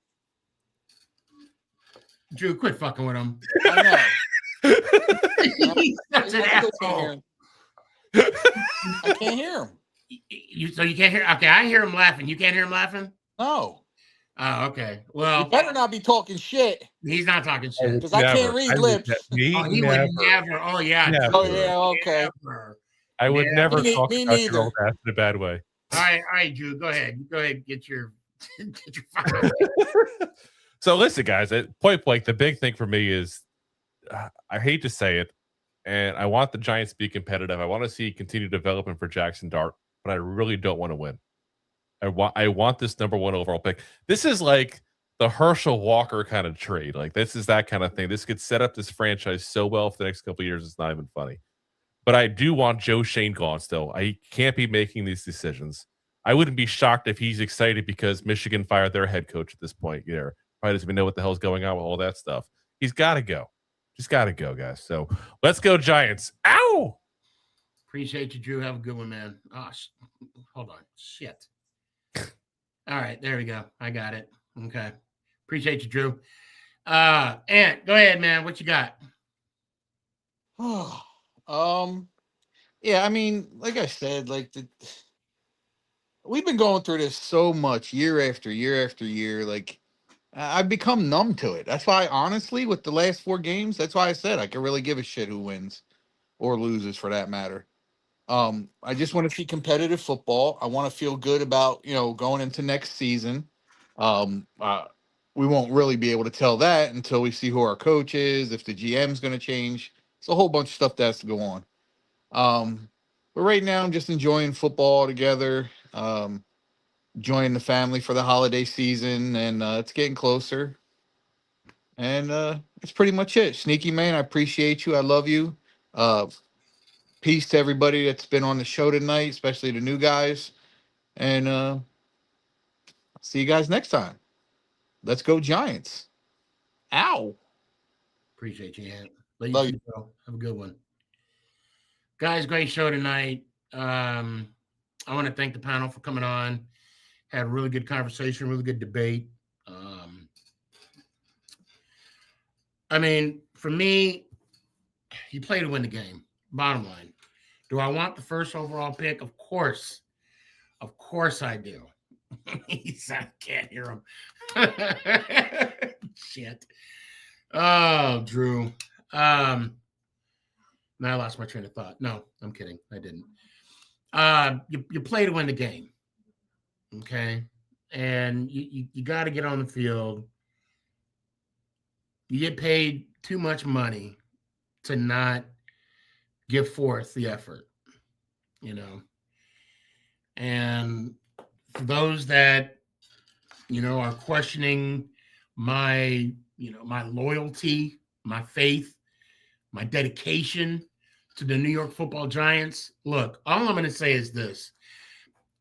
Drew, quit fucking with him. I know. He's such an I asshole. can't hear him. So you can't hear? Okay, I hear him laughing. You can't hear him laughing? No. Oh, okay. Well, You better not be talking shit. He's not talking shit. Because I can't read lips. He would never. Oh, yeah. Never. Oh, yeah, okay. Never. I would never Me talk about neither. your old ass in a bad way. All right, Drew. Go ahead. Get your fire. So listen, guys, at point blank, the big thing for me is I hate to say it, and I want the Giants to be competitive. I want to see continued development for Jackson Dart, but I really don't want to win. I want this number 1 overall pick. This is like the Herschel Walker kind of trade. Like this is that kind of thing. This could set up this franchise so well for the next couple of years. It's not even funny. But I do want Joe Schoen gone still. I can't be making these decisions. I wouldn't be shocked if he's excited because Michigan fired their head coach at this point. There, probably doesn't even know what the hell's going on with all that stuff. He's got to go. Just got to go, guys. So let's go, Giants. Ow! Appreciate you, Drew. Have a good one, man. Oh, hold on. Shit. All right, there we go. I got it. Okay. Appreciate you, Drew. Ant, go ahead, man. What you got? Yeah, I mean, like I said, like we've been going through this so much year after year after year. Like I've become numb to it. That's why, honestly, with the last 4 games, that's why I said I can really give a shit who wins or loses for that matter. I just want to see competitive football. I want to feel good about, going into next season. We won't really be able to tell that until we see who our coach is, if the GM's going to change. It's a whole bunch of stuff that has to go on. But right now I'm just enjoying football together, enjoying the family for the holiday season, and it's getting closer. And that's pretty much it. Sneaky man, I appreciate you. I love you. Peace to everybody that's been on the show tonight, especially the new guys. And see you guys next time. Let's go Giants. Ow. Appreciate you, Ant. Love Love you, you. bro. Have a good one. Guys, great show tonight. I want to thank the panel for coming on. Had a really good conversation, really good debate. I mean, for me, you play to win the game. Bottom line. Do I want the first overall pick? Of course. Of course I do. I can't hear him. Shit. Oh, Drew. Now I lost my train of thought. No, I'm kidding. I didn't. You play to win the game. Okay. And you got to get on the field. You get paid too much money to not give forth the effort, and for those that, are questioning my loyalty, my faith, my dedication to the New York Football Giants, look, all I'm going to say is this.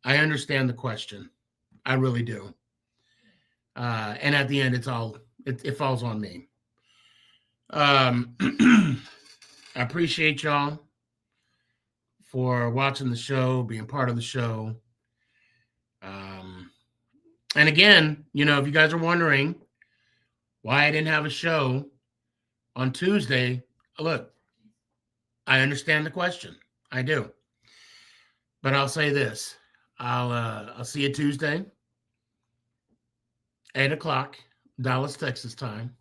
I understand the question. I really do. And at the end, it falls on me. I appreciate y'all for watching the show, being part of the show. And again, if you guys are wondering why I didn't have a show on Tuesday, look, I understand the question. I do. But I'll say this. I'll see you Tuesday, 8:00, Dallas, Texas time.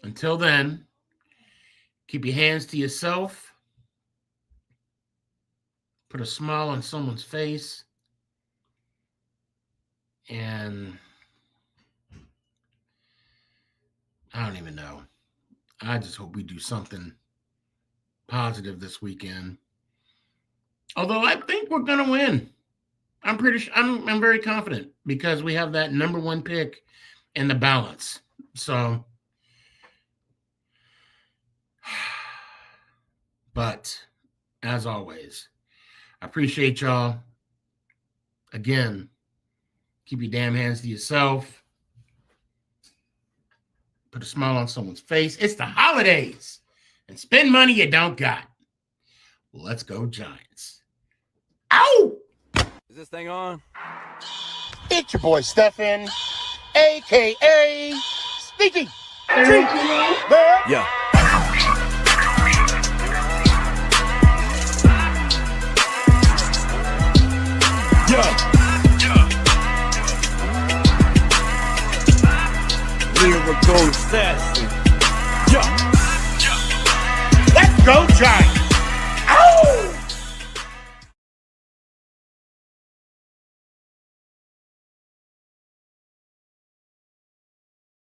Until then, keep your hands to yourself put a smile on someone's face, and I don't even know. I just hope we do something positive this weekend. Although I think we're gonna win. I'm pretty sure. I'm very confident because we have that number one pick in the balance. So, but as always, I appreciate y'all. Again, keep your damn hands to yourself. Put a smile on someone's face. It's the holidays. And spend money you don't got. Let's go, Giants. Ow! Is this thing on? It's your boy Stefan, a.k.a. Sneakyg. Yeah. Lyrical assassin. Let's go, Giants.